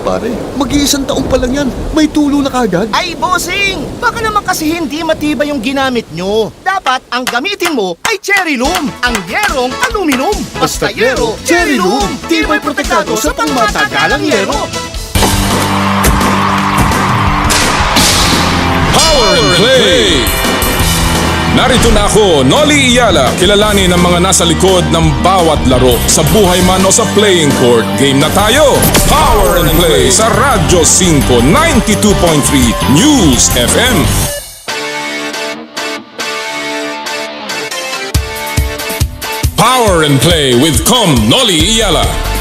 pare. Mag-iisang taong pa lang yan. May tulo na kagad. Ay, bossing! Baka naman kasi hindi matibay yung ginamit nyo. Dapat ang gamitin mo ay cherry loom, ang yerong aluminum. Basta yero, cherry loom. Tibay protektado sa pangmatagalang yero. Power and Play! Narito na ako, Noli Iyala, kilalanin ang mga nasa likod ng bawat laro. Sa buhay man o sa playing court, game na tayo! Power and Play sa Radyo 5, 92.3 News FM. Power and Play with Comm, Noli Iyala.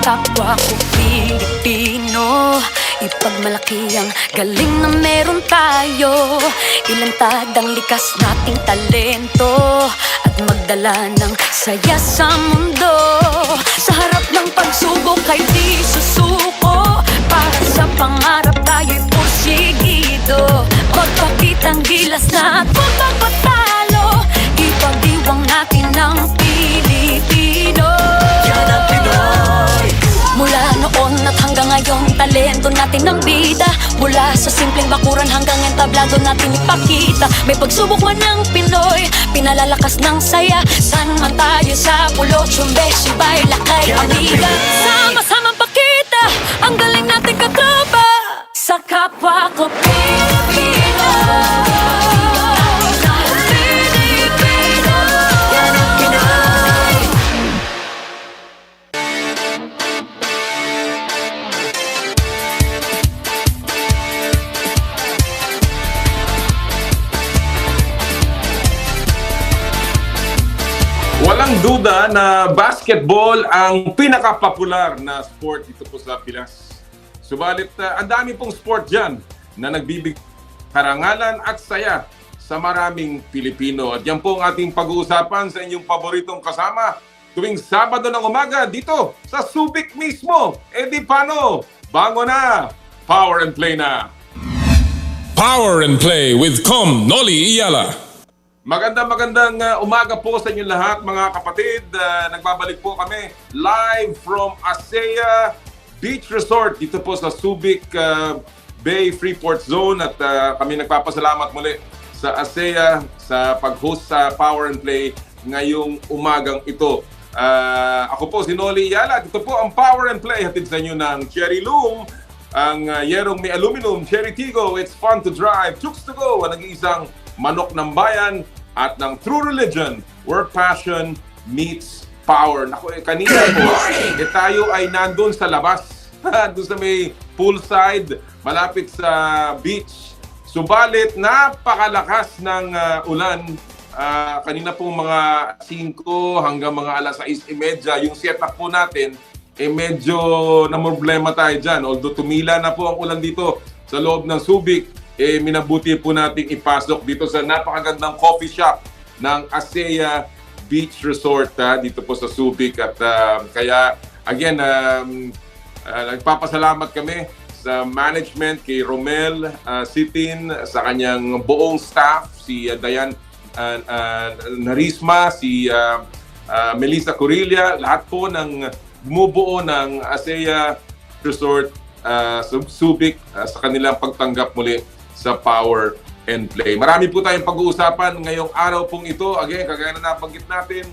Kapwa ko Pilipino, ipagmalaki ang galing na meron tayo. Ilantad ang likas nating talento at magdala ng saya sa mundo. Sa harap ng pagsubok ay di susuko, para sa pangarap tayo'y porsigido. Magpakitang gilas na at huwag magpatalo, ipagdiwang natin ang Pilipino. Yan ang Pinoy. Mula noon at hanggang ngayon, talento natin ang bida. Mula sa simpleng bakuran hanggang entablado natin ipakita. May pagsubok man ng Pinoy, pinalalakas ng saya. San man tayo sa pulo, Chumbe, Sibay, Lakay, Amiga. Sama-samang pakita ang galing natin katropa sa kapwa ko Pilipino. Walang duda na basketball ang pinaka-popular na sport dito po sa Pinas. Subalit, ang dami pong sport dyan na nagbibigay karangalan at saya sa maraming Pilipino. At yan po ang ating pag-uusapan sa inyong paboritong kasama tuwing Sabado ng umaga dito sa Subic mismo. E di paano? Bangon na! Power and Play na! Power and Play with Comm, Noli Iyala. Magandang umaga po sa inyo lahat mga kapatid. Nagbabalik po kami live from Asea Beach Resort dito po sa Subic Bay Freeport Zone. At kami nagpapasalamat muli sa Asea sa pag-host sa Power and Play ngayong umagang ito. Ako po si Noli Iyala. Dito po ang Power and Play. Hatid sa inyo ng Cherry Loom, ang yerong may aluminum, Cherry Tigo, it's fun to drive, Chooks to go, ang nag-iisang manok ng bayan, at ng True Religion, where passion meets power. Naku, kanina po, tayo ay nandun sa labas, doon sa may poolside, malapit sa beach. Subalit, napakalakas ng ulan. Kanina pong mga 5 hanggang mga alas 6:30, yung setup po natin, medyo namroblema tayo dyan. Although tumila na po ang ulan dito sa loob ng Subic, minabuti po nating ipasok dito sa napakagandang coffee shop ng Asea Beach Resort dito po sa Subic. At kaya, again, nagpapasalamat kami sa management, kay Romel Sitin, sa kanyang buong staff, si Dayan Narisma, si Melissa Corilla, lahat po ng bumubuo ng Asea Resort Subic sa kanilang pagtanggap muli sa Power and Play. Marami po tayong pag-uusapan ngayong araw pong ito. Again, kagaya na nabanggit natin,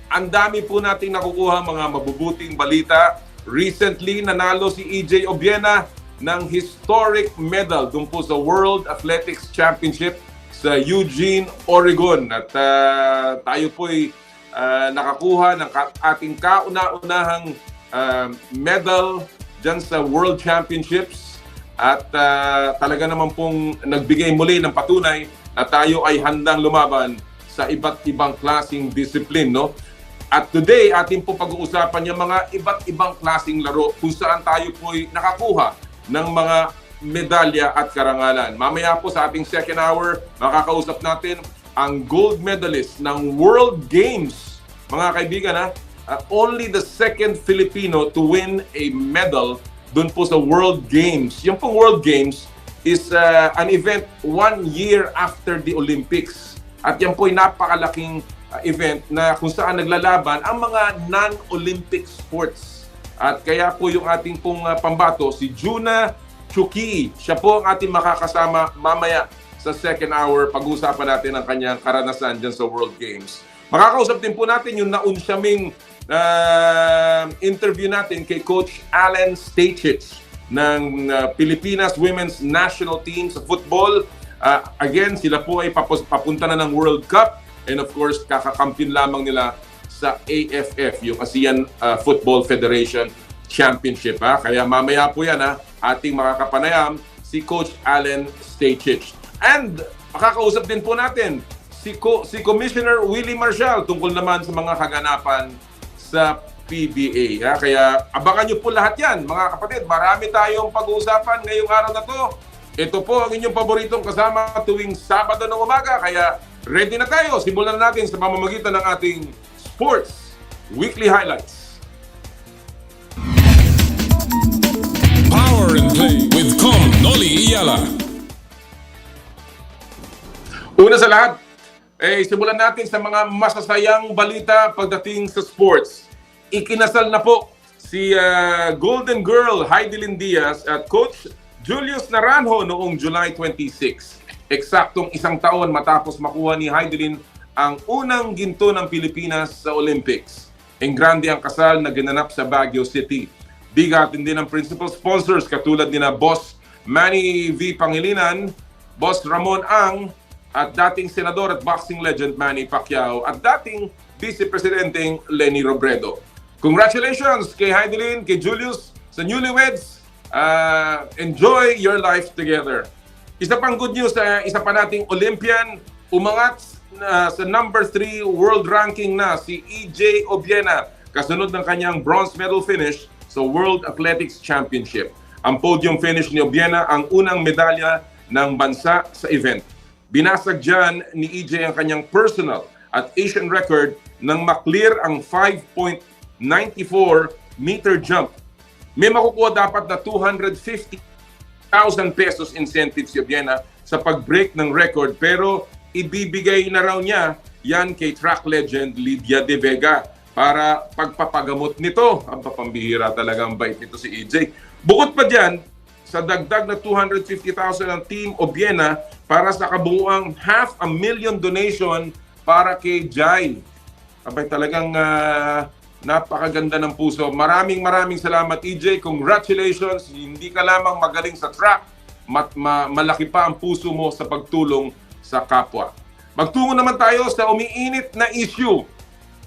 ang dami po nating nakukuha mga mabubuting balita. Recently, nanalo si EJ Obiena ng historic medal dun po sa World Athletics Championship sa Eugene, Oregon. At tayo po'y nakakuha ng ating kauna-unahang medal dyan sa World Championships. At talaga naman pong nagbigay muli ng patunay na tayo ay handang lumaban sa iba't ibang klaseng discipline, no? At today, ating po pag-uusapan yung mga iba't ibang klaseng laro kung saan tayo po'y nakakuha ng mga medalya at karangalan. Mamaya po sa ating second hour, makakausap natin ang gold medalist ng World Games. Mga kaibigan, only the second Filipino to win a medal dun po sa World Games. Yung pong World Games is an event 1 year after the Olympics. At yan po ay napakalaking event na kung saan naglalaban ang mga non-Olympic sports. At kaya po yung ating pong pambato, si Junna Tsukii. Siya po ang ating makakasama mamaya sa second hour. Pag-uusapan natin ang kanyang karanasan dyan sa World Games. Makakausap din po natin yung naunsyaming interview natin kay Coach Alen Stajcic ng Pilipinas Women's National Team sa football. Again, sila po ay papunta na ng World Cup. And of course, kakakampiyon lamang nila sa AFF, yung ASEAN Football Federation Championship. Kaya mamaya po yan, ating makakapanayam si Coach Alen Stajcic. And makakausap din po natin si Commissioner Willie Marcial tungkol naman sa mga kaganapan sa PBA. Kaya abangan nyo po lahat yan, mga kapatid. Marami tayong pag-uusapan ngayong araw na to. Ito po ang inyong paboritong kasama tuwing Sabado ng umaga. Kaya ready na tayo. Simulan natin sa pamamagitan ng ating Sports Weekly Highlights. Power and Play with Comm, Noli Iyala. Una sa lahat, simulan natin sa mga masasayang balita pagdating sa sports. Ikinasal na po si Golden Girl Heidelin Diaz at Coach Julius Naranjo noong July 26. Eksaktong 1 taon matapos makuha ni Heidelin ang unang ginto ng Pilipinas sa Olympics. Enggrande ang kasal na ginanap sa Baguio City. Bigatin din ang principal sponsors katulad ni na Boss Manny V. Pangilinan, Boss Ramon Ang, at dating senador at boxing legend Manny Pacquiao at dating Vice Presidenteng Leni Robredo. Congratulations kay Heidelin, kay Julius, sa newlyweds. Enjoy your life together. Isa pang good news, isa pa nating Olympian, umangat sa number 3 world ranking na si EJ Obiena, kasunod ng kanyang bronze medal finish sa World Athletics Championship. Ang podium finish ni Obiena ang unang medalya ng bansa sa event. Binasag dyan ni EJ ang kanyang personal at Asian record nang maklear ang 5.94 meter jump. May makukuha dapat na 250,000 pesos incentive si Obiena sa pag-break ng record, pero ibibigay na raw niya yan kay track legend Lydia De Vega para pagpapagamot nito. Ang papambihira talaga ang bait nito si EJ. Bukod pa dyan, sa dagdag na 250,000 ng Team Obiena para sa kabuuang 500,000 donation para kay Jai. Abay, talagang napakaganda ng puso. Maraming salamat, EJ. Congratulations. Hindi ka lamang magaling sa track, malaki pa ang puso mo sa pagtulong sa kapwa. Magtungo naman tayo sa umiinit na issue.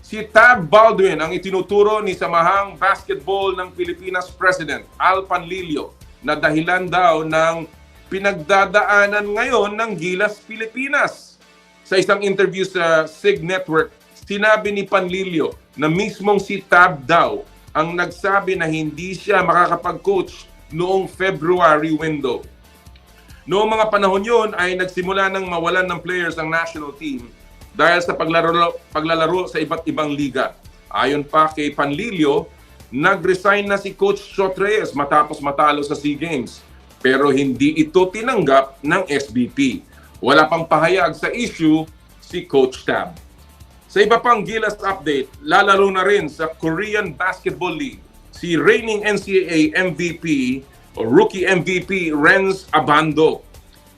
Si Tab Baldwin ang itinuturo ni Samahang Basketball ng Pilipinas President Al Panlilio na dahilan daw ng pinagdadaanan ngayon ng Gilas Pilipinas. Sa isang interview sa SIG Network, sinabi ni Panlilio na mismong si Tab daw ang nagsabi na hindi siya makakapag-coach noong February window. Noong mga panahon yun ay nagsimula ng mawalan ng players ang national team dahil sa paglalaro sa iba't ibang liga. Ayon pa kay Panlilio, nag-resign na si Coach Shot Reyes matapos matalo sa SEA Games. Pero hindi ito tinanggap ng SBP. Wala pang pahayag sa issue si Coach Tab. Sa iba pang Gilas update, lalaro na rin sa Korean Basketball League si reigning NCAA MVP o Rookie MVP Renz Abando.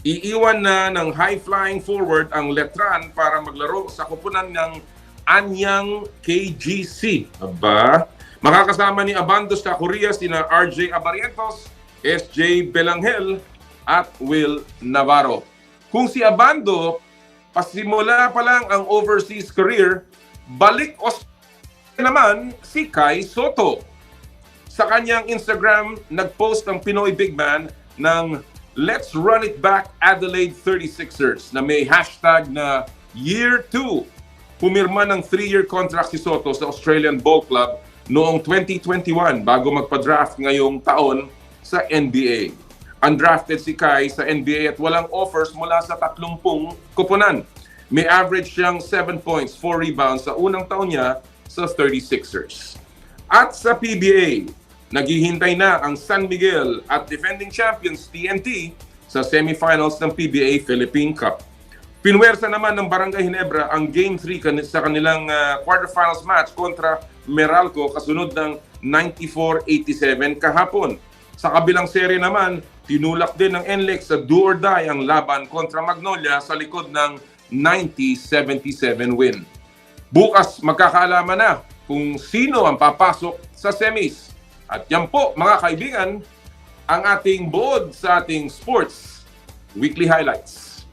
Iiwan na ng high-flying forward ang Letran para maglaro sa kupunan ng Anyang KGC. Aba, makakasama ni Abando sa Korea sina RJ Abarientos, SJ Belanghel at Will Navarro. Kung si Abando pasimula pa lang ang overseas career, balik naman si Kai Soto. Sa kanyang Instagram, nag-post ang Pinoy Big Man ng Let's Run It Back Adelaide 36ers na may hashtag na Year 2. Pumirma ng 3-year contract si Soto sa Australian Ball Club noong 2021 bago magpa-draft ngayong taon sa NBA. Undrafted si Kai sa NBA at walang offers mula sa 30 kupunan. May average siyang 7 points, 4 rebounds sa unang taon niya sa 36ers. At sa PBA, naghihintay na ang San Miguel at defending champions TNT sa semifinals ng PBA Philippine Cup. Pinwersa naman ng Barangay Ginebra ang Game 3 sa kanilang quarterfinals match kontra Meralco kasunod ng 94-87 kahapon. Sa kabilang serye naman, tinulak din ng NLEX sa do or die ang laban kontra Magnolia sa likod ng 90-77 win. Bukas magkakaalaman na kung sino ang papasok sa semis. At yan po mga kaibigan, ang ating buod sa ating sports weekly highlights.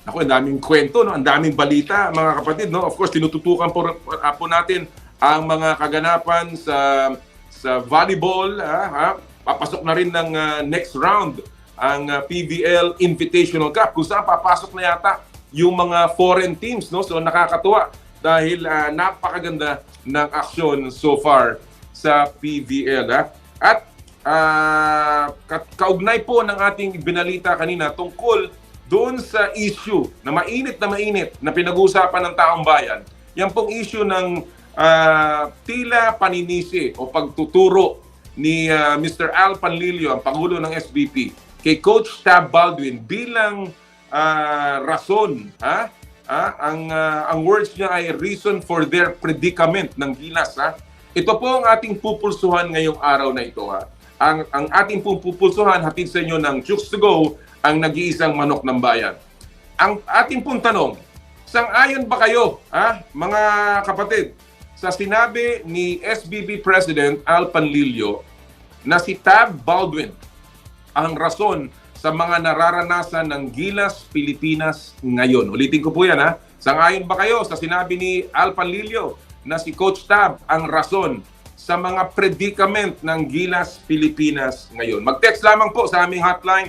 Ako, ang daming kwento, no? Ang daming balita, mga kapatid. No? Of course, tinututukan po natin ang mga kaganapan sa volleyball. Papasok na rin ng next round ang PVL Invitational Cup kung saan papasok na yata yung mga foreign teams. No? So nakakatuwa dahil napakaganda ng aksyon so far sa PVL. At kaugnay po ng ating binalita kanina tungkol doon sa issue na mainit na pinag-uusapan ng taong bayan. Yan pong issue ng tila paninisi o pagtuturo ni Mr. Al Panlilio, ang Pangulo ng SBP, kay Coach Tab Baldwin bilang rason. Ang words niya ay reason for their predicament ng Gilas. Ito po ang ating pupulsuhan ngayong araw na ito. Ang ating pupulsuhan hatid sa inyo ng Chooks to Go, ang nag-iisang manok ng bayan. Ang ating pong tanong, sang-ayon ba kayo, mga kapatid, sa sinabi ni SBB President Al Panlilio na si Tab Baldwin ang rason sa mga nararanasan ng Gilas Pilipinas ngayon? Ulitin ko po yan, Sang-ayon ba kayo sa sinabi ni Al Panlilio na si Coach Tab ang rason sa mga predicament ng Gilas Pilipinas ngayon? Mag-text lamang po sa aming hotline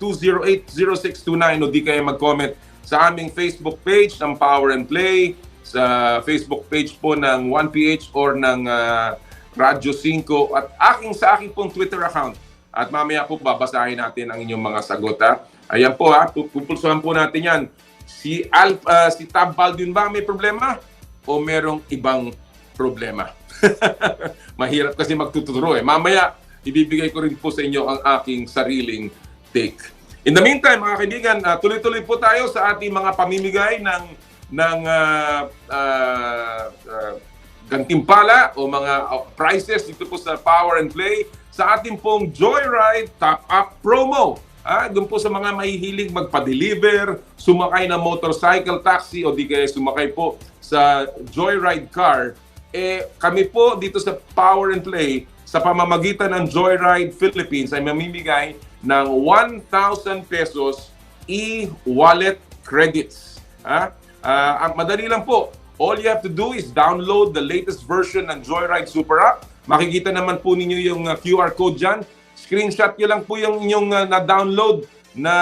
0908-208-0629 o di kayo mag-comment sa aming Facebook page ng Power and Play, sa Facebook page po ng 1PH or ng Radyo 5 at sa aking pong Twitter account. At mamaya po babasahin natin ang inyong mga sagot. Ayan po, pupulsuhan po natin yan. Si Tab Baldwin ba may problema o merong ibang problema? Mahirap kasi magtuturo Mamaya ibibigay ko rin po sa inyo ang aking sariling take. In the meantime, mga kaibigan, tuloy-tuloy po tayo sa ating mga pamimigay ng gantimpala o mga prizes dito po sa Power and Play sa ating pong Joyride Top Up Promo. Doon po sa mga mahihilig magpa-deliver, sumakay ng motorcycle, taxi o di kaya sumakay po sa Joyride car. Kami po dito sa Power and Play sa pamamagitan ng Joyride Philippines ay mamimigay ng 1,000 pesos e-wallet credits. Ang madali lang po. All you have to do is download the latest version ng Joyride Super App. Makikita naman po ninyo yung QR code dyan. Screenshot nyo lang po yung inyong na-download na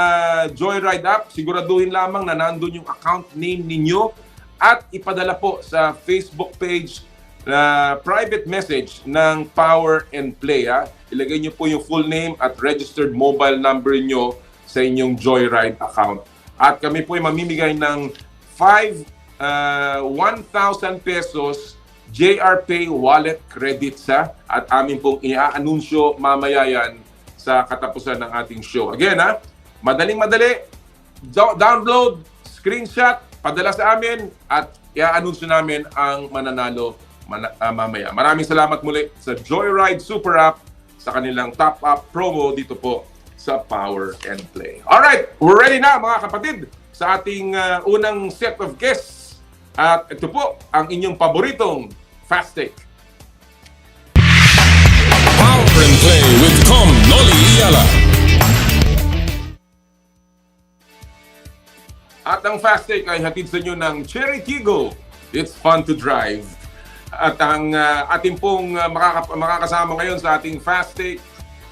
Joyride app. Siguraduhin lamang na nandun yung account name ninyo at ipadala po sa Facebook page na private message ng Power and Play. Ilagay nyo po yung full name at registered mobile number nyo sa inyong Joyride account. At kami po ay mamimigay ng 1,000 pesos JR Pay wallet credits at amin pong i-anunsyo mamaya yan sa katapusan ng ating show. Again, madaling-madali, download, screenshot, padala sa amin at i-anunsyo namin ang mananalo mamaya. Maraming salamat muli sa Joyride Super App sa kanilang Top Up promo dito po sa Power and Play. Alright, we're ready na mga kapatid sa ating unang set of guests. At ito po ang inyong paboritong Fast Take. Power and Play with Comm, At ang Fast Take ay hatid sa inyo ng Cherry Tigo. It's fun to drive. At ang ating pong makakasama ngayon sa ating Fast Take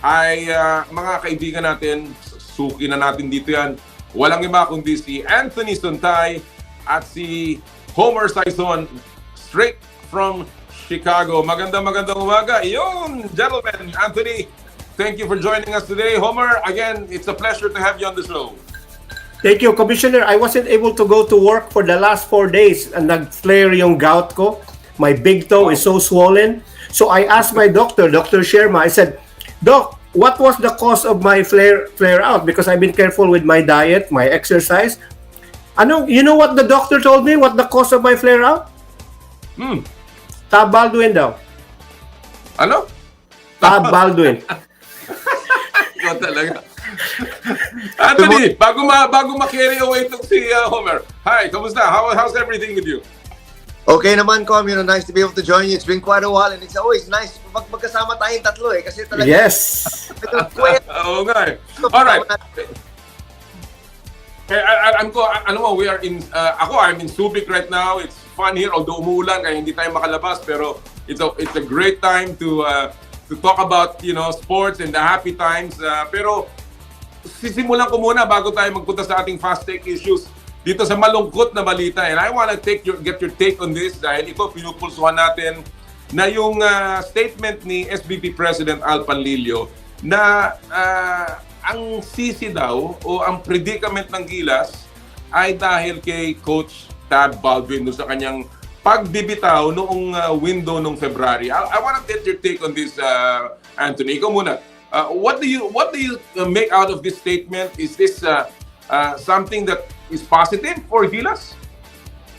ay mga kaibigan natin. Suki na natin dito yan. Walang iba kundi si Anthony Sontay at si Homer Saison straight from Chicago. Magandang umaga. Yun, gentlemen, Anthony Thank you for joining us today. Homer, again, it's a pleasure to have you on the show. Thank you, Commissioner. I wasn't able to go to work for the last 4 days and nag-flare yung gout ko. My big toe is so swollen. So I asked my doctor, Dr. Sherma, I said, Doc, what was the cause of my flare out? Because I've been careful with my diet, my exercise. You know what the doctor told me? What the cause of my flare out? Tab Baldwin daw. Ano? Tab Baldwin. Ikaw talaga. Anthony, bago ma-carry away itong si Homer. Hi, kamusta? How's everything with you? Okay naman, Comm. Nice to be able to join you. It's been quite a while and it's always nice magkasama tayong tatlo kasi talaga. Yes. Oo nga eh. Alright. We are in, I'm in Subic right now. It's fun here, although umuulan kaya hindi tayo makalabas, pero it's a great time to talk about, sports and the happy times. Pero sisimulan ko muna bago tayo magpunta sa ating fast take issues dito sa malungkot na balita. And I want to get your take on this dahil ito pinupulsuhan natin na yung statement ni SBP President Al Panlilio na ang sisi daw o ang predicament ng Gilas ay dahil kay Coach Tab Baldwin sa kanyang pagbibitaw noong window noong February. I want to get your take on this, Anthony. Ikaw muna. What do you make out of this statement? Is this something that is positive for Gilas?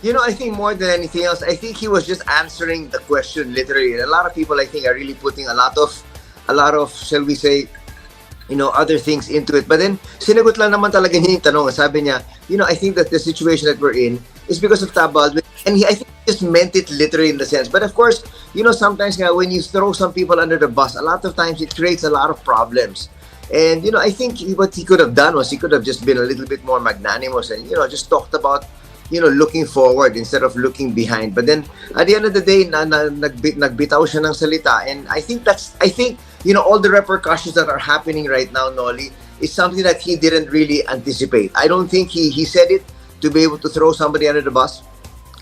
I think more than anything else, I think he was just answering the question literally. And a lot of people, I think, are really putting a lot of, shall we say, other things into it. But then, sinagot lang naman talaga niya yung tanong. Sabi niya, I think that the situation that we're in is because of Tab Baldwin. And I think he just meant it literally in the sense. But of course, sometimes when you throw some people under the bus, a lot of times it creates a lot of problems. And, I think what he could have done was he could have just been a little bit more magnanimous and, just talked about, looking forward instead of looking behind. But then, at the end of the day, nagbitaw siya ng salita. And I think all the repercussions that are happening right now, Nolly, is something that he didn't really anticipate. I don't think he said it to be able to throw somebody under the bus.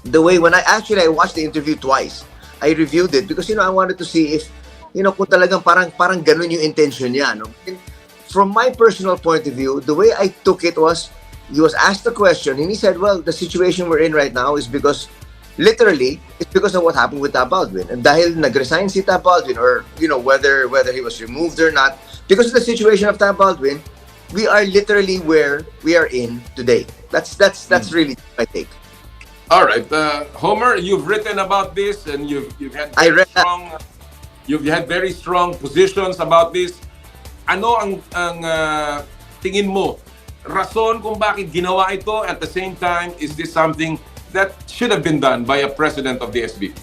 The way when I watched the interview twice, I reviewed it because I wanted to see if kung talagang parang ganun yung intention niya. No? From my personal point of view, the way I took it was he was asked a question and he said, well, the situation we're in right now is because literally it's because of what happened with Tab Baldwin. And dahil nag-resign si Tab Baldwin or whether he was removed or not, because of the situation of Tab Baldwin, we are literally where we are in today. That's really my take. All right, Homer, you've written about this and you've had very strong positions about this. Ano ang tingin mo? Rason kung bakit ginawa ito at the same time, is this something that should have been done by a president of the SBP?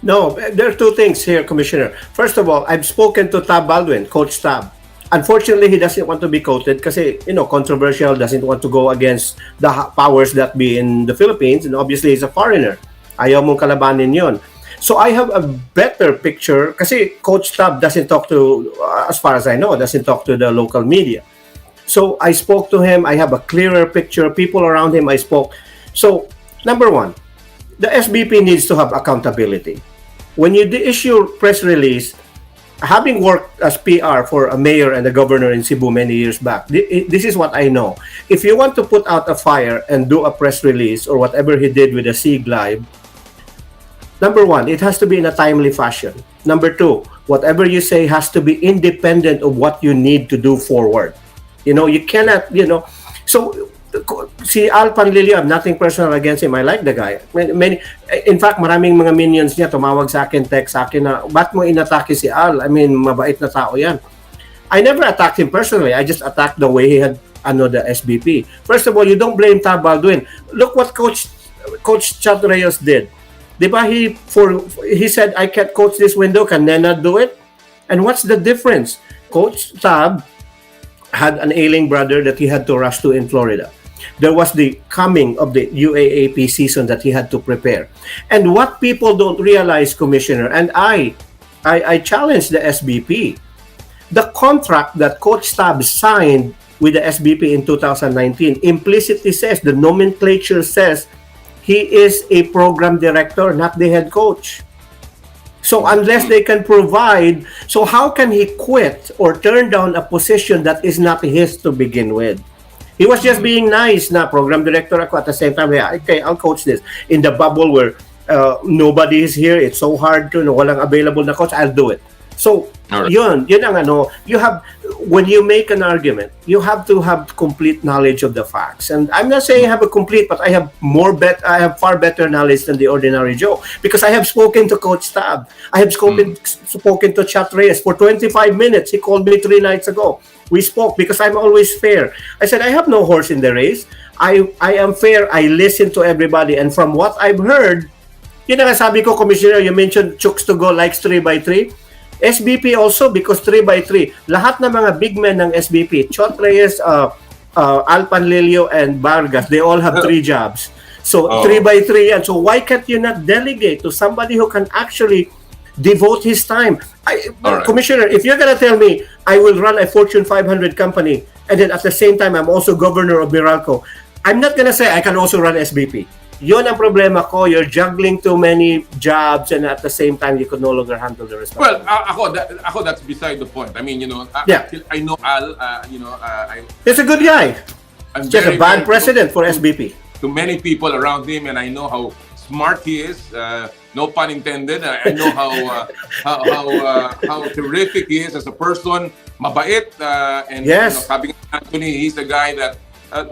No, there are two things here, Commissioner. First of all, I've spoken to Tab Baldwin, Coach Tab. Unfortunately, he doesn't want to be quoted kasi, controversial, doesn't want to go against the powers that be in the Philippines. And obviously, he's a foreigner. Ayaw mong kalabanin yon. So I have a better picture kasi Coach Tab doesn't talk to, as far as I know, doesn't talk to the local media. So I spoke to him. I have a clearer picture. People around him, I spoke. So, number one, the SBP needs to have accountability. When you issue press release, having worked as PR for a mayor and a governor in Cebu many years back, this is what I know. If you want to put out a fire and do a press release or whatever he did with the SIG Live, number one, it has to be in a timely fashion. Number two, whatever you say has to be independent of what you need to do forward. You cannot, So, si Al Panlilio, I have nothing personal against him. I like the guy. In fact, maraming mga minions niya tumawag sa akin, text sa akin na, ba't mo inatake si Al? I mean, mabait na tao yan. I never attacked him personally. I just attacked the way he had the SBP. First of all, you don't blame Tab Baldwin. Look what Coach Chat Reyes did. Diba he said, I can't coach this window, can Nena do it? And what's the difference? Coach Tab had an ailing brother that he had to rush to in Florida. There was the coming of the UAAP season that he had to prepare. And what people don't realize, Commissioner, and I challenge the SBP, the contract that Coach Tab signed with the SBP in 2019 implicitly says, the nomenclature says, he is a program director, not the head coach. So unless they can provide, so how can he quit or turn down a position that is not his to begin with? He was just being nice na program director ako at the same time, yeah, okay, I'll coach this. In the bubble where nobody is here, it's so hard to, no, walang available na coach, I'll do it. So, Alright. yun ang ano, you have, when you make an argument, you have to have complete knowledge of the facts. And I'm not saying I have a complete, but I have far better knowledge than the ordinary Joe. Because I have spoken to Coach Tab. I have spoken to Chat Reyes for 25 minutes. He called me 3 nights ago. We spoke because I'm always fair. I said, I have no horse in the race. I am fair. I listen to everybody. And from what I've heard, yun ang sabi ko, Commissioner, you mentioned Chooks to Go likes 3x3. SBP also because 3x3. Lahat ng mga big men ng SBP, Chot Reyes, Al Panlilio, and Vargas, they all have 3 jobs. So 3x3 yan. So why can't you not delegate to somebody who can actually devote his time? Alright. Commissioner, if you're gonna tell me I will run a Fortune 500 company and then at the same time I'm also governor of Meralco, I'm not gonna say I can also run SBP. Yun ang problema ko. You're juggling too many jobs and at the same time you could no longer handle the responsibility. Well, ako that's beside the point. I mean, I know Al, He's a good guy. I'm He's just a bad president for SBP. To many people around him, and I know how smart he is. No pun intended. I know how terrific he is as a person. Mabait, and Yes. sabi nga Anthony, he's a guy that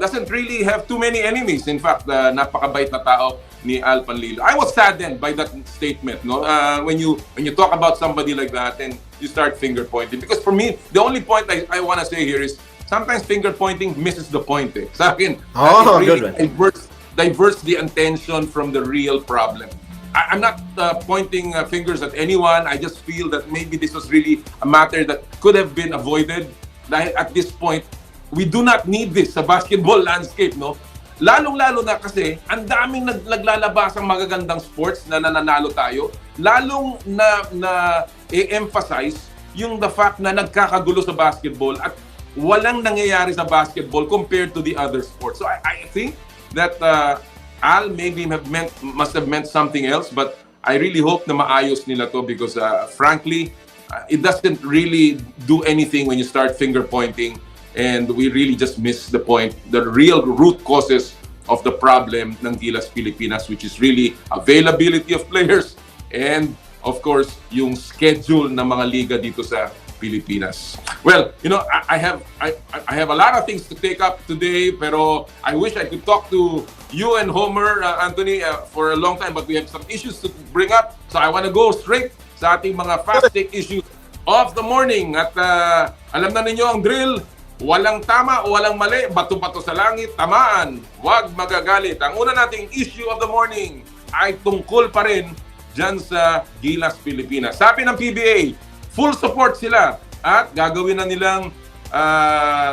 doesn't really have too many enemies. In fact, napakabait na tao ni Al Panlilio. I was saddened by that statement. No, when you talk about somebody like that and you start finger pointing. Because for me, the only point I want to say here is sometimes finger pointing misses the point. Sa akin, it good really one. diverts the attention from the real problem. I'm not pointing fingers at anyone. I just feel that maybe this was really a matter that could have been avoided. Dahil at this point, we do not need this sa basketball landscape, no? Lalong-lalo na kasi ang daming naglalabas ang magagandang sports na nananalo tayo. Lalong na i-emphasize yung the fact na nagkakagulo sa basketball at walang nangyayari sa basketball compared to the other sports. So I think that Al maybe must have meant something else, but I really hope na maayos nila to because frankly, it doesn't really do anything when you start finger pointing. And we really just miss the point, the real root causes of the problem ng Gilas Pilipinas, which is really availability of players and, of course, yung schedule ng mga liga dito sa Pilipinas. Well, I have a lot of things to take up today, pero I wish I could talk to you and Homer, Anthony, for a long time, but we have some issues to bring up. So I want to go straight sa ating mga fast-take issues of the morning. At alam na ninyo ang drill. Walang tama o walang mali, bato-bato sa langit, tamaan, huwag magagalit. Ang una nating issue of the morning ay tungkol pa rin dyan sa Gilas Pilipinas. Sabi ng PBA, full support sila at gagawin na nilang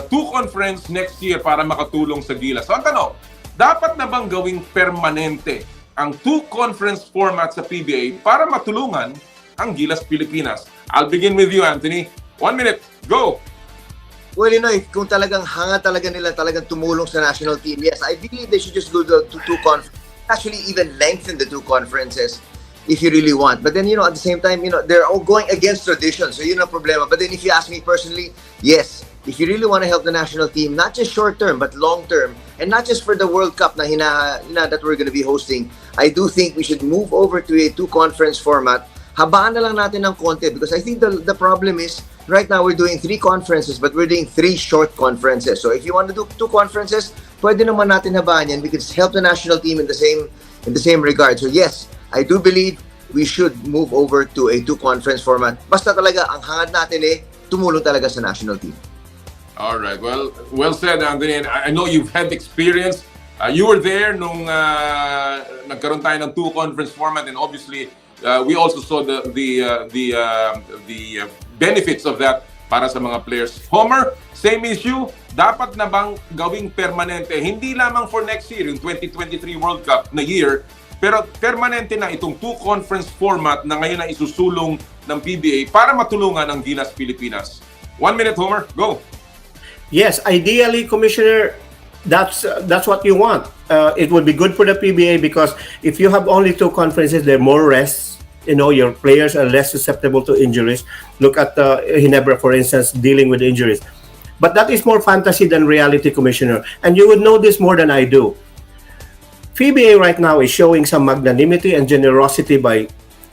2-conference next year para makatulong sa Gilas. So ang tanong, dapat na bang gawing permanente ang 2-conference format sa PBA para matulungan ang Gilas Pilipinas? I'll begin with you, Anthony. 1 minute, go! Well, kung talagang hanga talaga nila talagang tumulong sa national team, yes, I believe they should just go to 2 conferences. Actually, even lengthen the 2 conferences if you really want. But then, at the same time, they're all going against tradition. So, yun ang problema. But then, if you ask me personally, yes, if you really want to help the national team, not just short term, but long term, and not just for the World Cup that we're going to be hosting, I do think we should move over to a 2-conference format. Habaan na lang natin ng konti because I think the problem is right now we're doing 3 conferences but we're doing 3 short conferences. So if you want to do 2 conferences, pwede naman natin habaan yan. We could help the national team in the same regard. So yes, I do believe we should move over to a 2-conference format. Basta talaga ang hangad natin tumulong talaga sa national team. All right. Well said, Anthony. And I know you've had experience. You were there nung nagkaroon tayo ng 2-conference format and obviously we also saw the benefits of that para sa mga players. Homer, same issue. Dapat na bang gawing permanente? Hindi lamang for next year, yung 2023 World Cup na year, pero permanente na itong 2-conference format na ngayon na isusulong ng PBA para matulungan ang Gilas Pilipinas. 1 minute, Homer. Go. Yes, ideally, Commissioner, that's what you want. It would be good for the PBA because if you have only 2 conferences, there are more rests. your players are less susceptible to injuries. Look at Ginebra, for instance, dealing with injuries. But that is more fantasy than reality, Commissioner. And you would know this more than I do. PBA right now is showing some magnanimity and generosity by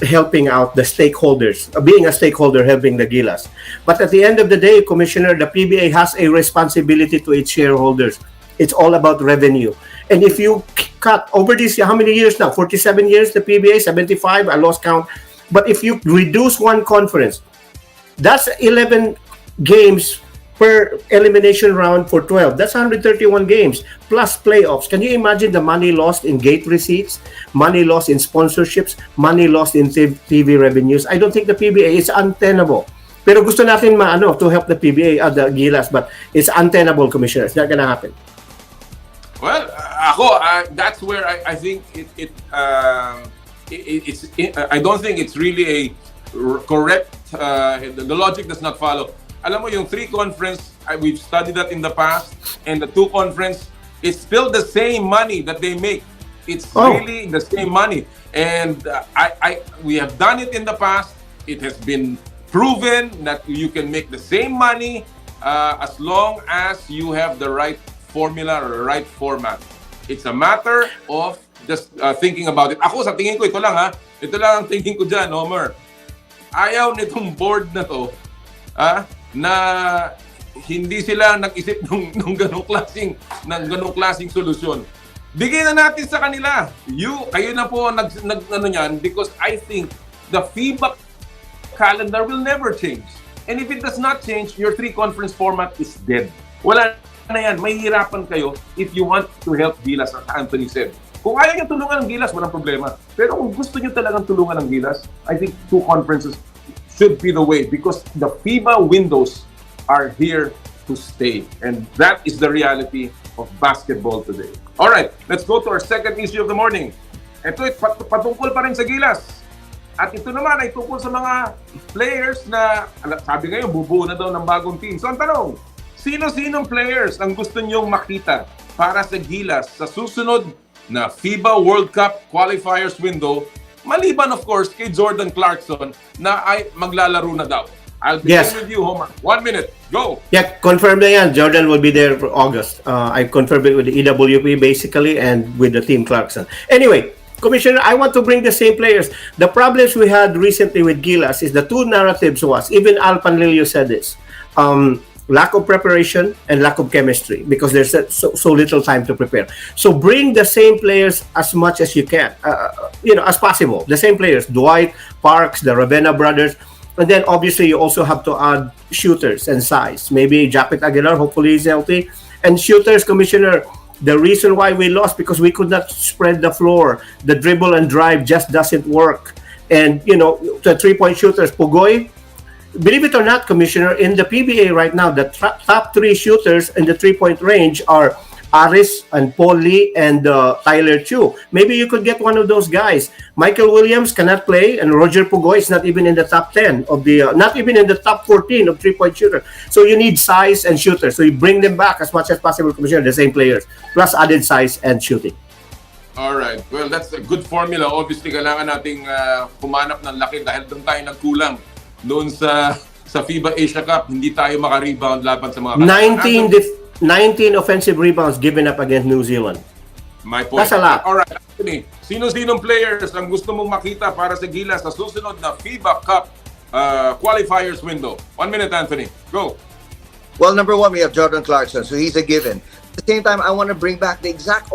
helping out the stakeholders, being a stakeholder helping the Gilas. But at the end of the day, Commissioner, the PBA has a responsibility to its shareholders. It's all about revenue. And if you cut over this, how many years now? 47 years, the PBA, 75, I lost count. But if you reduce one conference, that's 11 games per elimination round for 12. That's 131 games plus playoffs. Can you imagine the money lost in gate receipts, money lost in sponsorships, money lost in TV revenues? I don't think the PBA is untenable. Pero gusto natin to help the PBA, the Gilas, but it's untenable, Commissioner. It's not gonna happen. Well, that's where I think it's I don't think it's really a correct. The logic does not follow. Alam mo, yung 3 conference, we've studied that in the past, and the 2 conference, it's still the same money that they make. It's really the same money. And we have done it in the past. It has been proven that you can make the same money as long as you have the right formula or the right format. It's a matter of just thinking about it. Ako, sa tingin ko, ito lang ang thinking ko dyan, Homer. Ayaw nitong board na to, na hindi sila nag-isip ng ganong klaseng solusyon. Bigyan na natin sa kanila. Kayo na po ano yan, because I think the FIBA calendar will never change. And if it does not change, your 3 conference format is dead. Wala na yan. Mahihirapan kayo if you want to help Gilas, as Anthony said. Kung ayaw niyo tulungan ng Gilas, walang problema. Pero kung gusto niyo talagang tulungan ng Gilas, I think 2 conferences should be the way, because the FIBA windows are here to stay. And that is the reality of basketball today. All right, let's go to our second issue of the morning. Ito ay patungkol pa rin sa Gilas. At ito naman ay tungkol sa mga players na, sabi ngayon, bubuo na daw ng bagong team. So ang tanong, sino-sinong players ang gusto nyong makita para sa Gilas sa susunod na FIBA World Cup qualifiers window, maliban of course kay Jordan Clarkson na ay maglalaro na daw. I'll begin with you, Homer. 1 minute. Go! Yeah, confirmed na yan. Jordan will be there for August. I confirmed it with the EWP basically and with the team Clarkson. Anyway, Commissioner, I want to bring the same players. The problems we had recently with Gilas is the 2 narratives was, even Al Panlilio said this, lack of preparation and lack of chemistry because there's so little time to prepare. So bring the same players as much as you can, as possible. The same players, Dwight, Parks, the Ravenna brothers. And then obviously you also have to add shooters and size. Maybe Jampacked Aguilar, hopefully he's healthy. And shooters, Commissioner, the reason why we lost because we could not spread the floor. The dribble and drive just doesn't work. And, the 3-point shooters, Pugoy, believe it or not, Commissioner, in the PBA right now, the top 3 shooters in the 3-point range are Aris and Paul Lee and Tyler Chu. Maybe you could get one of those guys. Michael Williams cannot play, and Roger Pugoy is not even in the top 10 of the, not even in the top 14 of 3-point shooter. So you need size and shooters. So you bring them back as much as possible, Commissioner, the same players, plus added size and shooting. All right. Well, that's a good formula. Obviously, kailangan nating kumanap ng laki dahil doon tayo nagkulang. Doon sa FIBA Asia Cup, hindi tayo makarebound laban sa mga 19 offensive rebounds given up against New Zealand. My point. That's a lot. All right, Anthony, sino-sinong players ang gusto mong makita para sa Gilas sa susunod na FIBA Cup qualifiers window? 1 minute, Anthony. Go. Well, number 1, we have Jordan Clarkson, so he's a given. At the same time, I want to bring back the exact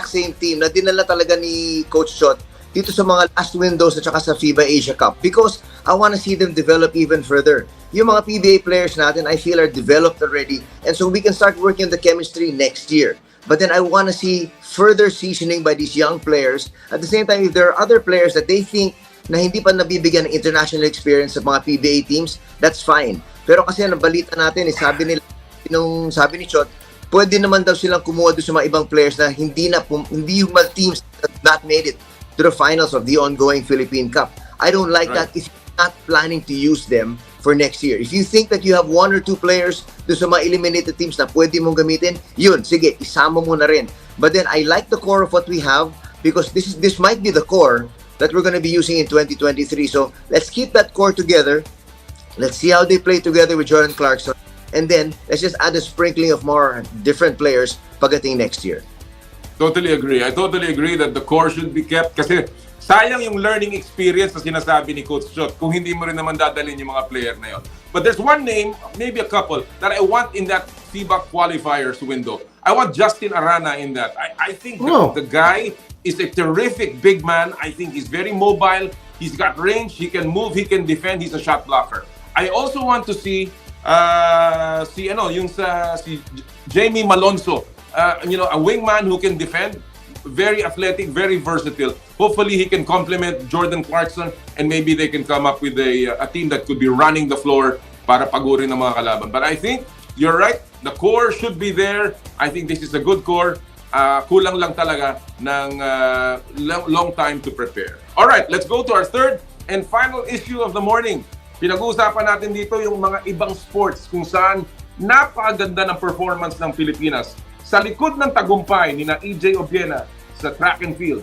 same team na dinala talaga ni Coach Chot dito sa mga last windows at saka sa FIBA Asia Cup because I want to see them develop even further. Yung mga PBA players natin, I feel are developed already, and so we can start working on the chemistry next year. But then I want to see further seasoning by these young players. At the same time, if there are other players that they think na hindi pa nabibigyan ng international experience sa mga PBA teams, that's fine. Pero kasi ang balita natin, sabi ni Chot, pwede naman daw silang kumuha doon sa mga ibang players na hindi yung mga teams that made it to the finals of the ongoing Philippine Cup. I don't like that if you're not planning to use them for next year. If you think that you have 1 or 2 players doon sa mga eliminated teams na pwede mong gamitin, yun, sige, isama mo na rin. But then I like the core of what we have because this might be the core that we're going to be using in 2023. So let's keep that core together. Let's see how they play together with Jordan Clarkson. And then let's just add a sprinkling of more different players pagdating next year. Totally agree. I totally agree that the core should be kept kasi sayang yung learning experience na sinasabi ni Coach Chot kung hindi mo rin naman dadalhin yung mga player na yun. But there's one name, maybe a couple, that I want in that FIBA qualifiers window. I want Justin Arana in that. I think the guy is a terrific big man. I think he's very mobile. He's got range. He can move. He can defend. He's a shot blocker. I also want to see si Jamie Malonzo. A wingman who can defend, very athletic, very versatile. Hopefully, he can complement Jordan Clarkson and maybe they can come up with a team that could be running the floor para pagurin ng mga kalaban. But I think you're right. The core should be there. I think this is a good core. Kulang lang talaga ng long time to prepare. All right, let's go to our third and final issue of the morning. Pinag-uusapan natin dito yung mga ibang sports kung saan napakaganda ng performance ng Pilipinas. Sa likod ng tagumpay ni na EJ Obiena sa track and field,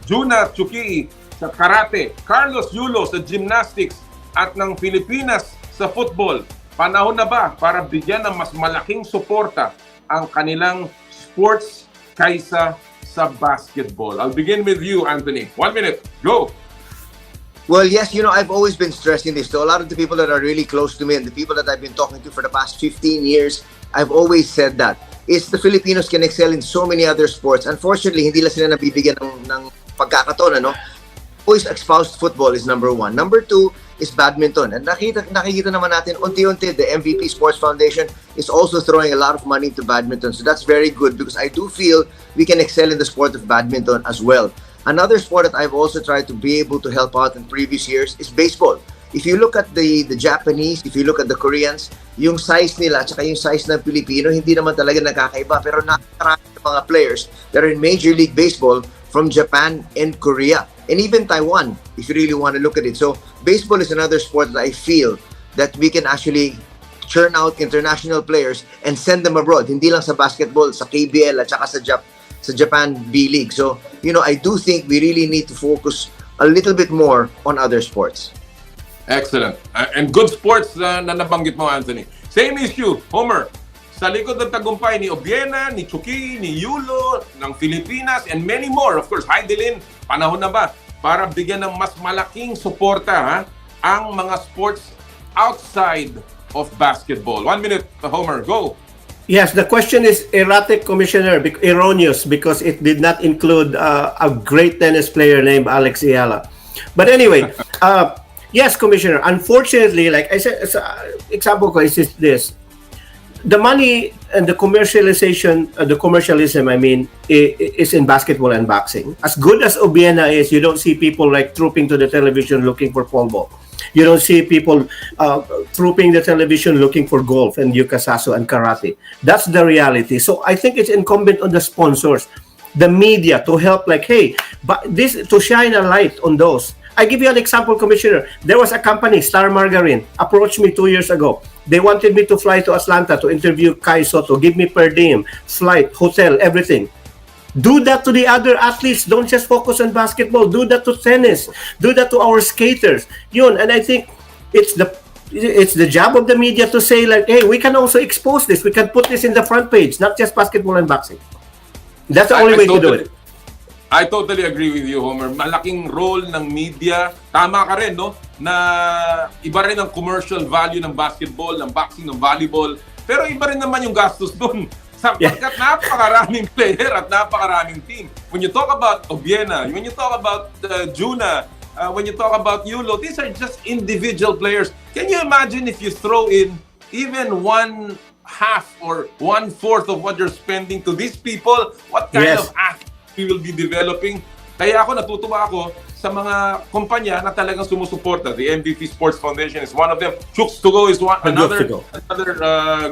Junna Tsukii sa karate, Carlos Yulo sa gymnastics at ng Filipinas sa football, panahon na ba para bigyan ng mas malaking suporta ang kanilang sports kaysa sa basketball? I'll begin with you, Anthony. 1 minute. Go! Well, yes, I've always been stressing this to a lot of the people that are really close to me and the people that I've been talking to for the past 15 years. I've always said that. It's the Filipinos can excel in so many other sports. Unfortunately, hindi lang sila nabibigyan ng pagkakataon, Always espoused football is number 1. Number 2 is badminton. And nakikita naman natin, unti-unti, the MVP Sports Foundation is also throwing a lot of money into badminton. So that's very good because I do feel we can excel in the sport of badminton as well. Another sport that I've also tried to be able to help out in previous years is baseball. If you look at the Japanese, if you look at the Koreans, yung size nila at saka yung size ng Pilipino, hindi naman talaga nakakaiba. Pero nakarami mga players that are in Major League Baseball from Japan and Korea. And even Taiwan, if you really want to look at it. So baseball is another sport that I feel that we can actually churn out international players and send them abroad. Hindi lang sa basketball, sa KBL at saka sa Japan B-League. So, I do think we really need to focus a little bit more on other sports. Excellent. And good sports na nabanggit mo, Anthony. Same issue, Homer. Sa likod ng tagumpay ni Obiena, ni Tsukii, ni Yulo, ng Filipinas, and many more. Of course, Heidelin, panahon na ba para bigyan ng mas malaking suporta ang mga sports outside of basketball? 1 minute, Homer. Go. Yes, the question is erratic, Commissioner, erroneous because it did not include a great tennis player named Alex Ayala. But anyway, yes, Commissioner, unfortunately, like I said, example ko is this. The money and the commercialization, commercialism, is in basketball and boxing. As good as Obiena is, you don't see people like trooping to the television looking for pole ball. You don't see people trooping the television looking for golf and yukasasu and karate. That's the reality. So I think it's incumbent on the sponsors, the media, to help to shine a light on those. I give you an example, Commissioner. There was a company, Star Margarine, approached me 2 years ago. They wanted me to fly to Atlanta to interview Kai Soto, give me per diem, flight, hotel, everything. Do that to the other athletes. Don't just focus on basketball. Do that to tennis. Do that to our skaters. And I think it's the job of the media to say hey, we can also expose this. We can put this in the front page, not just basketball and boxing. That's the only way to do it. I totally agree with you, Homer. Malaking role ng media. Tama ka rin, no? Na iba rin ang commercial value ng basketball, ng boxing, ng volleyball. Pero iba rin naman yung gastos doon. Sapagkat napakaraming player at napakaraming team. When you talk about Obiena, when you talk about Junna, when you talk about Yulo, these are just individual players. Can you imagine if you throw in even 1/2 or 1/4 of what you're spending to these people? What kind of athletes we will be developing? Kaya natutuwa ako sa mga kumpanya na talagang sumusuporta. The MVP Sports Foundation is one of them. Chooks to Go is another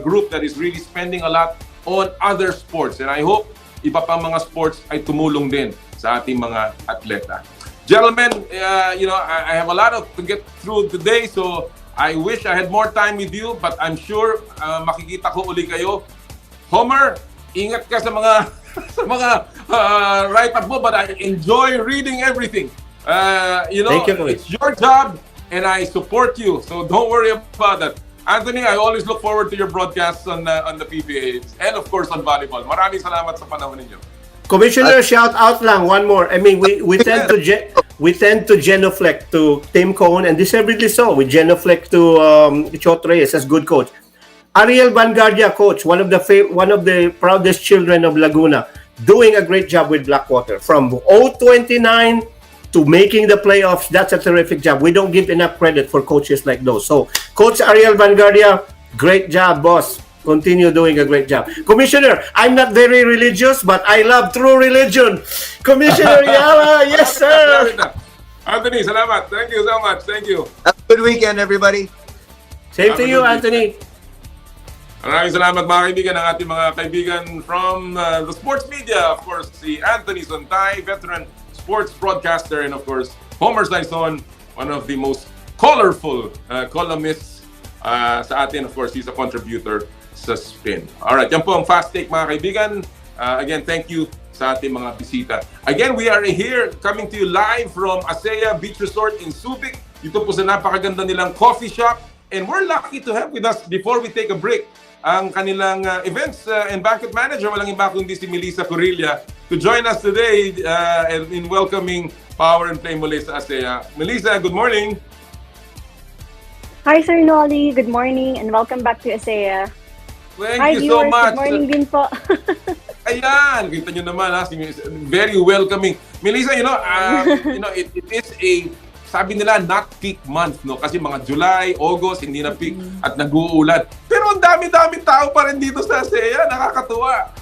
group that is really spending a lot on other sports. And I hope iba pang mga sports ay tumulong din sa ating mga atleta. Gentlemen, I have a lot to get through today, so I wish I had more time with you, but I'm sure makikita ko uli kayo. Homer, ingat ka sa mga write-up mo, but I enjoy reading everything. Thank you, Coach. It's your job and I support you. So don't worry about that. Anthony, I always look forward to your broadcasts on the PBA and of course on volleyball. Maraming salamat sa panahon ninyo. Commissioner, shout out lang one more. I mean, we tend to genuflect to Tim Cohn, and deservedly so. We genuflect to Chot Reyes as good coach. Ariel Vanguardia, coach, one of the proudest children of Laguna, doing a great job with Blackwater from 0-29 to making the playoffs. That's a terrific job. We don't give enough credit for coaches like those. So, Coach Ariel Vanguardia, great job, boss. Continue doing a great job. Commissioner, I'm not very religious, but I love true religion. Commissioner Yala, yes, sir. Anthony, salamat. Thank you so much. Thank you. Have a good weekend, everybody. Same to you, Anthony. Maraming salamat mga kaibigan, ng ating mga kaibigan from the sports media. Of course, si Anthony Sontay, veteran sports broadcaster, and of course, Homer Saison, one of the most colorful columnists sa atin. Of course, he's a contributor sa Spin. Alright, yan po ang Fast Take mga kaibigan. Again, thank you sa ating mga bisita. Again, we are here coming to you live from Asea Beach Resort in Subic. Dito po sa napakaganda nilang coffee shop. And we're lucky to have with us, before we take a break, ang kanilang events and banquet manager, walang iba kundi si Melissa Corilla, to join us today in welcoming Power and Play muli sa Asea. Melissa, good morning. Hi, Sir Nolly. Good morning and welcome back to Asea. Thank you so much. Good morning din po. Ayan, kita nyo naman ha, very welcoming. Melissa, it is a, sabi nila, not peak month, no? Kasi mga July, August, hindi na peak at nag-uulan. Pero ang dami-dami tao pa rin dito sa ASEA, nakakatuwa.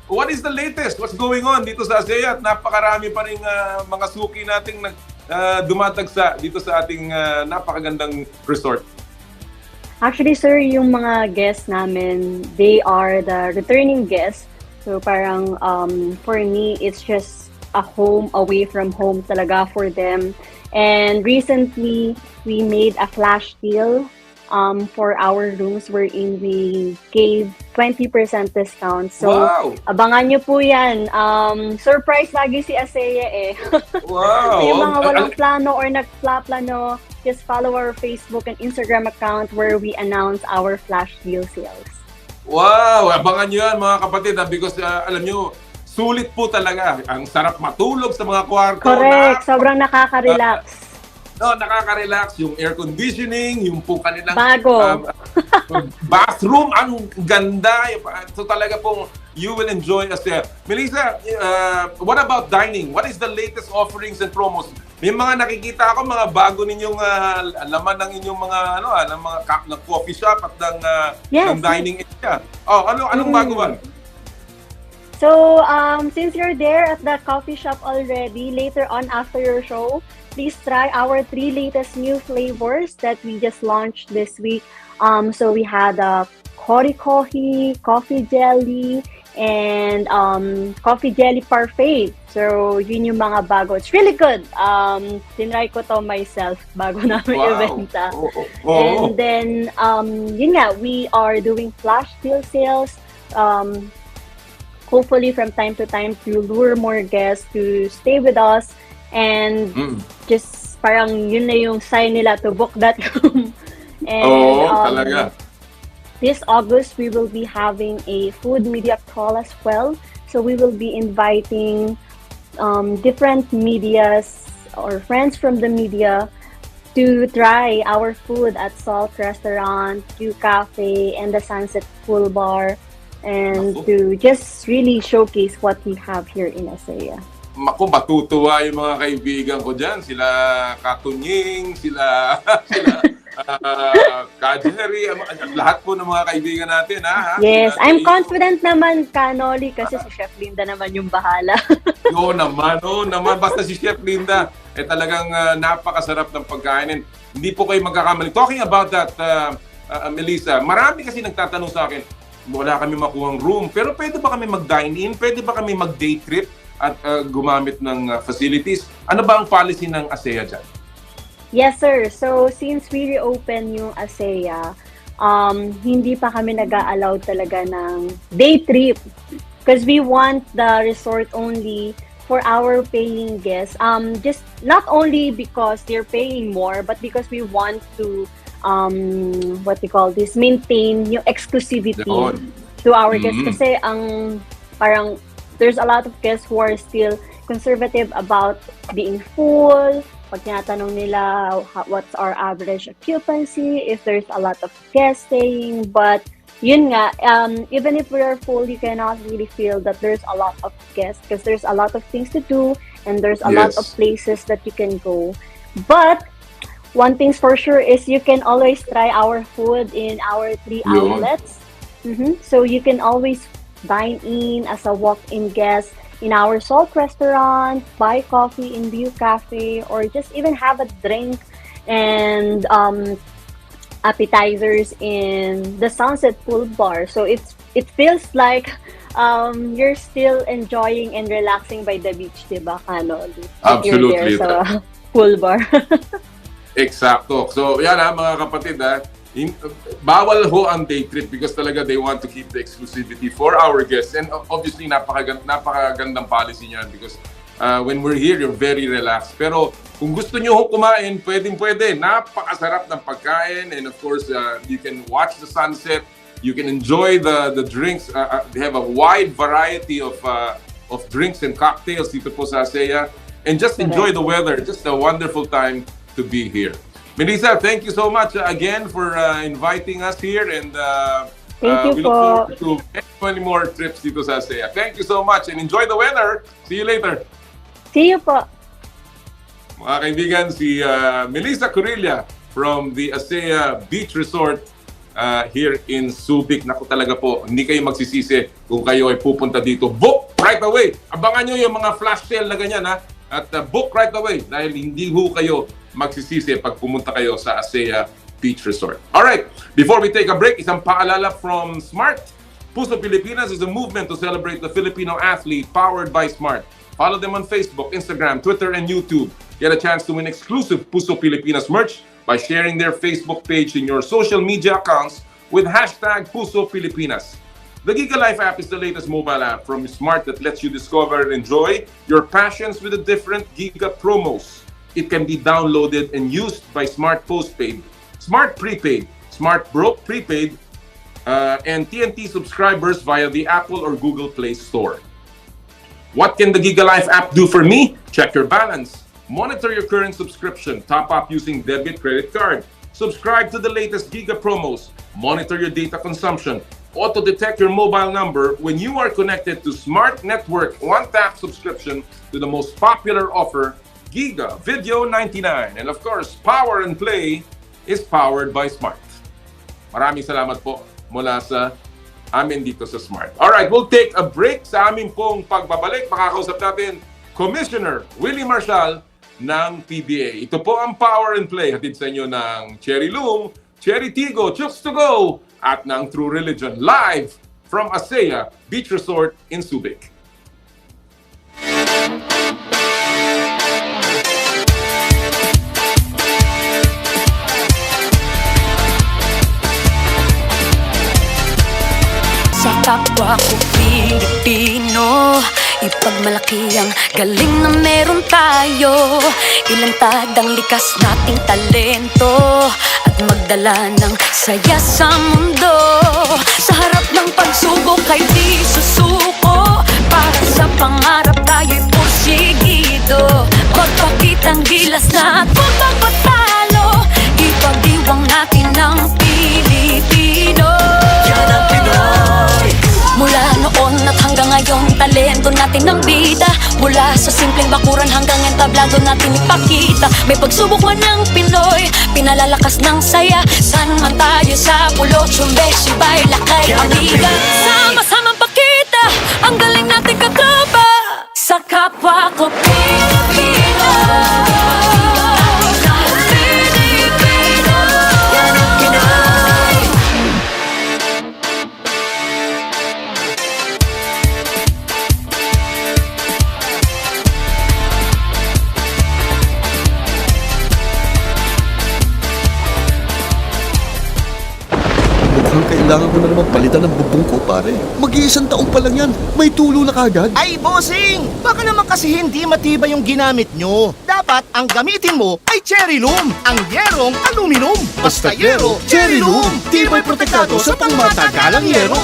What is the latest? What's going on dito sa ASEA? At napakarami pa rin mga suki nating dumatagsa dito sa ating napakagandang resort. Actually, sir, yung mga guests namin, they are the returning guests. So parang for me, it's just a home away from home talaga for them. And recently, we made a flash deal for our rooms wherein we gave 20% discount. So, wow! Abangan nyo po yan. Surprise lagi si Asea eh. Wow! So, yung mga walang plano or nagplano, just follow our Facebook and Instagram account where we announce our flash deal sales. Wow! Abangan nyo yan mga kapatid because alam nyo, sulit po talaga. Ang sarap matulog sa mga kwarto. Correct. Sobrang nakaka-relax. Nakaka-relax. Yung air conditioning, yung po kanilang bago. Bathroom, ang ganda. So talaga pong you will enjoy as well. Melissa, what about dining? What is the latest offerings and promos? May mga nakikita ako, mga bago ninyong laman ng inyong mga ng mga ng coffee shop at ng dining area. Oh, anong bago ba? So, since you're there at the coffee shop already, later on after your show, please try our 3 latest new flavors that we just launched this week. So we had Kori coffee jelly, and coffee jelly parfait. So, yun yung mga bago. It's really good. Tinry ko to myself bago namin ibenta. And then, yun nga, we are doing flash deal sales. Hopefully from time to time to lure more guests to stay with us and just parang yun na yung sign nila to book.com. And talaga. This August we will be having a food media crawl as well. So we will be inviting different medias or friends from the media to try our food at Salt Restaurant, Q Cafe, and the Sunset Pool Bar. And to just really showcase what we have here in Asea. Maku, matutuwa yung mga kaibigan ko dyan. Sila Katunying, sila Kajeri, lahat po ng mga kaibigan natin. Yes, I'm confident naman, Kanoli, kasi si Chef Linda naman yung bahala. Oo naman. Basta si Chef Linda, talagang napakasarap ng pagkain. Hindi po kayo magkakamali. Talking about that, Melissa, marami kasi nagtatanong sa akin, wala kami makuhang room, pero pwede ba kami mag-dine-in? Pwede ba kami mag-day trip at gumamit ng facilities? Ano ba ang policy ng ASEA dyan? Yes, sir. So, since we reopen yung ASEA, hindi pa kami nag-a-allow talaga ng day trip. Because we want the resort only for our paying guests. Just not only because they're paying more, but because we want to what we call this, maintain yung exclusivity to our guests. Kasi parang there's a lot of guests who are still conservative about being full. Pag tinatanong nila what's our average occupancy, if there's a lot of guests staying, but yun nga, even if we are full, you cannot really feel that there's a lot of guests because there's a lot of things to do and there's a lot of places that you can go. But one thing's for sure is you can always try our food in our 3 outlets. So you can always dine in as a walk-in guest in our Salt restaurant, buy coffee in View Cafe, or just even have a drink and appetizers in the Sunset Pool Bar. So it feels like you're still enjoying and relaxing by the beach, diba, Kano? Absolutely. You're there sa pool bar. Exacto. So, yan mga kapatid bawal ho ang day trip because talaga they want to keep the exclusivity for our guests. And obviously, napakagandang policy niyan because when we're here, you're very relaxed. Pero kung gusto nyo ho kumain, pwede. Napakasarap ng pagkain. And of course, you can watch the sunset. You can enjoy the drinks. They have a wide variety of drinks and cocktails dito po sa ASEA. And just enjoy the weather. Just a wonderful time to be here. Melissa, thank you so much again for inviting us here. And Thank you we look forward to many more trips dito sa ASEA. Thank you so much and enjoy the weather. See you later. See you po. Mga kaibigan, si Melissa Corilla from the ASEA Beach Resort here in Subic. Naku talaga po, hindi kayo magsisisi kung kayo ay pupunta dito. Book right away! Abangan nyo yung mga flash sale na ganyan at book right away dahil hindi ho kayo magsisisi pag pumunta kayo sa ASEA Beach Resort. Alright, before we take a break, isang paalala from Smart. Puso Pilipinas is a movement to celebrate the Filipino athlete powered by Smart. Follow them on Facebook, Instagram, Twitter, and YouTube. Get a chance to win exclusive Puso Pilipinas merch by sharing their Facebook page in your social media accounts with hashtag Puso Pilipinas. The Giga Life app is the latest mobile app from Smart that lets you discover and enjoy your passions with the different Giga promos. It can be downloaded and used by Smart Postpaid, Smart Prepaid, Smart Broke Prepaid, and TNT subscribers via the Apple or Google Play Store. What can the Giga Life app do for me? Check your balance. Monitor your current subscription. Top up using debit credit card. Subscribe to the latest Giga promos. Monitor your data consumption. Auto-detect your mobile number when you are connected to Smart Network one-tap subscription to the most popular offer, Giga Video 99. And of course, Power and Play is powered by Smart. Maraming salamat po mula sa amin dito sa Smart. Alright, we'll take a break sa amin pong pagbabalik. Makakausap natin Commissioner Willie Marcial ng PBA. Ito po ang Power and Play. Hatid sa inyo ng Cherry Loom, Cherry Tigo, Chooks to Go, at ng True Religion. Live from ASEA Beach Resort in Subic. Sa kapwa ko Pilipino, ipagmalaki ang galing na meron tayo. Ilantad ang likas nating talento at magdala ng saya sa mundo. Sa harap ng pagsubok ay di susuko. Para sa pangarap tayo'y porsigido. Magpakitang gilas na at huwag magpatalo. Ipagdiwang natin ang Pilipino. Yan ang Pinoy. Mula noon at hanggang ngayon, talento natin ang bida. Mula sa simpleng bakuran hanggang entablado natin ipakita. May pagsubok man ng Pinoy, pinalalakas ng saya. San man tayo sa pulo, Chumbe, Sibay, Lakay, Amiga. Sama-samang pakita ang galing natin katropa. Sa kapwa ko Pilipino. Mukhang kailangan ko na naman palitan ng bubong ko, pare. Mag-iisang taon pa lang yan. May tulo na kagad. Ay, bossing! Baka naman kasi hindi matibay yung ginamit nyo. Dapat ang gamitin mo ay cherry loom, ang yerong aluminum. Basta yero, cherry loom! Tibay protektado sa pangmatagalang yero.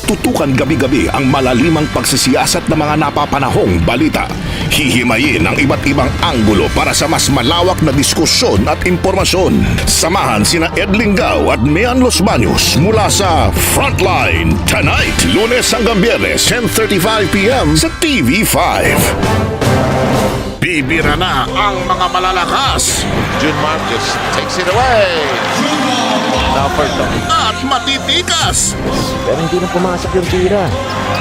Tutukan gabi-gabi ang malalimang pagsisiyasat ng mga napapanahong balita. Hihimayin ang iba't ibang anggulo para sa mas malawak na diskusyon at impormasyon. Samahan sina Ed Linggao at Mian Los Baños mula sa Frontline tonight, Lunes hanggang Biyernes, 10:35 p.m. sa TV5. Bibira na ang mga malalakas. Junma just takes it away. Now for them. At matitikas. Pero hindi na pumasok yung tira.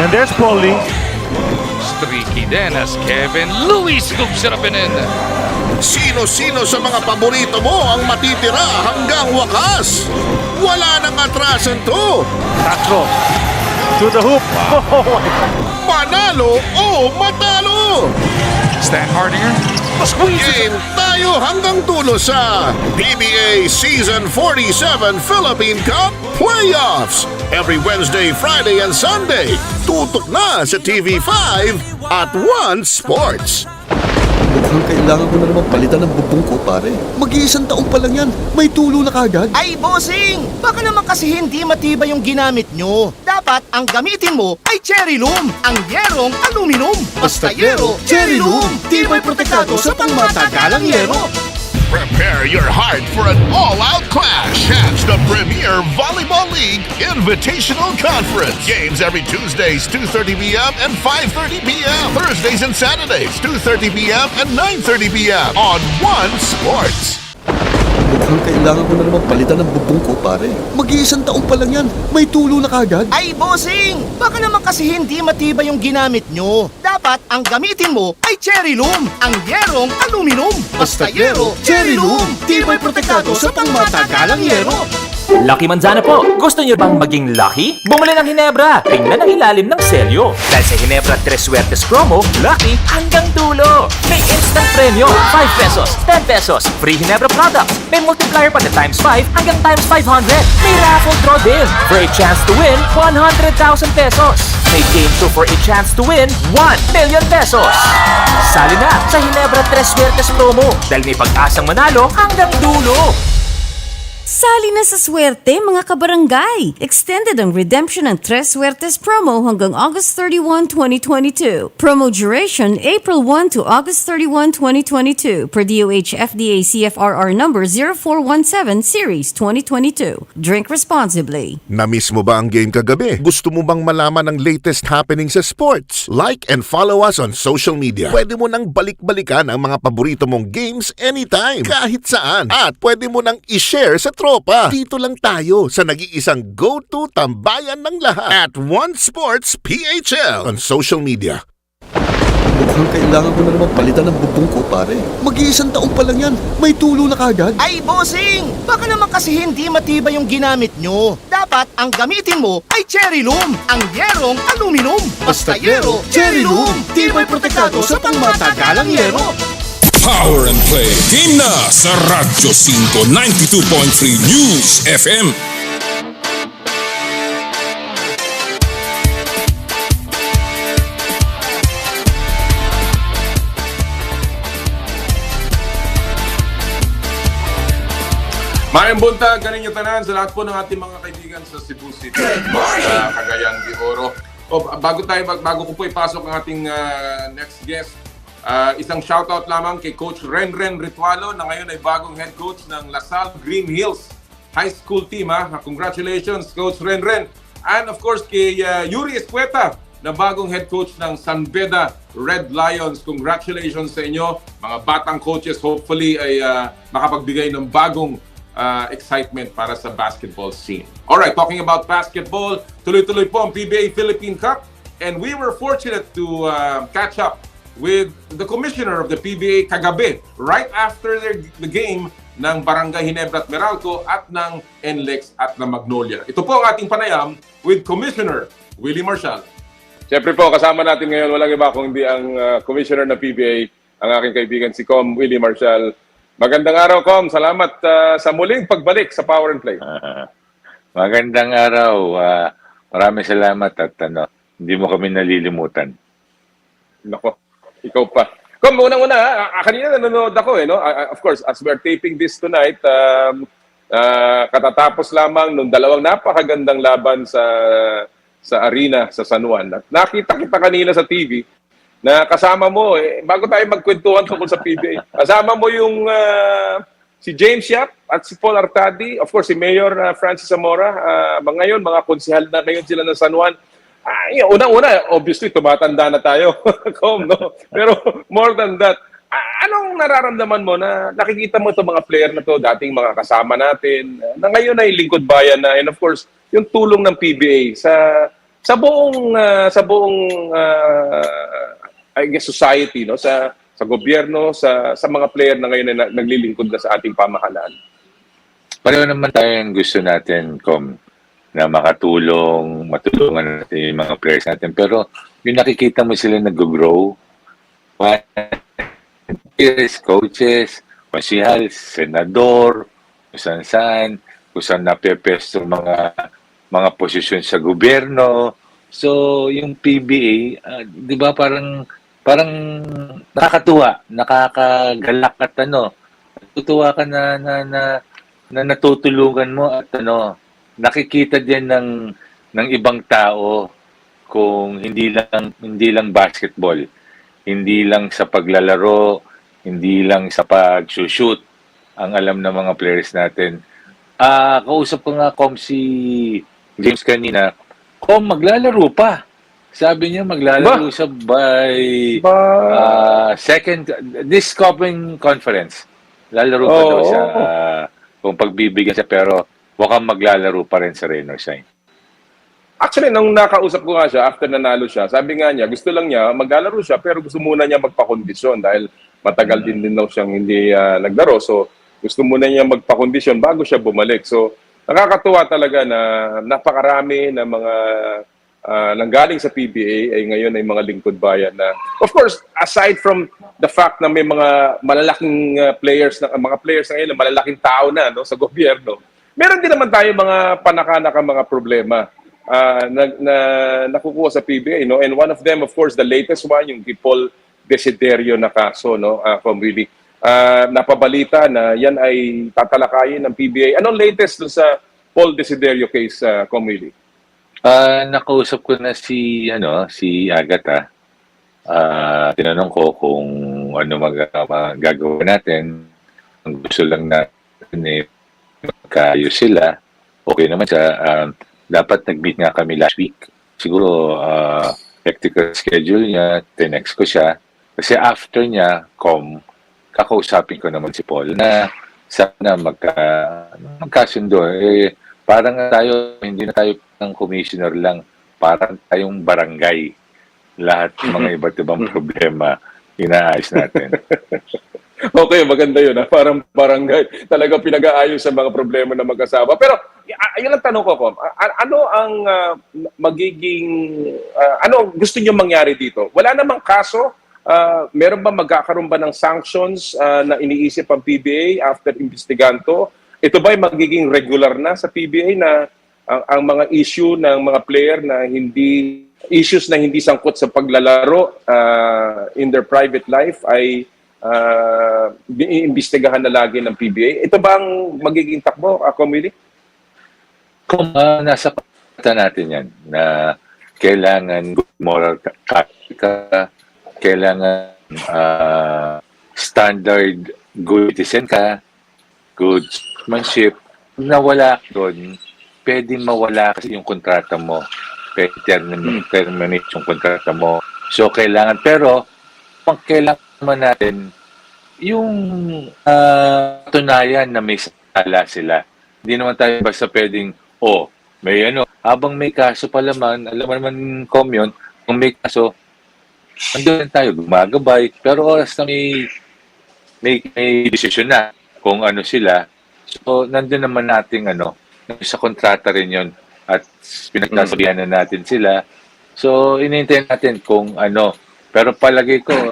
And there's Paulie. Streaky din as Kevin Louis scoops it up and in. Sino-sino sa mga paborito mo ang matitira hanggang wakas? Wala nang atrasan to. Castro. To the hoop. Manalo o matalo. Stan Hardinger. Game tayo hanggang dulo sa PBA Season 47 Philippine Cup Playoffs. Every Wednesday, Friday, and Sunday. Tutok na sa TV5 at One Sports. Mukhang kailangan ko na naman palitan ng bubong ko, pare. Mag-iisang taon pa lang yan. May tulo na kagad. Ay, bossing! Baka naman kasi hindi matibay yung ginamit nyo. Dapat ang gamitin mo ay cherry loom, ang yerong aluminum. Basta yero, cherry loom! Tibay protektado sa pangmatagalang yero. Prepare your heart for an all-out clash. Catch the Premier Volleyball League Invitational Conference. Games every Tuesdays, 2:30 p.m. and 5:30 p.m. Thursdays and Saturdays, 2:30 p.m. and 9:30 p.m. on One Sports. Mukhang kailangan ko na naman palitan ng bubong ko, pare. Mag-iisang taon pa lang yan. May tulo na kagad. Ay, bossing! Baka naman kasi hindi matibay yung ginamit nyo. Dapat ang gamitin mo ay cherry loom, ang yerong aluminum. Basta yero, cherry loom! Tibay protektado sa pangmatagalang yero. Lucky Manzana po! Gusto niyo bang maging lucky? Bumili ng Hinebra! Tingnan ang ilalim ng selyo. Dahil sa Hinebra 3 Suertes promo, lucky hanggang dulo! May instant premyo, 5 pesos, 10 pesos, free Hinebra products. May multiplier pa na times 5 hanggang times 500. May raffle draw din for a chance to win 100,000 pesos. May game show for a chance to win 1 million pesos. Sali na sa Hinebra 3 Suertes promo dahil may pag-asang manalo hanggang dulo. Sali na sa swerte mga kabarangay! Extended ang redemption ng Tres Suertes promo hanggang August 31, 2022. Promo duration April 1 to August 31, 2022 per DOH FDA CFRR number 0417 Series 2022. Drink responsibly. Na-miss mo ba ang game kagabi? Gusto mo bang malaman ang latest happening sa sports? Like and follow us on social media. Pwede mo nang balik-balikan ang mga paborito mong games anytime, kahit saan. At pwede mo nang i-share sa tropa. Dito lang tayo sa nag-iisang go-to tambayan ng lahat at One Sports PHL on social media. Mukhang kailangan ko na naman palitan ng bubong ko, pare. Mag-iisang taon pa lang yan. May tulo na kagad. Ay, bossing! Baka naman kasi hindi matibay yung ginamit nyo. Dapat ang gamitin mo ay cherry loom, ang yerong aluminum. Basta yero, cherry loom! Tibay protektado sa pangmatagalang yero. Power and Play. Game na sa Radyo 5 92.3 News FM. Mayang buntag, kaninyo tanan sa lahat po ng ating mga kaibigan sa Cebu City, sa Cagayan de Oro. Bago ko po ipasok ang ating next guest, isang shoutout lamang kay Coach Renren Ritualo na ngayon ay bagong head coach ng Lasal Green Hills High School team. Congratulations, Coach Renren. And of course, kay Yuri Escueta na bagong head coach ng San Beda Red Lions. Congratulations sa inyo, mga batang coaches. Hopefully ay makapagbigay ng bagong excitement para sa basketball scene. Alright, talking about basketball, tuloy-tuloy po ang PBA Philippine Cup. And we were fortunate to catch up with the commissioner of the PBA kagabi, right after the game ng Barangay Ginebra at Meralco at ng NLEX at ng Magnolia. Ito po ang ating panayam with Commissioner Willie Marcial. Siyempre po, kasama natin ngayon, walang iba kundi ang commissioner ng PBA, ang aking kaibigan si Comm, Willie Marcial. Magandang araw, Comm. Salamat sa muling pagbalik sa Power and Play. Magandang araw. Maraming salamat at hindi mo kami nalilimutan. Nako, ikaw pa. Kom, unang-una, kanina nanonood ako no? Of course, as we're taping this tonight, katatapos lamang nung dalawang napakagandang laban sa arena sa San Juan. At nakita kita kanina sa TV na kasama mo, bago tayo magkwentuhan tungkol sa PBA, kasama mo yung si James Yap at si Paul Artadi, of course si Mayor Francis Zamora, ngayon mga konsehal na ngayon sila ng San Juan. Unang-una, obviously, tumatanda na tayo. no? Pero more than that, anong nararamdaman mo na nakikita mo itong mga player na to, dating mga kasama natin, na ngayon ay lingkod bayan na, and of course, yung tulong ng PBA sa buong I guess society, no? Sa gobyerno, sa mga player na ngayon ay naglilingkod na sa ating pamahalaan. Pareho naman tayong gusto natin, Com, na matulungan natin yung mga players natin. Pero yung nakikita mo sila nag-grow, coaches, konsihal, senador, kung saan napepesto mga posisyon sa gobyerno. So, yung PBA, di ba parang nakakatuwa, nakakagalak at natutuwa ka na natutulungan mo at nakikita din ng ibang tao kung hindi lang basketball, hindi lang sa paglalaro, hindi lang sa pag-shoot ang alam ng mga players natin. Kausap ko nga si James kanina, maglalaro pa. Sabi niya maglalaro siya by this coming conference. Lalaro pa daw siya kung pagbibigyan siya, pero mukhang maglalaro pa rin sa rain or shine. Actually, nung nakausap ko nga siya, after nanalo siya, sabi nga niya, gusto lang niya, maglalaro siya, pero gusto muna niya magpakondisyon dahil matagal din daw siyang hindi naglaro. So, gusto muna niya magpakondisyon bago siya bumalik. So, nakakatuwa talaga na napakarami na mga nanggaling sa PBA ay ngayon ay mga lingkod bayan na, of course, aside from the fact na may mga malalaking players na ngayon, malalaking tao na sa gobyerno, meron din naman tayo mga panakanak mga problema na nakukuha sa PBA, no? And one of them, of course, the latest one, yung Paul Desiderio na kaso, no? From Willie. Napabalita na yan ay tatalakayin ng PBA. Anong latest dun sa Paul Desiderio case, Willie? Nakausap ko na si Agatha. Tinanong ko kung ano magagawa natin. Ang gusto lang natin magkaayos sila. Okay naman siya. Dapat nag-meet nga kami last week. Siguro hectic schedule niya. Tinext ko siya. Kasi after niya, kakausapin ko naman si Paul na sana magkasundo. Parang hindi na tayo ng commissioner lang. Parang tayong barangay. Lahat ng mga iba't ibang problema inaayos natin. Okay, maganda yun. Parang barangay. Talagang pinag-aayos sa mga problema na magkasama. Pero, ayun ang tanong ko, Com. Ano ang ano gusto niyo mangyari dito? Wala namang kaso? Meron ba magkakaroon ba ng sanctions na iniisip ang PBA after investiganto? Ito ba ay magiging regular na sa PBA na ang mga issue ng mga player na issues na hindi sangkot sa paglalaro in their private life ay iimbestigahan na lagi ng PBA? Ito ba ang magiging takbo, Willie? Kung nasa pata natin yan, na kailangan good moral ka, kailangan standard good citizen ka, good sportsmanship, nawala doon, pwedeng mawala kasi yung kontrata mo. Pwede terminate yung kontrata mo. So, kailangan, pero kailangan natin yung tunayan na may sala sila. Hindi naman tayo basta pwedeng, may habang may kaso pa laman, alam mo naman, Com, yun, kung may kaso, andun tayo, gumagabay, pero oras na may desisyon na kung ano sila, so nandun naman nating sa kontrata rin yun at pinagsasabihan na natin sila. So, inintay natin kung pero palagay ko,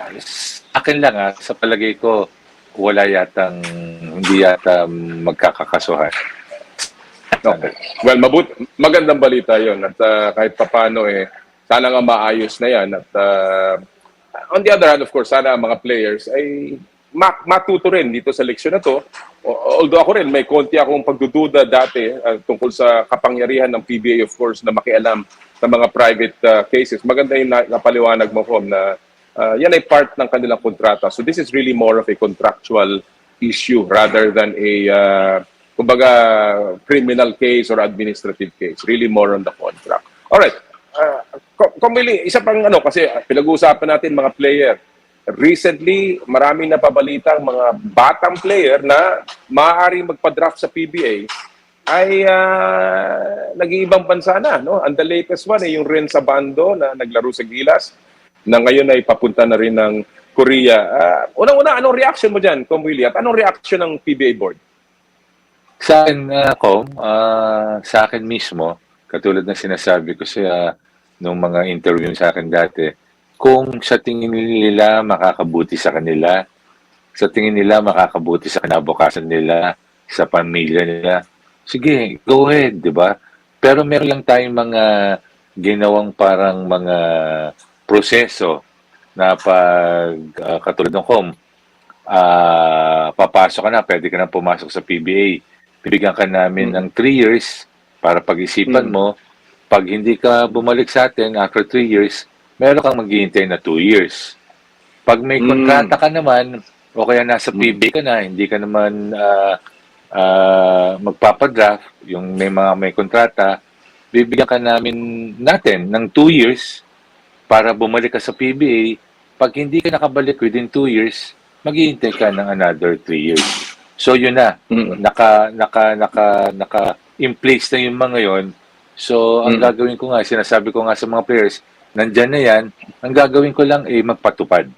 akin lang sa palagay ko, hindi yata magkakakasuhan. Okay. Well, magandang balita 'yon at kahit papaano sana nga maayos na 'yan at on the other hand, of course, sana mga players ay matuto rin dito sa leksyon na to. Although ako rin, may konti akong pagdududa dati tungkol sa kapangyarihan ng PBA, of course, na makialam sa mga private cases. Maganda yung napaliwanag mo, Comm, na yan ay part ng kanilang kontrata. So this is really more of a contractual issue rather than a, kumbaga, criminal case or administrative case. Really more on the contract. Alright. Willie, isa pang kasi pinag-uusapan natin mga player. Recently, maraming napabalitang mga batang player na maaaring magpa-draft sa PBA ay nag-iibang bansa na. No? And the latest one yung Ren Sabado na naglaro sa Gilas na ngayon ay papunta na rin ng Korea. Unang-una, anong reaction mo dyan, Comm Willie? At anong reaction ng PBA board? Sa akin, Comm, sa akin mismo, katulad ng sinasabi ko sa nung mga interview sa akin dati, kung sa tingin nila makakabuti sa kanila, sa tingin nila makakabuti sa kinabukasan nila, sa pamilya nila, sige, go ahead, di ba? Pero meron lang tayong mga ginawang parang mga proseso na pag katulad ng Comm, papasok ka na, pwede ka na pumasok sa PBA. Bibigyan ka namin ng 3 years para pag-isipan mo. Pag hindi ka bumalik sa atin after 3 years, meron kang maghihintay na 2 years. Pag may kontrata ka naman, o kaya nasa PBA ka na, hindi ka naman magpapadraft, yung may kontrata, bibigyan ka natin ng 2 years para bumalik ka sa PBA. Pag hindi ka nakabalik within 2 years, maghihintay ka ng another 3 years. So yun na, naka-in-place na yung mga yon. So ang gagawin ko nga, sinasabi ko nga sa mga players, nandyan na yan, ang gagawin ko lang ay magpatupad.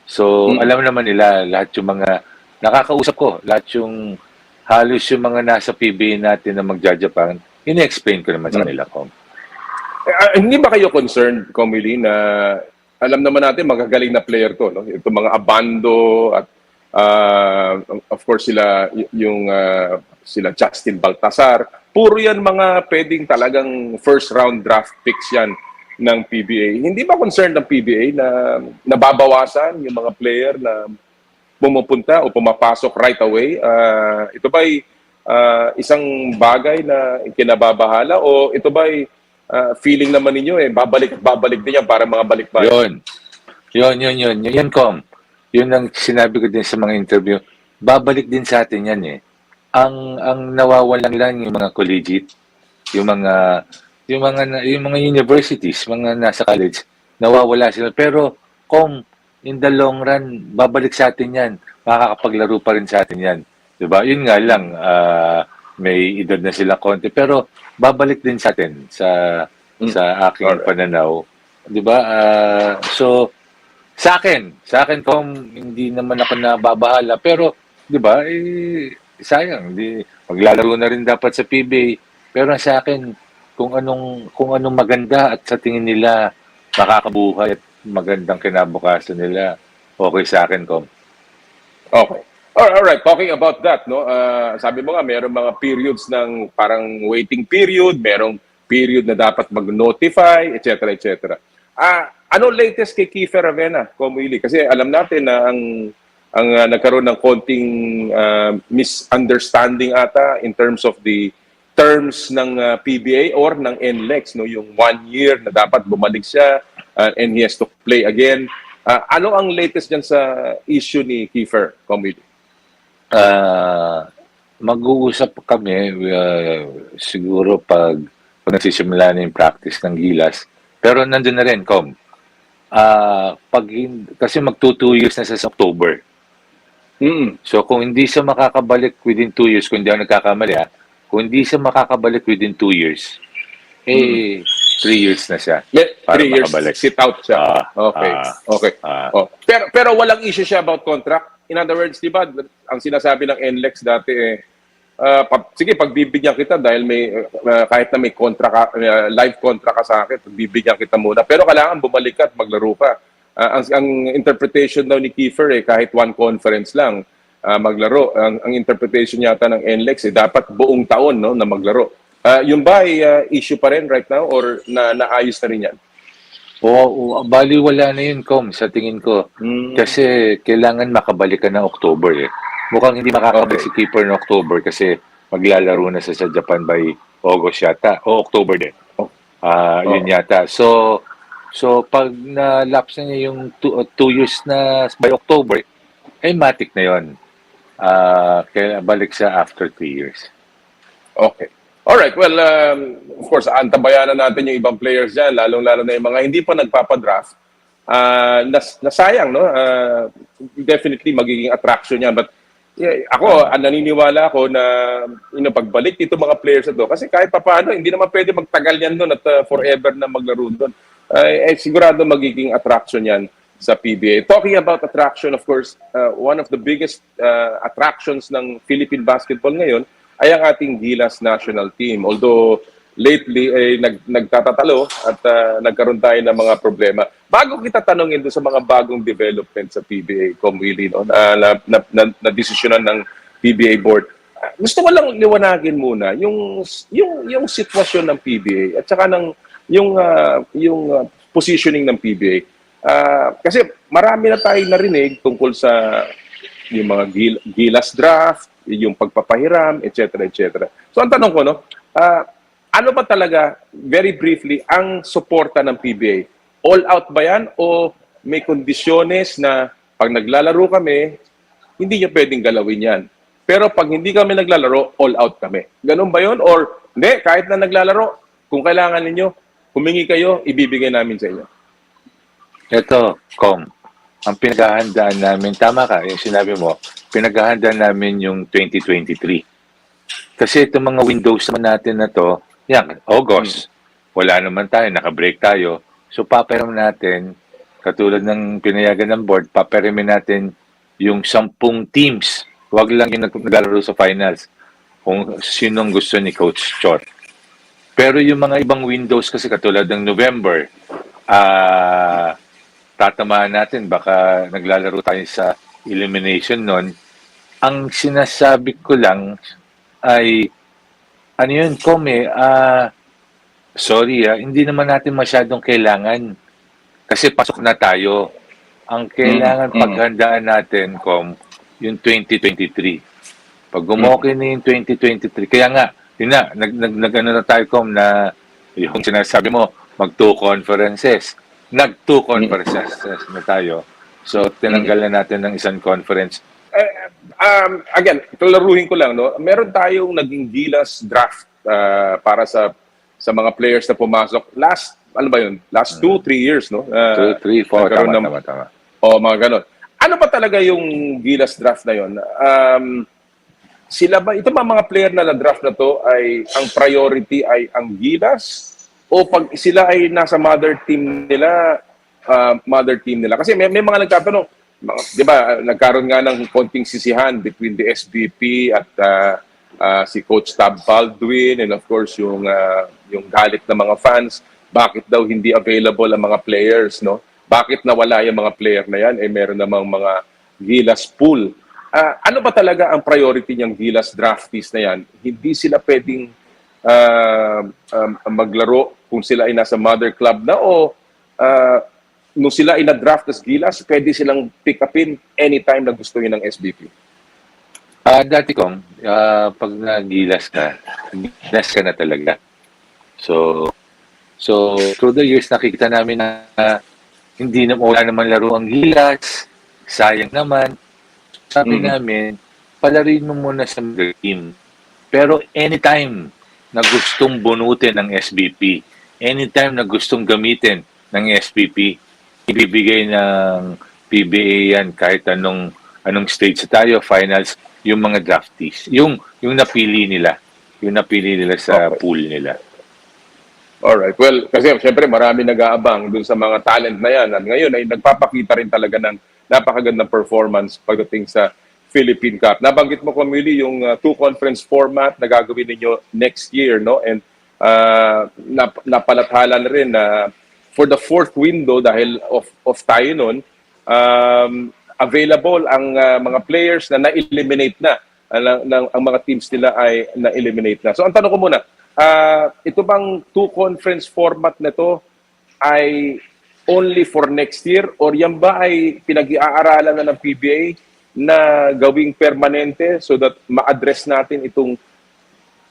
So, alam naman nila, lahat yung mga, nakakausap ko, lahat yung, halos yung mga nasa PBA natin na magja-Japan, ina-explain ko naman sa kanila, Comm. Hindi ba kayo concerned, Comm Willie, na alam naman natin, magagaling na player to, no? Itong mga Abando at, of course, sila Justin Baltasar, puro yan mga pwedeng talagang first round draft picks yan ng PBA. Hindi ba concerned ng PBA na nababawasan yung mga player na pumupunta o pumapasok right away? Ito ba'y isang bagay na kinababahala o ito ba'y feeling naman ninyo babalik din yan para mga balik-balik? Yun, Comm. Yun ang sinabi ko din sa mga interview. Babalik din sa atin yan Ang nawawalan lang yung mga collegiate, yung mga universities, mga nasa college, nawawala sila. Pero kung in the long run, babalik sa atin yan. Makakapaglaro pa rin sa atin yan. Diba? Yun nga lang, may edad na sila konti. Pero babalik din sa atin sa aking pananaw. Diba? So, sa akin, kung hindi naman ako nababahala. Pero, diba, sayang. Maglalaro na rin dapat sa PBA. Pero sa akin, kung anong maganda at sa tingin nila makakabuhay at magandang kinabukasan nila, okay sa akin, Comm. Okay. Alright, talking about that, no? Sabi mo nga, mayroong mga periods ng parang waiting period, mayroong period na dapat mag-notify, etc., etc. Ano latest kay Kiefer Ravena, Comm Willie? Kasi alam natin na ang nagkaroon ng konting misunderstanding ata in terms of the terms ng PBA or ng NLEX, no, yung 1 year na dapat bumalik siya and he has to play again. Ano ang latest dyan sa issue ni Kiefer, Comm Willie? Mag-uusap kami siguro pag nagsisimula na yung practice ng Gilas. Pero nandun na rin, Comm. Kasi mag-2 years na sa October. So kung hindi siya makakabalik within 2 years, kung hindi ako nagkakamali, kung hindi siya makakabalik within 2 years, 3 years na siya. 3 years, makabalik. Sit out siya. Okay. Pero walang issue siya about contract. In other words, di ba, ang sinasabi ng NLEX dati, sige, pagbibigyan kita dahil kahit na may live contract ka sa akin, pagbibigyan kita muna. Pero kailangan bumalik ka at maglaro ka. Ang interpretation daw ni Kiefer, kahit one conference lang, maglaro. Ang interpretation yata ng NLEX dapat buong taon, no, na maglaro. Yun ba ay issue pa rin right now or naayos na rin yan? Bali wala na yun, Comm, sa tingin ko. Kasi kailangan makabalik ka ng October eh. Mukhang hindi makakabalik si keeper ng October kasi maglalaro na sa Japan by August yata. O October din. Yun yata. So pag na-lapse na niya yung 2 years na by October, matic na yun. Kaya balik sa after 3 years. Okay. Alright, well, of course, antabayanan natin yung ibang players dyan, lalong-lalo na yung mga hindi pa nagpapadraft. Nasayang, no? Definitely magiging attraction yan. But ako, naniniwala ako na pagbalik dito mga players na to, kasi kahit papaano, hindi naman pwede magtagal yan doon at forever na maglaro doon. Sigurado magiging attraction yan sa PBA. Talking about attraction, of course, one of the biggest attractions ng Philippine basketball ngayon ay ang ating Gilas national team. Although lately nagtatatalo at nagkaroon tayo ng mga problema. Bago kita tanongin doon sa mga bagong development sa PBA, Comm Willie, no, na desisyonan ng PBA board, gusto ko lang liwanagin muna yung sitwasyon ng PBA at saka yung positioning ng PBA. Kasi marami na tayo narinig tungkol sa yung mga Gilas draft, yung pagpapahiram, etc. etc. So ang tanong ko, no, ano ba talaga, very briefly, ang suporta ng PBA? All out ba yan o may kondisyones na pag naglalaro kami, hindi nyo pwedeng galawin yan? Pero pag hindi kami naglalaro, all out kami. Ganun ba yun? Or hindi, kahit na naglalaro, kung kailangan ninyo, humingi kayo, ibibigay namin sa inyo. Ito, Comm, ang pinaghahandaan namin, tama ka, yung sinabi mo, pinaghahandaan namin yung 2023. Kasi itong mga windows naman natin na to, yan, August, wala naman tayo, naka-break tayo. So, paparam natin, katulad ng pinayagan ng board, paparamin natin yung 10 teams. Huwag lang yung naglalaro sa finals kung sinong gusto ni Coach Chot. Pero yung mga ibang windows kasi katulad ng November, tatamaan natin, baka naglalaro tayo sa elimination nun. Ang sinasabi ko lang ay, ano yun, Comm, sorry, hindi naman natin masyadong kailangan. Kasi pasok na tayo. Ang kailangan paghandaan natin, Comm, yung 2023. Pag gumokin na yung 2023, kaya nga, yun na, nag-ano na tayo, Comm, na yung sinasabi mo, mag-2 conferences. Nag-2 conferences na tayo. So, tinanggal na natin ng isang conference. Again, klaruhin ko lang, no? Meron tayong naging Gilas draft para sa mga players na pumasok. Last 2-3 years, no? 2, 3, 4, tama. O, mga ganon. Ano ba talaga yung Gilas draft na yun? Sila ba, ito mga player na na-draft na to, ay ang priority ay ang Gilas? O pag sila ay nasa mother team nila? Kasi may mga nagtatanong, di ba, nagkaroon nga ng konting sisihan between the SBP at si Coach Tab Baldwin and of course yung galit ng mga fans. Bakit daw hindi available ang mga players, no? Bakit nawala yung mga player na yan? Meron namang mga Gilas pool. Ano ba talaga ang priority niyang Gilas draftees na yan? Hindi sila pwedeng maglaro kung sila ay nasa mother club na o nung sila ay na-draft as Gilas, pwede silang pick upin anytime na gusto nyo ng SBP? Dati, Comm, pag na-Gilas ka na talaga. So through the years, nakikita namin na wala naman laro ang Gilas, sayang naman. Sabi namin, palarin mo muna sa mother team. Pero anytime na gustong bunutin ng SBP, anytime na gustong gamitin ng SBP, ibibigay ng PBA yan kahit anong stage tayo, finals, yung mga draftees, yung napili nila sa pool nila. Alright, well, kasi siyempre marami nag-aabang dun sa mga talent na yan at ngayon ay nagpapakita rin talaga ng napakagandang performance pagdating sa Philippine Cup. Nabanggit mo, Camille, yung 2-conference format na gagawin ninyo next year, no? And napalathala na rin na for the 4th window, dahil off tayo nun, available ang mga players na na-eliminate na. Ang mga teams nila ay na-eliminate na. So ang tanong ko muna, ito bang two-conference format na to ay only for next year or yan ba ay pinag-iaaralan na ng PBA na gawing permanente so that ma-address natin itong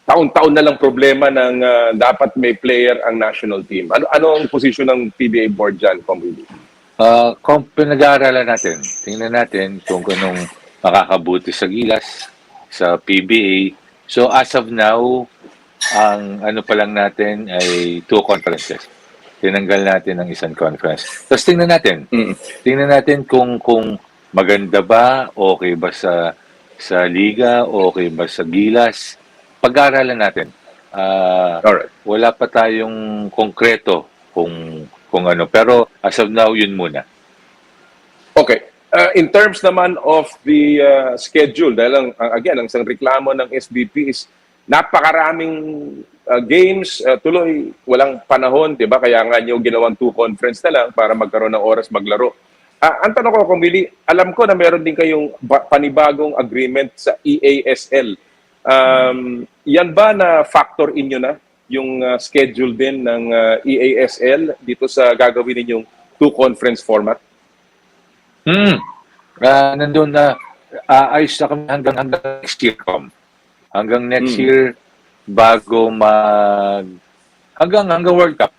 taon-taon na lang problema ng dapat may player ang national team? Ano ang posisyon ng PBA board dyan, Comm? Kung pinag-aaralan natin, tingnan natin kung anong makakabuti sa gilas, sa PBA. So as of now, ang ano pa lang natin ay 2 conferences. Tinanggal natin ang isang conference. Tapos tingnan natin. Tingnan natin kung maganda ba, okay ba sa liga, okay ba sa gilas. Pag-aaralan natin. Alright. Wala pa tayong konkreto kung ano. Pero as of now, yun muna. Okay. In terms naman of the schedule, dahil again, ang isang reklamo ng SBP is napakaraming games, tuloy walang panahon, 'di ba? Kaya nga niyo ginawang 2 conference na lang para magkaroon ng oras maglaro. Ang tanong ko, kung Willie, alam ko na meron din kayong panibagong agreement sa EASL. Yan ba na factor in nyo na yung schedule din ng EASL dito sa gagawin ninyong 2 conference format? Nandun na ayos na kami hanggang next year, Comm. Hanggang next year bago hanggang World Cup.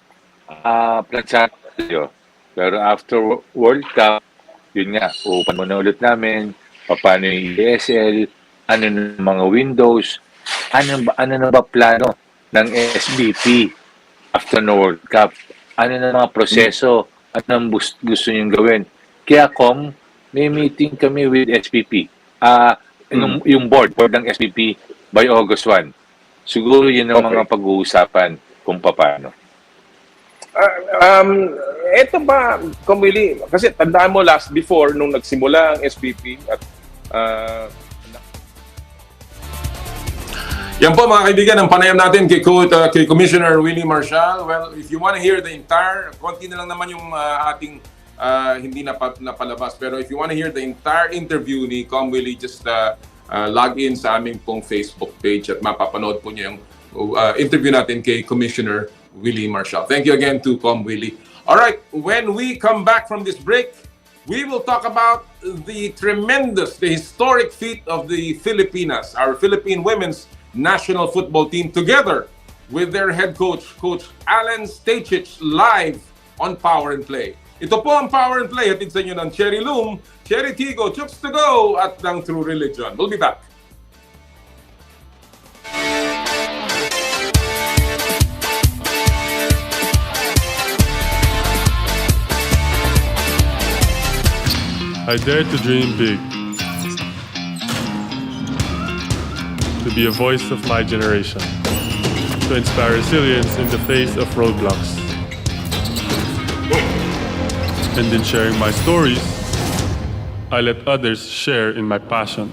Plansado tayo. Pero after World Cup, yun nga, open mo na ulit namin, paano yung ESL, ano na mga windows, ano na ba plano ng SBP after no World Cup, ano na mga proseso, ano ang gusto nyo gawin. Kaya Comm, may meeting kami with SBP. Yung board ng SBP by August 1. Siguro yun ang mga pag-uusapan kung paano. Eto ba, Willie, kasi tandaan mo before nung nagsimula ang SBP at yan po mga kaibigan, ang panayam natin kay Commissioner Willie Marcial. Well, if you want to hear the entire, konti na lang naman yung ating hindi napalabas. Pero if you want to hear the entire interview ni Comm Willie, just log in sa aming pong Facebook page at mapapanood po niyo yung interview natin kay Commissioner Willie Marcial. Thank you again to Comm Willie. All right, when we come back from this break, we will talk about the historic feat of the Filipinas, our Philippine women's national football team, together with their head coach, Coach Alen Stajcic, live on Power and Play. Ito po ang Power and Play, hatid sa inyo ng Cherry Loom, Cherry Tigo, Chooks to Go, at ng True Religion. We'll be back. I dare to dream big, to be a voice of my generation, to inspire resilience in the face of roadblocks. And in sharing my stories, I let others share in my passion.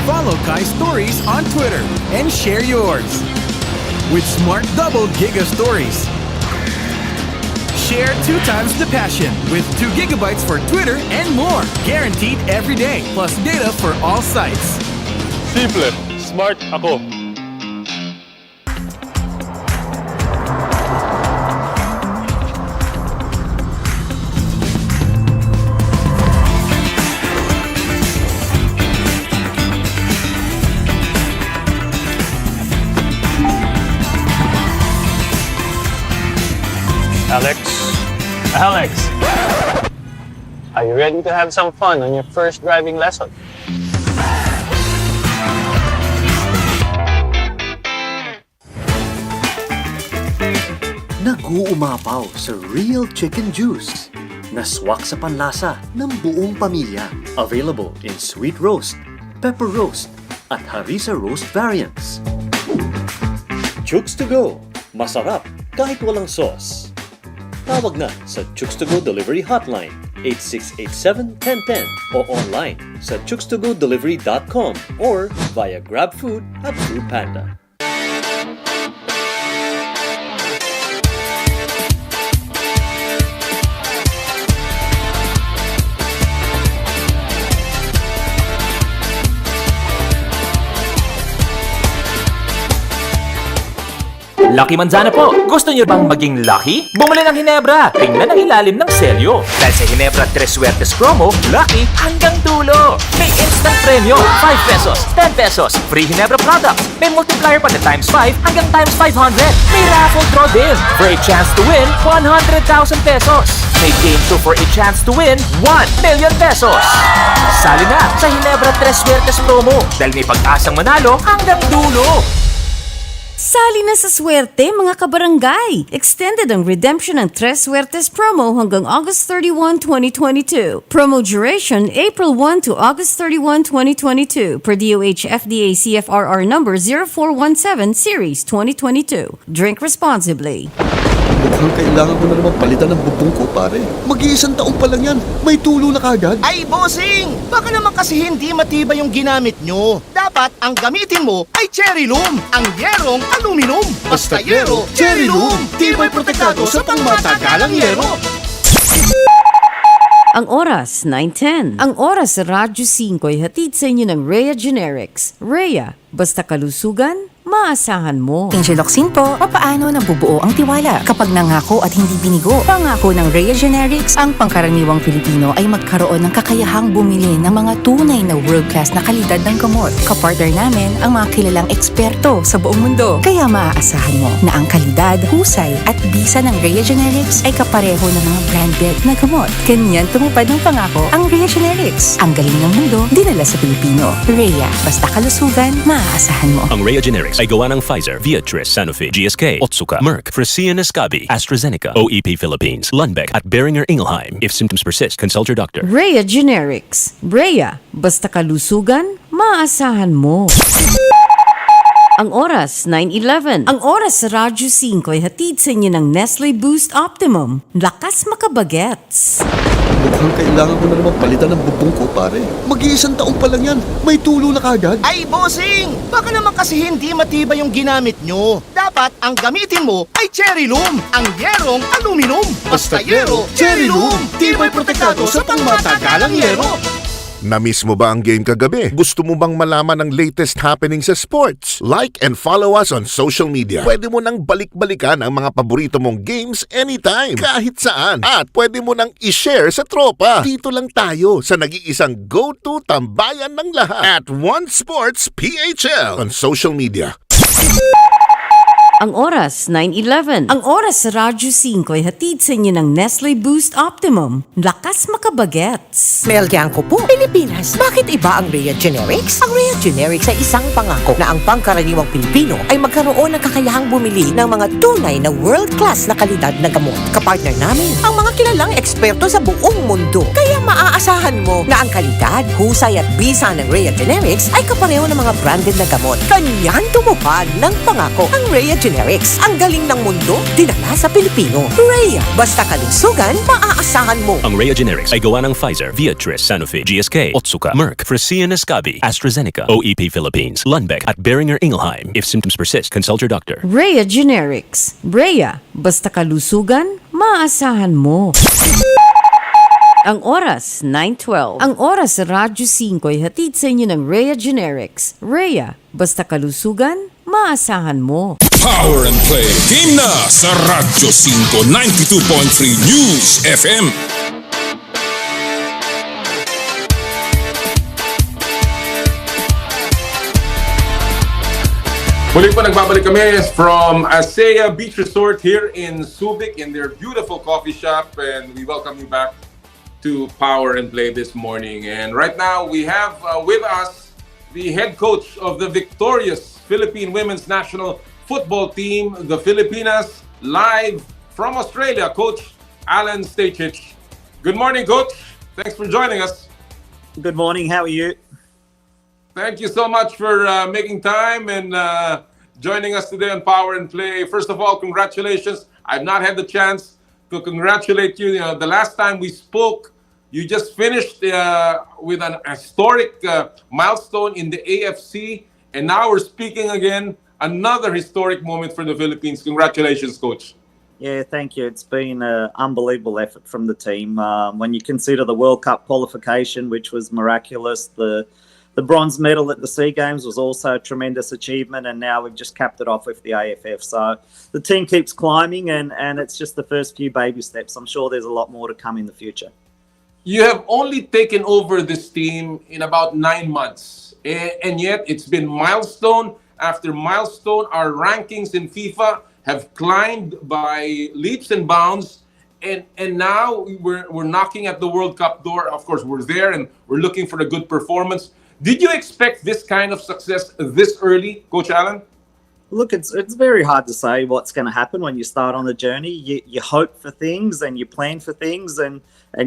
Follow Kai's stories on Twitter and share yours with Smart Double Giga Stories. Share 2 times the passion with 2 gigabytes for Twitter and more. Guaranteed every day, plus data for all sites. Simple, smart ako. Alex, are you ready to have some fun on your first driving lesson? Nag-uumapaw sa real chicken juice na swak sa panlasa ng buong pamilya. Available in sweet roast, pepper roast, at harissa roast variants. Chooks to go. Masarap kahit walang sauce. Tawag na sa Chooks to Go Delivery Hotline 8687-1010 o online sa chookstogodelivery.com or via GrabFood at FoodPanda. Lucky Manzana po, gusto nyo bang maging lucky? Bumili ng Hinebra, tingnan ang ilalim ng selyo. Dahil sa Hinebra 3 Suertes promo, lucky hanggang dulo. May instant premium, 5 pesos, 10 pesos, free Hinebra products. May multiplier pa na times 5 hanggang times 500. May raffle draw din for a chance to win 100,000 pesos. May game show for a chance to win 1 million pesos. Sali na sa Hinebra 3 Suertes promo dahil may pag-asang manalo hanggang dulo. Sali na sa swerte mga kabarangay! Extended ang redemption ng Tres Suertes promo hanggang August 31, 2022. Promo duration April 1 to August 31, 2022 per DOH FDA CFRR number 0417 Series 2022. Drink responsibly. Mukhang kailangan ko na naman palitan ng bubong ko, pare. Mag-iisang taong pa lang yan. May tulo na kagad. Ay, bossing! Baka naman kasi hindi matibay yung ginamit nyo. Dapat ang gamitin mo ay cherry loom, ang yerong aluminum. Basta yero, cherry loom. Tibay protektado sa pangmatagalang yero. Ang oras, 9:10. Ang oras sa Radyo 5 ay hatid sa inyo ng Rhea Generics. Rhea, basta kalusugan, maasahan mo. Ingeloxin po, papaano nabubuo ang tiwala kapag nangako at hindi binigo? Pangako ng Rhea Generics, ang pangkaraniwang Pilipino ay magkaroon ng kakayahang bumili ng mga tunay na world-class na kalidad ng gamot. Kapartner namin ang mga kilalang eksperto sa buong mundo. Kaya maaasahan mo na ang kalidad, husay at bisa ng Rhea Generics ay kapareho ng mga branded na gamot. Ganyan tumupad ng pangako ang Rhea Generics. Ang galing ng mundo, dinala sa Pilipino. Rhea, basta kalusugan, maaasahan mo. Ang Rhea Generics ay gawa ng Pfizer, Viatris, Sanofi, GSK, Otsuka, Merck, Fresenius Kabi, AstraZeneca, OEP Philippines, Lundbeck at Boehringer Ingelheim. If symptoms persist, consult your doctor. Rhea Generics. Rhea, basta kalusugan, maasahan mo. Ang oras, 9:11. Ang oras sa Radyo 5 ay hatid sa inyo ng Nestle Boost Optimum. Lakas makabagets. Mukhang kailangan ko na naman palitan ng bubong ko, pare. Mag-iisang taong pa lang yan. May tulo na kagad. Ay, bossing! Baka naman kasi hindi matibay yung ginamit nyo. Dapat ang gamitin mo ay cherry loom, ang yerong aluminum. Basta yero, cherry loom. Tibay protektado sa pangmatagalang yero. Na-miss mo ba ang game kagabi? Gusto mo bang malaman ang latest happening sa sports? Like and follow us on social media. Pwede mo nang balik-balikan ang mga paborito mong games anytime, kahit saan. At pwede mo nang i-share sa tropa. Dito lang tayo sa nag-iisang go-to tambayan ng lahat at One Sports PHL on social media. Ang oras, 9:11. Ang oras sa Radyo 5 ay hatid sa inyo ng Nestle Boost Optimum. Lakas makabagets. Meldian ko po, Pilipinas. Bakit iba ang Rhea Generics? Ang Rhea Generics ay isang pangako na ang pangkaraniwang Pilipino ay magkaroon ng kakayahang bumili ng mga tunay na world-class na kalidad na gamot. Kapartner namin ang mga kilalang eksperto sa buong mundo. Kaya maaasahan mo na ang kalidad, husay at bisa ng Rhea Generics ay kapareho ng mga branded na gamot. Kanyan tumupad ng pangako ang Rhea Generics. Ang galing ng mundo, dinala sa Pilipino. Rhea, basta kalusugan, maaasahan mo. Ang Rhea Generics ay gawa ng Pfizer, Viatris, Sanofi, GSK, Otsuka, Merck, Fresenius Kabi, AstraZeneca, OEP Philippines, Lundbeck at Boehringer Ingelheim. If symptoms persist, consult your doctor. Rhea Generics. Rhea, basta kalusugan, maasahan mo. Ang oras, 9:12. Ang oras sa Radyo 5 ay hatid sa inyo ng Rhea Generics. Rhea, basta kalusugan, maasahan mo. Power and Play. Game na sa Radyo 5 92.3 News FM. Muli po nagbabalik kami from Asea Beach Resort here in Subic in their beautiful coffee shop, and we welcome you back to Power and Play this morning. And right now we have with us the head coach of the victorious Philippine Women's National Football Team, the Filipinas, live from Australia, Coach Alen Stajcic. Good morning, Coach. Thanks for joining us. Good morning. How are you? Thank you so much for making time and joining us today on Power and Play. First of all, congratulations. I've not had the chance to congratulate you. The last time we spoke, you just finished with an historic milestone in the AFC, and now we're speaking again. Another historic moment for the Philippines. Congratulations, Coach. Yeah, thank you. It's been an unbelievable effort from the team. When you consider the World Cup qualification, which was miraculous, the the bronze medal at the SEA Games was also a tremendous achievement, and now we've just capped it off with the AFF. So the team keeps climbing, and it's just the first few baby steps. I'm sure there's a lot more to come in the future. You have only taken over this team in about 9 months, and yet it's been milestone after milestone. Our rankings in FIFA have climbed by leaps and bounds, and now we're knocking at the World Cup door. Of course, we're there, and we're looking for a good performance. Did you expect this kind of success this early, Coach Alen? Look, it's very hard to say what's going to happen when you start on the journey. You hope for things and you plan for things, and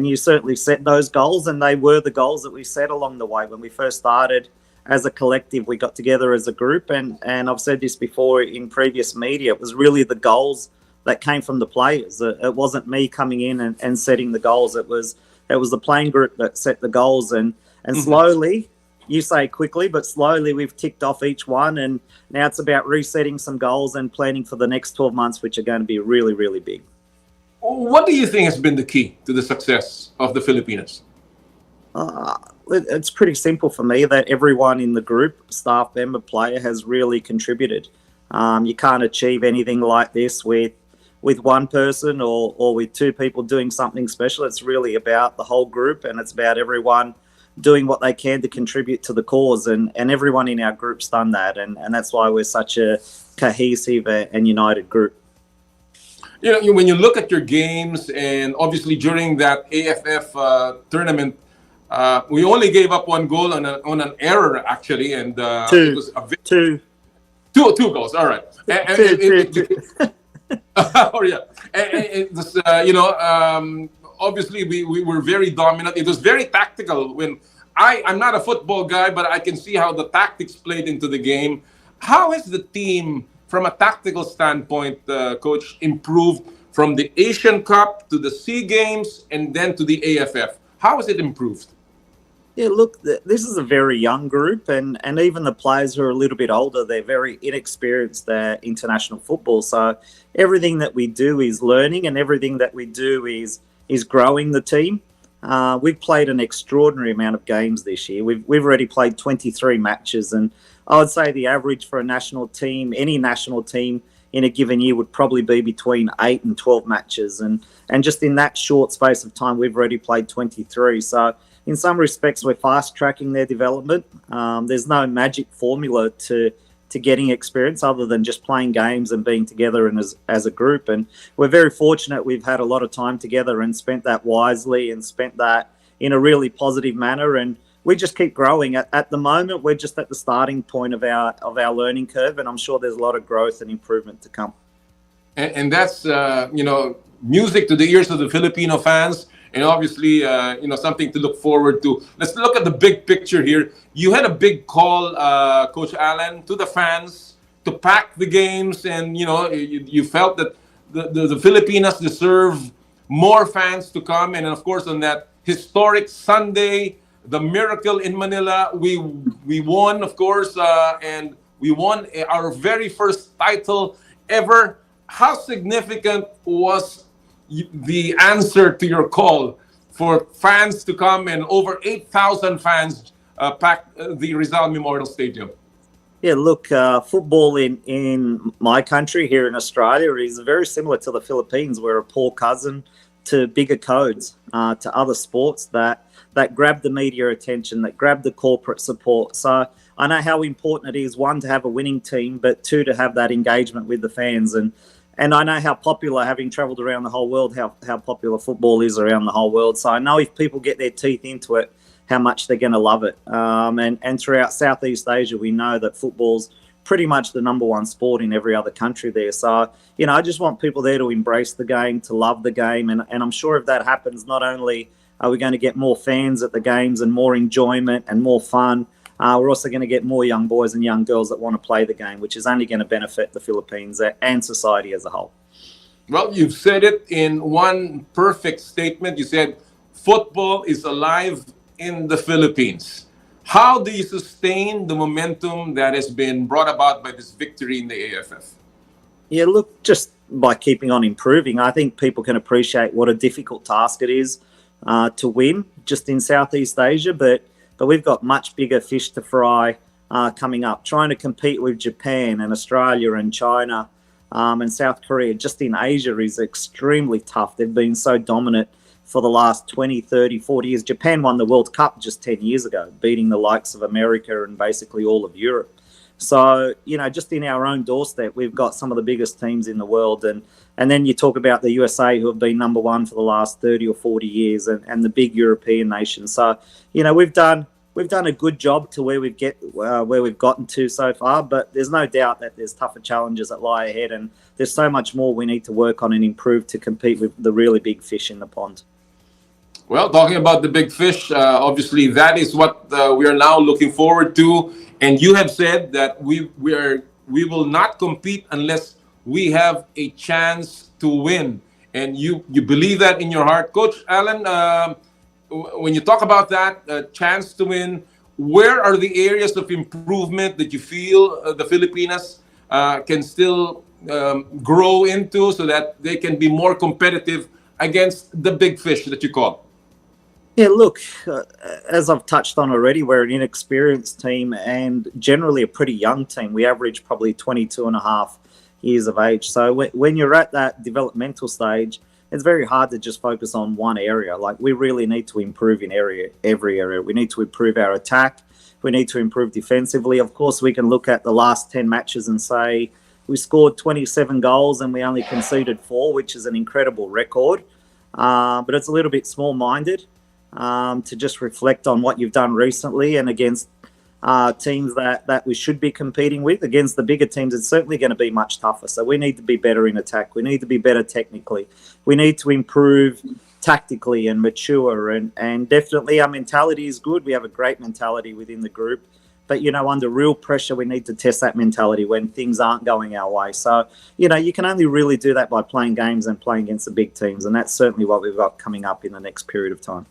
you certainly set those goals, and they were the goals that we set along the way. When we first started as a collective, we got together as a group, and I've said this before in previous media, it was really the goals that came from the players. It wasn't me coming in and setting the goals. It was the playing group that set the goals, and slowly, you say quickly, but slowly we've ticked off each one, and now it's about resetting some goals and planning for the next 12 months, which are going to be really, really big. What do you think has been the key to the success of the Filipinas? It's pretty simple for me that everyone in the group, staff member, player, has really contributed. You can't achieve anything like this with one person or with two people doing something special. It's really about the whole group, and it's about everyone doing what they can to contribute to the cause, and everyone in our group's done that, and that's why we're such a cohesive and united group. You know, when you look at your games, and obviously during that AFF tournament, we only gave up 1 goal on an error, actually, and it was two goals. All right. Oh yeah. And this, obviously we were very dominant. It was very tactical. When I'm not a football guy, but I can see how the tactics played into the game. How has the team, from a tactical standpoint, Coach, improved from the Asian Cup to the SEA Games and then to the AFF? How has it improved? Yeah, look, this is a very young group, and even the players who are a little bit older, they're very inexperienced at international football. So everything that we do is learning, and everything that we do is growing the team. We've played an extraordinary amount of games this year. We've already played 23 matches, and I would say the average for a national team, any national team in a given year, would probably be between 8 and 12 matches. And just in that short space of time, we've already played 23. So in some respects, we're fast-tracking their development. There's no magic formula to getting experience other than just playing games and being together and as a group. And we're very fortunate we've had a lot of time together and spent that wisely and spent that in a really positive manner. And we just keep growing. At the moment, we're just at the starting point of our learning curve, and I'm sure there's a lot of growth and improvement to come. And that's, music to the ears of the Filipino fans. And obviously, something to look forward to. Let's look at the big picture here. You had a big call, Coach Alen, to the fans to pack the games, and you felt that the Filipinas deserve more fans to come. And of course, on that historic Sunday, the miracle in Manila, we won, of course, and we won our very first title ever. How significant was the answer to your call for fans to come, and over 8,000 fans packed the Rizal Memorial Stadium? Yeah, look, football in my country here in Australia is very similar to the Philippines. We're a poor cousin to bigger codes, to other sports that grab the media attention, that grab the corporate support. So I know how important it is, one, to have a winning team, but two, to have that engagement with the fans. And I know how popular, having travelled around the whole world, how popular football is around the whole world. So I know if people get their teeth into it, how much they're going to love it. And throughout Southeast Asia, we know that football's pretty much the number one sport in every other country there. So, I just want people there to embrace the game, to love the game. And I'm sure if that happens, not only are we going to get more fans at the games and more enjoyment and more fun, we're also going to get more young boys and young girls that want to play the game, which is only going to benefit the Philippines and society as a whole. Well, you've said it in one perfect statement. You said football is alive in the Philippines. How do you sustain the momentum that has been brought about by this victory in the AFF? Yeah, look, just by keeping on improving. I think people can appreciate what a difficult task it is to win just in Southeast Asia, but but we've got much bigger fish to fry coming up. Trying to compete with Japan and Australia and China and South Korea just in Asia is extremely tough. They've been so dominant for the last 20, 30, 40 years. Japan won the World Cup just 10 years ago, beating the likes of America and basically all of Europe. So, just in our own doorstep, we've got some of the biggest teams in the world. And then you talk about the USA, who have been number one for the last 30 or 40 years, and the big European nations. So, we've done a good job to where we've gotten to so far, but there's no doubt that there's tougher challenges that lie ahead, and there's so much more we need to work on and improve to compete with the really big fish in the pond. Well, talking about the big fish, obviously that is what we are now looking forward to. And you have said that we will not compete unless we have a chance to win. And you believe that in your heart, Coach Alen. When you talk about that chance to win, where are the areas of improvement that you feel the Filipinas can still grow into so that they can be more competitive against the big fish that you call? Yeah, look, as I've touched on already, we're an inexperienced team and generally a pretty young team. We average probably 22 and a half years of age. So when you're at that developmental stage, it's very hard to just focus on one area. Like, we really need to improve in every area. We need to improve our attack. We need to improve defensively. Of course, we can look at the last 10 matches and say we scored 27 goals and we only conceded 4, which is an incredible record. But it's a little bit small-minded. To just reflect on what you've done recently and against teams that we should be competing with. Against the bigger teams, it's certainly going to be much tougher. So we need to be better in attack. We need to be better technically. We need to improve tactically and mature. And definitely our mentality is good. We have a great mentality within the group. But, under real pressure, we need to test that mentality when things aren't going our way. So, you can only really do that by playing games and playing against the big teams. And that's certainly what we've got coming up in the next period of time.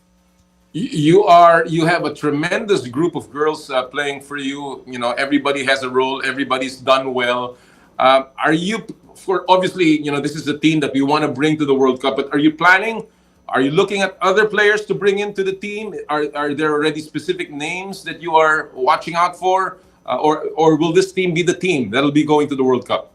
You have a tremendous group of girls playing for you. Everybody has a role. Everybody's done well. Obviously, this is a team that we want to bring to the World Cup, but are you looking at other players to bring into the team? Are there already specific names that you are watching out for? Or will this team be the team that'll be going to the World Cup?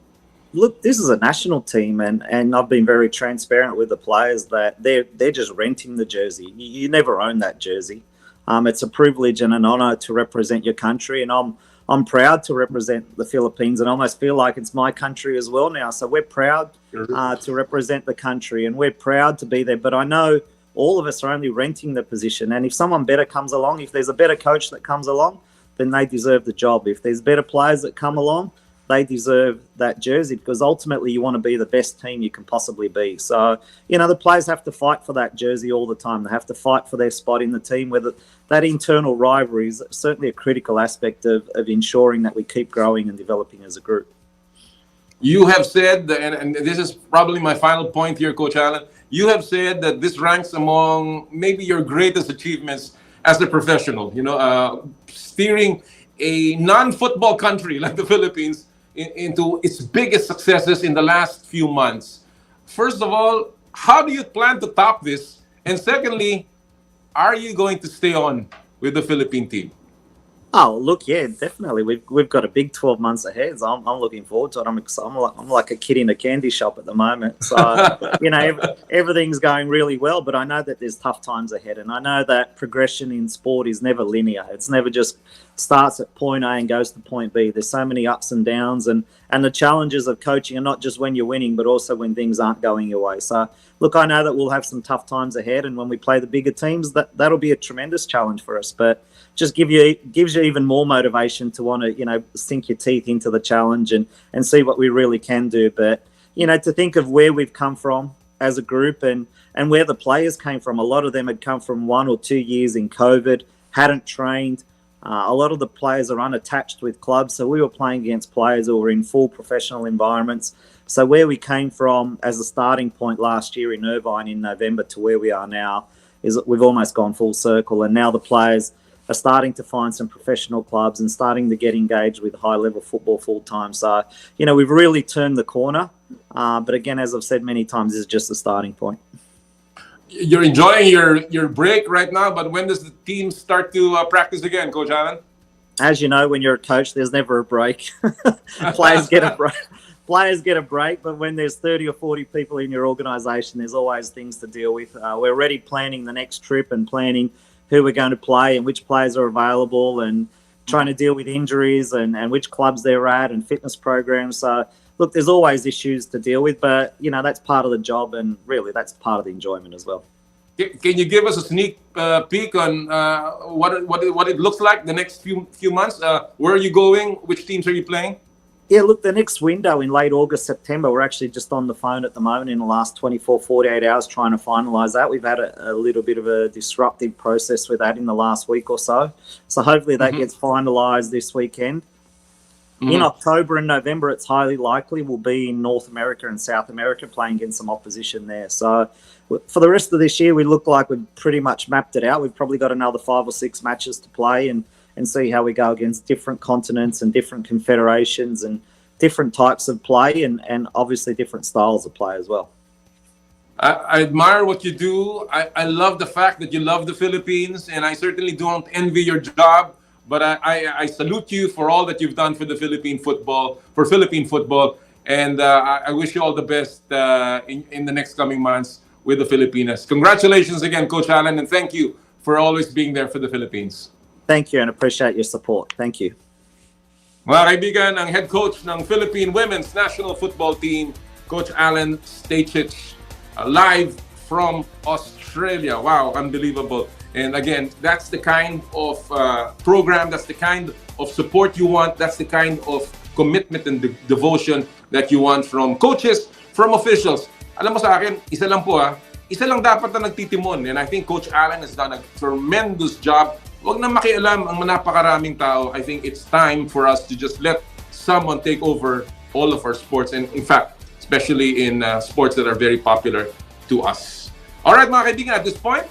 Look, this is a national team, and I've been very transparent with the players that they're just renting the jersey. You never own that jersey. It's a privilege and an honour to represent your country, and I'm proud to represent the Philippines, and I almost feel like it's my country as well now. So we're proud to represent the country, and we're proud to be there. But I know all of us are only renting the position, and if someone better comes along, if there's a better coach that comes along, then they deserve the job. If there's better players that come along, they deserve that jersey, because ultimately you want to be the best team you can possibly be. So, the players have to fight for that jersey all the time. They have to fight for their spot in the team, whether that internal rivalry is certainly a critical aspect of ensuring that we keep growing and developing as a group. You have said, and this is probably my final point here, Coach Alen, you have said that this ranks among maybe your greatest achievements as a professional, steering a non-football country like the Philippines into its biggest successes in the last few months. First of all, how do you plan to top this? And secondly, are you going to stay on with the Philippine team? Oh, look, yeah, definitely. We've got a big 12 months ahead. So I'm looking forward to it. I'm like a kid in a candy shop at the moment. So, everything's going really well, but I know that there's tough times ahead. And I know that progression in sport is never linear. It's never just starts at point A and goes to point B. There's so many ups and downs, and the challenges of coaching are not just when you're winning, but also when things aren't going your way. So, look, I know that we'll have some tough times ahead, and when we play the bigger teams, that'll be a tremendous challenge for us. But just gives you even more motivation to want to, sink your teeth into the challenge and see what we really can do. But, to think of where we've come from as a group and where the players came from, a lot of them had come from 1 or 2 years in COVID, hadn't trained. A lot of the players are unattached with clubs, so we were playing against players who were in full professional environments. So where we came from as a starting point last year in Irvine in November to where we are now is that we've almost gone full circle, and now the players are starting to find some professional clubs and starting to get engaged with high-level football full-time. So, we've really turned the corner. But again, as I've said many times, this is just the starting point. You're enjoying your break right now, but when does the team start to practice again, Coach Alen? As you know, when you're a coach, there's never a break. Players get a break. Players get a break, but when there's 30 or 40 people in your organisation, there's always things to deal with. We're already planning the next trip and planning who we're going to play and which players are available and trying to deal with injuries and which clubs they're at and fitness programs. So, look, there's always issues to deal with, but, you know, that's part of the job and really that's part of the enjoyment as well. Can you give us a sneak peek on what it looks like the next few months? Where are you going? Which teams are you playing? Yeah, look, the next window in late August, September, we're actually just on the phone at the moment in the last 24, 48 hours trying to finalise that. We've had a little bit of a disruptive process with that in the last week or so. So hopefully that gets finalised this weekend. In October and November, it's highly likely we'll be in North America and South America playing against some opposition there. So for the rest of this year, we look like we've pretty much mapped it out. We've probably got another 5 or 6 matches to play and see how we go against different continents and different confederations and different types of play and obviously different styles of play as well. I admire what you do. I love the fact that you love the Philippines, and I certainly don't envy your job. But I salute you for all that you've done for the Philippine football, and I wish you all the best in the next coming months with the Filipinas. Congratulations again, Coach Alen, and thank you for always being there for the Philippines. Thank you and appreciate your support. Thank you. Mga kaibigan, ang head coach ng Philippine Women's National Football Team, Coach Alen Stajcic, live from Australia. Wow, unbelievable. And again, that's the kind of program, that's the kind of support you want, that's the kind of commitment and devotion that you want from coaches, from officials. Alam mo sa akin, isa lang dapat na nagtitimon. And I think Coach Alen has done a tremendous job. Huwag na makialam ang napakaraming tao. I think it's time for us to just let someone take over all of our sports. And in fact, especially in sports that are very popular to us. Alright mga kaibigan, at this point,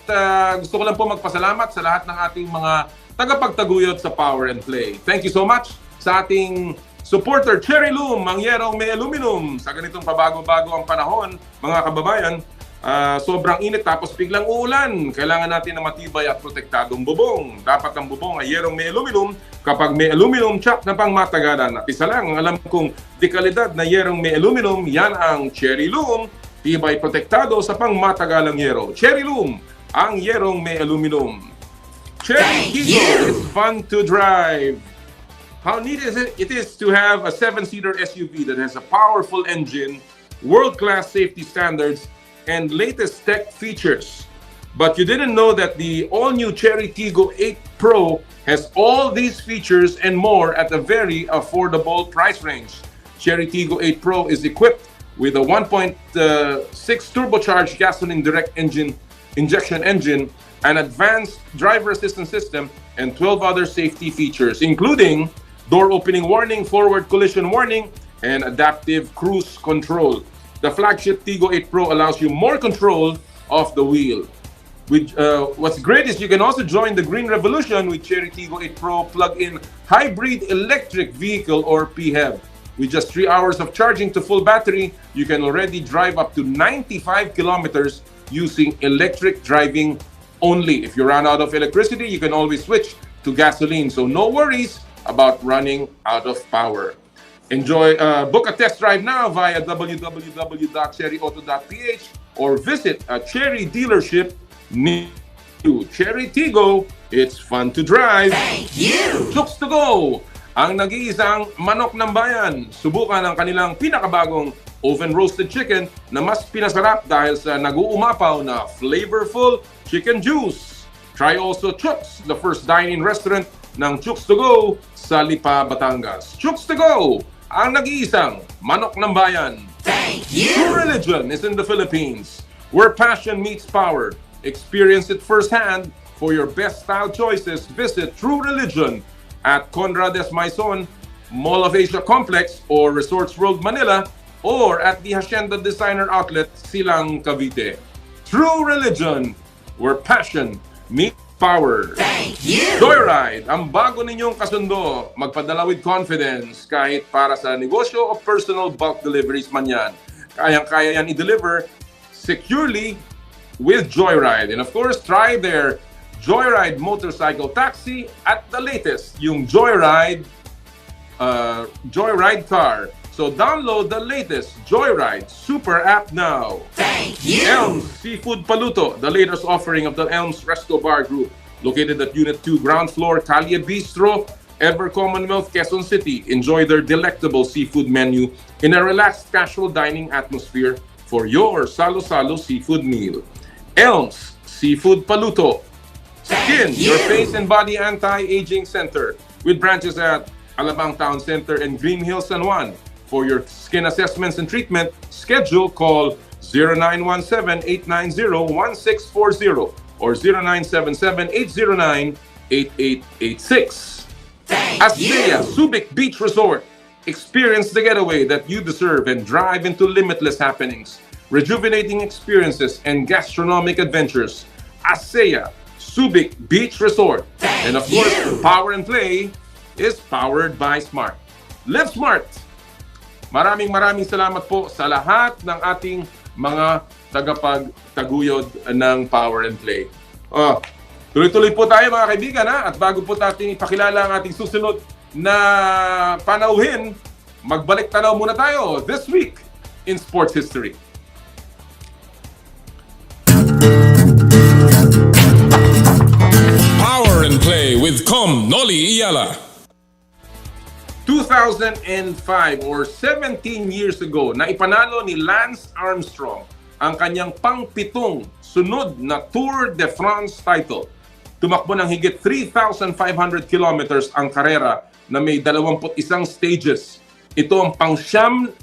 gusto ko lang po magpasalamat sa lahat ng ating mga tagapagtaguyod sa Power and Play. Thank you so much sa ating supporter, Cherry Loom, ang yerong may aluminum. Sa ganitong pabago-bago ang panahon, mga kababayan, sobrang init tapos biglang uulan. Kailangan natin ng matibay at protektadong bubong. Dapat ang bubong ay yerong may aluminum kapag may aluminum tsak na pangmatagalan. At isa lang, ang alam kong dekalidad na yerong may aluminum, yan ang Cherry Loom. Tibay protektado sa pangmatagalang yero. Cherry Loom, ang yerong may aluminum. Cherry Eagle, it's fun to drive. How neat is it is to have a 7-seater SUV that has a powerful engine, world-class safety standards, and latest tech features. But you didn't know that the all-new Cherry Tiggo 8 Pro has all these features and more at a very affordable price range. Cherry Tiggo 8 Pro is equipped with a 1.6 turbocharged gasoline direct injection engine, an advanced driver assistance system, and 12 other safety features, including door opening warning, forward collision warning, and adaptive cruise control. The flagship Tiggo 8 Pro allows you more control of the wheel. What's great is you can also join the green revolution with Cherry Tiggo 8 Pro plug-in hybrid electric vehicle or PHEV. With just 3 hours of charging to full battery, you can already drive up to 95 kilometers using electric driving only. If you run out of electricity, you can always switch to gasoline. So no worries about running out of power. Book a test drive now via www.cherryauto.ph or visit a Cherry dealership near you. Cherry Tiggo, it's fun to drive. Thank you! Chooks to go! Ang nag-iisang manok ng bayan. Subukan ang kanilang pinakabagong oven-roasted chicken na mas pinasarap dahil sa nag-uumapaw na flavorful chicken juice. Try also Chooks, the first dine-in restaurant ng Chooks to Go sa Lipa, Batangas. Chooks to Go, ang nag-iisang manok ng bayan. Thank you! True religion is in the Philippines, where passion meets power. Experience it firsthand. For your best style choices, visit True Religion at Conrades Maison, Mall of Asia Complex, or Resorts World Manila, or at the Hacienda Designer Outlet, Silang, Cavite. True Religion, where passion meets power. Thank you! Joyride, ang bago ninyong kasundo. Magpadala with confidence kahit para sa negosyo o personal bulk deliveries man yan. Kayang-kaya yan i-deliver securely with Joyride. And of course, try their Joyride motorcycle taxi at the latest, yung Joyride car. So download the latest Joyride super app now. Thank you! Elms Seafood Paluto, the latest offering of the Elms Resto Bar Group, located at Unit 2, ground floor, Calle Bistro, Ever Commonwealth, Quezon City. Enjoy their delectable seafood menu in a relaxed, casual dining atmosphere for your salo-salo seafood meal. Elms Seafood Paluto. Skin, your face and body anti-aging center, with branches at Alabang Town Center and Green Hills, San Juan. For your skin assessments and treatment, schedule, call 0917-890-1640 or 0977-809-8886. Astea Subic Beach Resort. Experience the getaway that you deserve and drive into limitless happenings, rejuvenating experiences, and gastronomic adventures. Astea Subic Beach Resort. And of course, Power and Play is powered by Smart. Live Smart! Maraming salamat po sa lahat ng ating mga tagapagtaguyod ng Power and Play. Tuloy-tuloy po tayo mga kaibigan, ha? At bago po natin ipakilala ang ating susunod na panauhin, magbalik tanaw muna tayo this week in sports history. Power and Play with Comm Noli Iyala. 2005 or 17 years ago na ipanalo ni Lance Armstrong ang kanyang pang-pitong sunod na Tour de France title. Tumakbo ng higit 3,500 kilometers ang karera na may 21 stages. Ito ang pang-72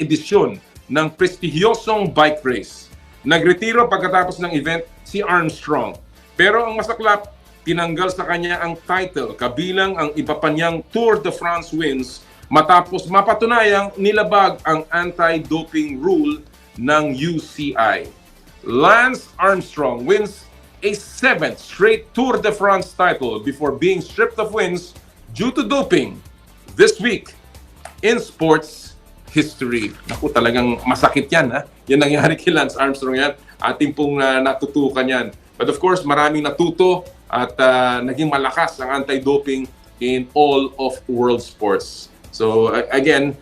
edisyon ng prestigyosong bike race. Nagretiro pagkatapos ng event si Armstrong. Pero ang masaklap, tinanggal sa kanya ang title kabilang ang iba pa niyang Tour de France wins matapos mapatunayang nilabag ang anti-doping rule ng UCI. Lance Armstrong wins a 7th straight Tour de France title before being stripped of wins due to doping this week in sports history. Naku, talagang masakit yan, ha? Yan nangyari kay Lance Armstrong yan. Ating pong natutukan yan. But of course, maraming natuto at naging malakas ang anti-doping in all of world sports. So again,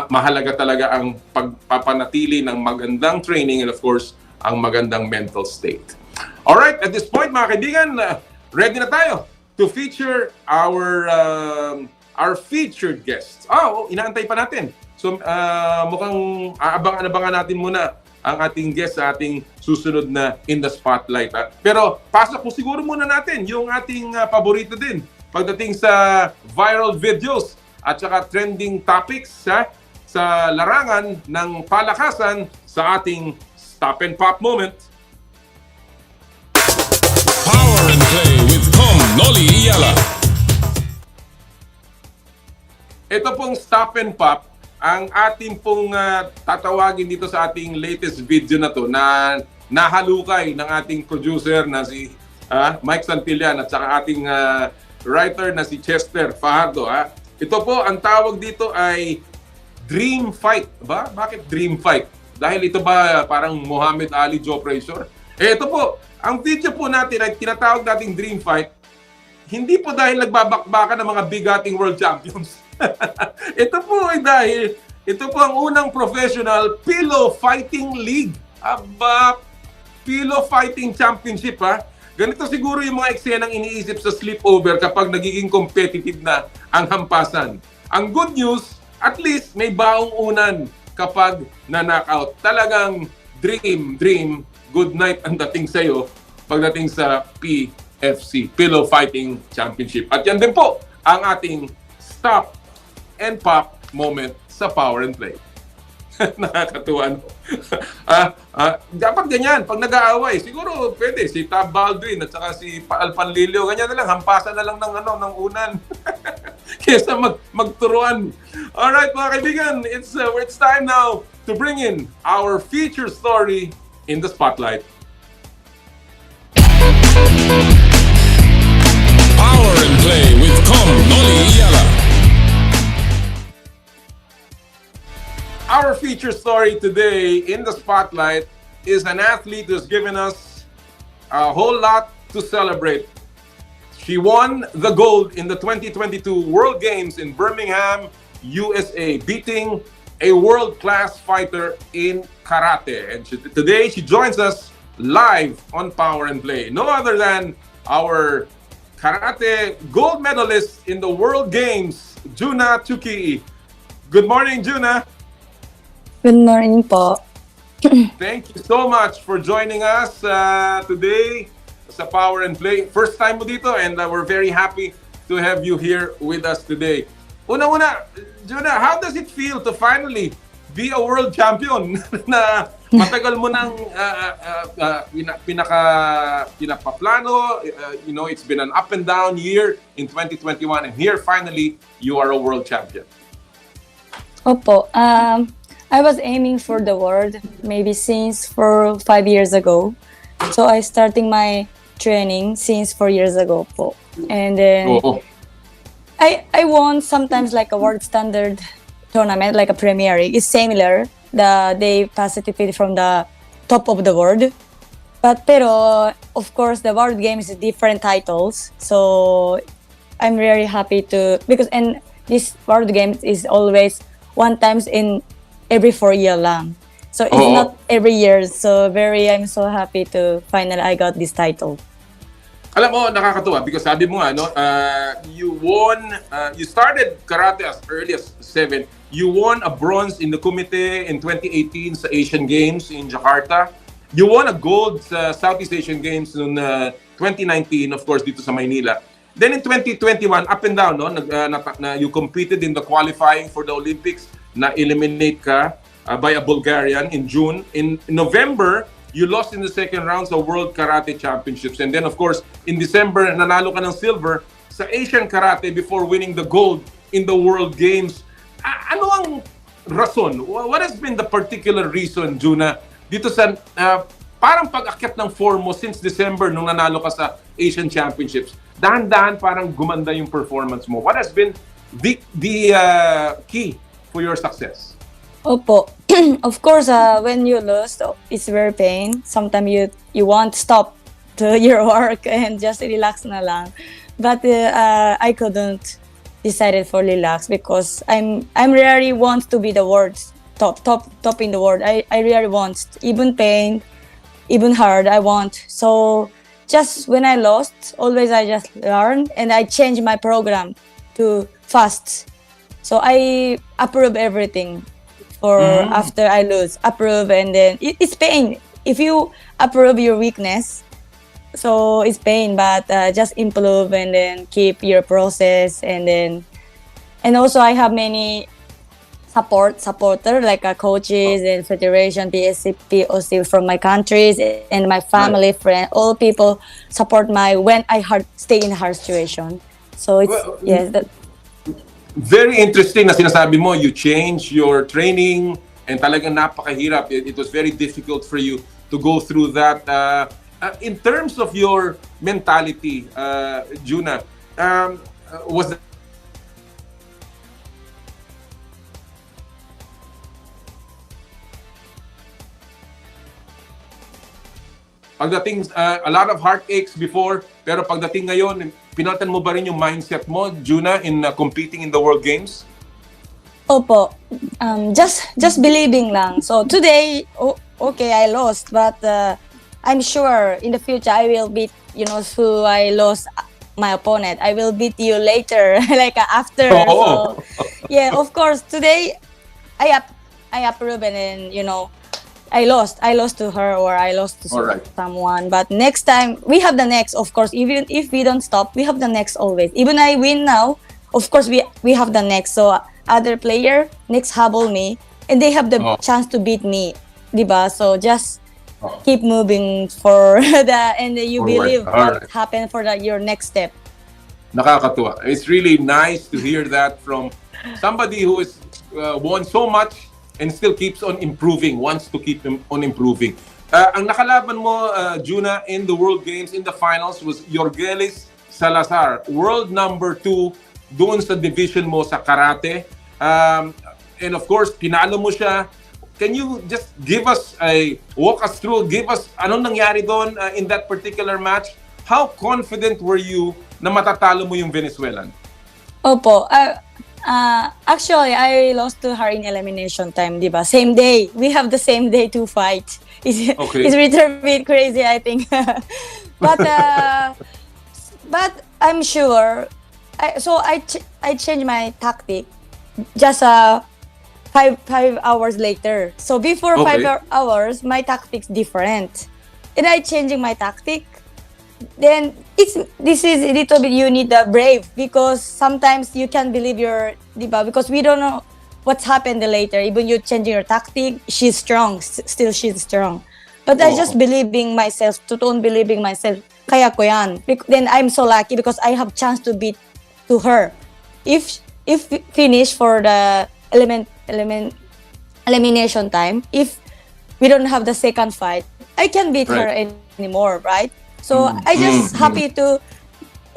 mahalaga talaga ang pagpapanatili ng magandang training and of course, ang magandang mental state. Alright, at this point mga kaibigan, ready na tayo to feature our featured guests. Inaantay pa natin. So mukhang abangan natin muna ang ating guest sa ating susunod na In the Spotlight. Pero pasok po siguro muna natin yung ating paborito din pagdating sa viral videos at saka trending topics sa larangan ng palakasan sa ating Stop and Pop moment. Power and Play with Comm Noli Iyala. Ito pong Stop and Pop, ang ating pong tatawagin dito sa ating latest video na to na nahalukay ng ating producer na si Mike Santillan at saka ating writer na si Chester Fajardo. Ito po, ang tawag dito ay Dream Fight. Ba? Bakit Dream Fight? Dahil ito ba parang Muhammad Ali Joe Frazier? Ito po, ang video po natin ay tinatawag nating Dream Fight, hindi po dahil nagbabakbakan ng mga bigating world champions. Ito po ay dahil ito po ang unang professional pillow fighting league. Aba, pillow fighting championship Ganito siguro yung mga eksenang iniisip sa sleepover kapag nagiging competitive na ang hampasan. Ang good news, at least may baong unan kapag na-knockout. Talagang dream, good night ang dating sa'yo pagdating sa PFC, Pillow Fighting Championship. At yan din po ang ating Stop and Pop moment sa Power and Play. Nakakatuwa, no? Dapat ganyan, pag nag-aaway, siguro pwede si Tab Baldwin at saka si Paal Panlilio, ganyan na lang, hampasan na lang ng unan. Kesa magturuan. Alright mga kaibigan, it's time now to bring in our feature story in the spotlight. Power and Play with Comm Noli Iyala. Our feature story today in the spotlight is an athlete who's given us a whole lot to celebrate. She won the gold in the 2022 World Games in Birmingham, USA, beating a world-class fighter in karate. And today she joins us live on Power and Play. No other than our karate gold medalist in the World Games, Junna Tsukii. Good morning, Junna. Good morning po. Thank you so much for joining us today sa Power and Play. First time mo dito and we're very happy to have you here with us today. Una-una, Junna, how does it feel to finally be a world champion na matagal mo nang pinapaplano? You know, it's been an up and down year in 2021 and here finally you are a world champion. Opo, I was aiming for the world maybe since 5 years ago. So I starting my training since 4 years ago po. And then I won sometimes like a world standard tournament, like a Premier League. It's similar. They participate from the top of the world. Pero of course the world games is different titles. So I'm very happy because this world games is always one times in every 4 year lang. So it's not every year. So I'm so happy to finally I got this title. Alam mo, nakakatuwa because sabi mo nga, no, you won, you started karate as early as 7. You won a bronze in the Kumite in 2018 sa Asian Games in Jakarta. You won a gold sa Southeast Asian Games noong 2019, of course, dito sa Maynila. Then in 2021, up and down, no, you competed in the qualifying for the Olympics, na-eliminate ka by a Bulgarian in June. In November, you lost in the second round sa World Karate Championships. And then, of course, in December, nanalo ka ng silver sa Asian Karate before winning the gold in the World Games. Ano ang rason? What has been the particular reason, Junna, dito sa parang pag-akyat ng form mo since December nung nanalo ka sa Asian Championships? Dahan-dahan parang gumanda yung performance mo. What has been the key for your success? Opo. Of course, when you lose, it's very pain. Sometimes you want to stop your work and just relax na lang. But I couldn't decided for relax because I'm really want to be the world top in the world. I really want, even pain, even hard. I want. So just when I lost, always I just learn and I change my program to fast. So I approve everything. Or after I lose, approve, and then it's pain. If you approve your weakness, so it's pain, but just improve and then keep your process, and also I have many supporter like coaches and federation, PSC, POC from my countries and my family, friend, all people support when I stay in a hard situation. So it's Very interesting na sinasabi mo, you change your training and talagang napakahirap. It was very difficult for you to go through that. In terms of your mentality, Junna, was pagdating, a lot of heartaches before, pero pagdating ngayon, pinalitan mo ba rin yung mindset mo, Junna, in competing in the World Games? Opo. Just believing lang. So today, okay, I lost, but I'm sure in the future I will beat, who I lost my opponent. I will beat you later, like after. So, yeah, of course, today I approve and then, I lost to her or I lost to someone. But next time, we have the next, of course. Even if we don't stop, we have the next always. Even I win now, of course, we have the next. So other player, next habol me, and they have the chance to beat me. Diba? So just keep moving for that, and you believe what happened for your next step. Nakakatuwa. It's really nice to hear that from somebody who has won so much and still keeps on improving, wants to keep on improving. Ang nakalaban mo, Junna, in the World Games, in the finals, was Jorgelis Salazar, world number 2 doon sa division mo sa karate. And of course, pinalo mo siya. can you just walk us through, give us anong nangyari doon in that particular match? How confident were you na matatalo mo yung Venezuelan? Opo. Actually, I lost to her in elimination time, di ba? Same day. We have the same day to fight. It's a little bit crazy, I think. But I'm sure. I changed my tactic just 5 hours later. So before 5 hours, my tactic's different. And I changing my tactic. Then this is a little bit, you need the brave, because sometimes you can't believe diba? Because we don't know what's happened later. Even you changing your tactic, she's strong. Still she's strong. But I just believing myself, totoong believing myself. Kaya ko yan. Then I'm so lucky because I have chance to beat to her. If finish for the elimination time, if we don't have the second fight, I can beat her anymore, right? So I just happy to.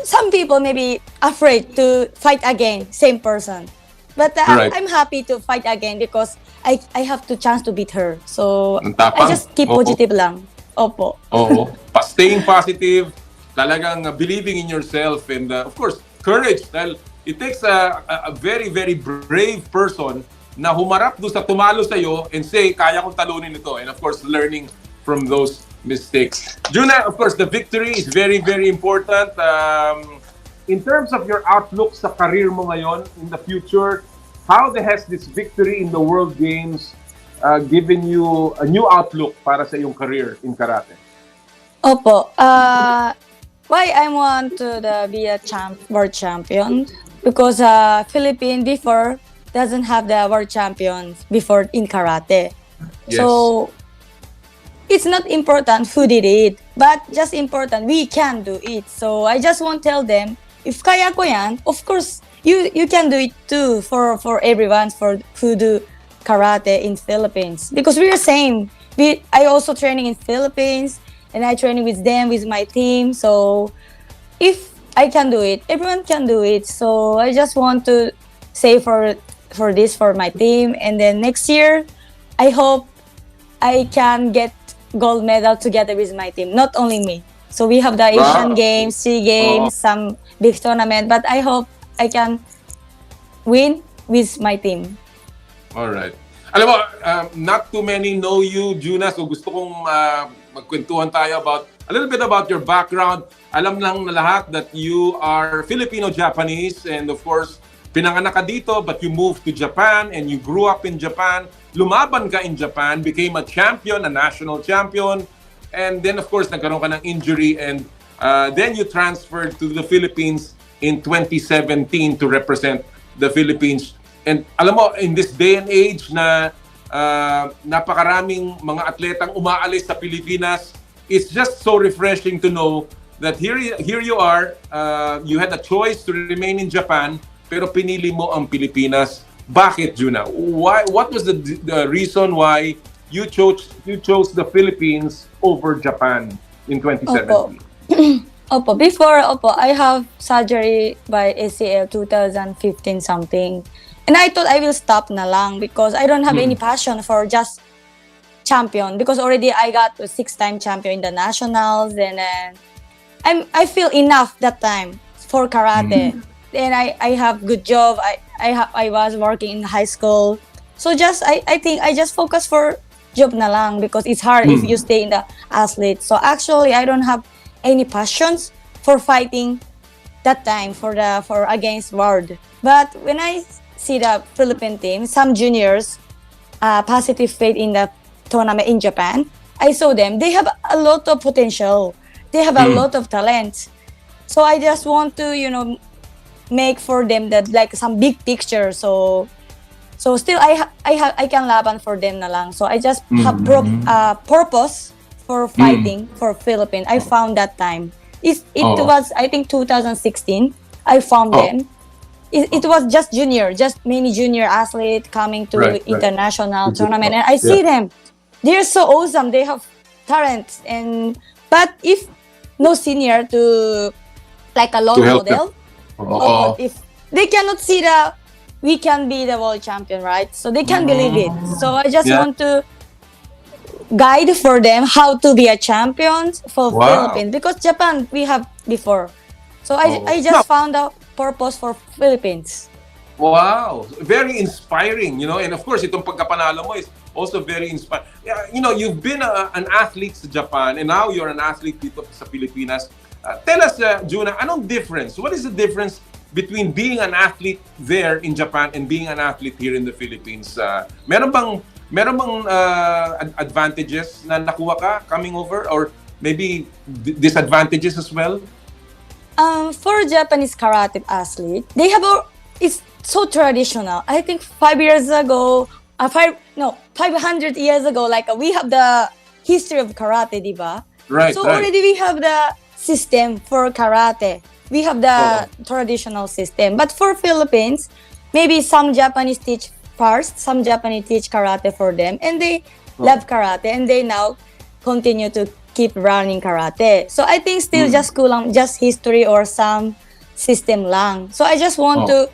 Some people may be afraid to fight again, same person, but I'm happy to fight again because I have the chance to beat her. So I just keep positive lang. Opo. Staying positive, talagang believing in yourself, and of course courage. Dahil it takes a very, very brave person na humarap doon sa tumalo sa'yo and say, kaya kong talunin ito. And of course, learning from those mistakes. Junna, of course, the victory is very, very important. In terms of your outlook sa career mo ngayon, in the future, how has this victory in the World Games given you a new outlook para sa iyong career in karate? Opo. Why I want to be a world champion? Because Philippines before doesn't have the world champions before in karate. Yes. So it's not important who did it, but just important we can do it. So I just want to tell them, if kaya ko yan, of course you can do it too for everyone for who do karate in Philippines, because we are same. I also training in Philippines and I training with them with my team. So if I can do it, everyone can do it. So I just want to say for my team, and then next year I hope I can get gold medal together with my team, not only me. So we have the Asian Games, SEA Games, some big tournament, but I hope I can win with my team. All right. Alam mo, not too many know you, Junna, so gusto kong magkwentuhan tayo a little bit about your background. Alam lang na lahat that you are Filipino-Japanese, and of course, pinanganak ka dito, but you moved to Japan and you grew up in Japan. Lumaban ka in Japan, became a champion, a national champion, and then of course, nagkaroon ka ng injury, and then you transferred to the Philippines in 2017 to represent the Philippines. And alam mo, in this day and age na napakaraming mga atletang umaalis sa Pilipinas, it's just so refreshing to know that here you are, you had a choice to remain in Japan, pero pinili mo ang Pilipinas. Bakit, Junna? What was the reason why you chose the Philippines over Japan in 2017? Opo. Before, I have surgery by ACL 2015 something. And I thought I will stop na lang because I don't have any passion for just champion, because already I got a 6-time champion in the nationals, and I feel enough that time for karate. And I have good job. I was working in high school. So I think I just focus for job na lang, because it's hard if you stay in the athlete. So actually I don't have any passions for fighting that time for against world. But when I see the Philippine team, some juniors positive faith in the tournament in Japan, I saw them. They have a lot of potential. They have a lot of talent. So I just want to, make for them that like some big picture. So still I can laban for them na lang. So I just have purpose for fighting for Philippines. I found that time. It was I think 2016. I found them. It was just many junior athletes coming to international tournament, and I see them. They're so awesome. They have talent, but if no senior to like a role model, if they cannot see the we can be the world champion, right? So they can believe it. So I just want to guide for them how to be a champion for Philippines, because Japan we have before. So I just found out purpose for Philippines. Wow, very inspiring, and of course itong pagkapanalo mo is also very inspiring. You've been an athlete sa Japan and now you're an athlete dito sa Pilipinas. Tell us, Junna, anong difference? What is the difference between being an athlete there in Japan and being an athlete here in the Philippines? Meron bang advantages na nakuha ka coming over, or maybe disadvantages as well? For Japanese karate athlete, they have it's so traditional. I think 500 years ago, like we have the history of karate, diba? Right. So already we have the system for karate. We have the traditional system. But for Philippines, maybe some Japanese teach first, some Japanese teach karate for them, and they love karate, and they now continue to keep running karate. So I think still just kulang, just history or some system lang. So I just want to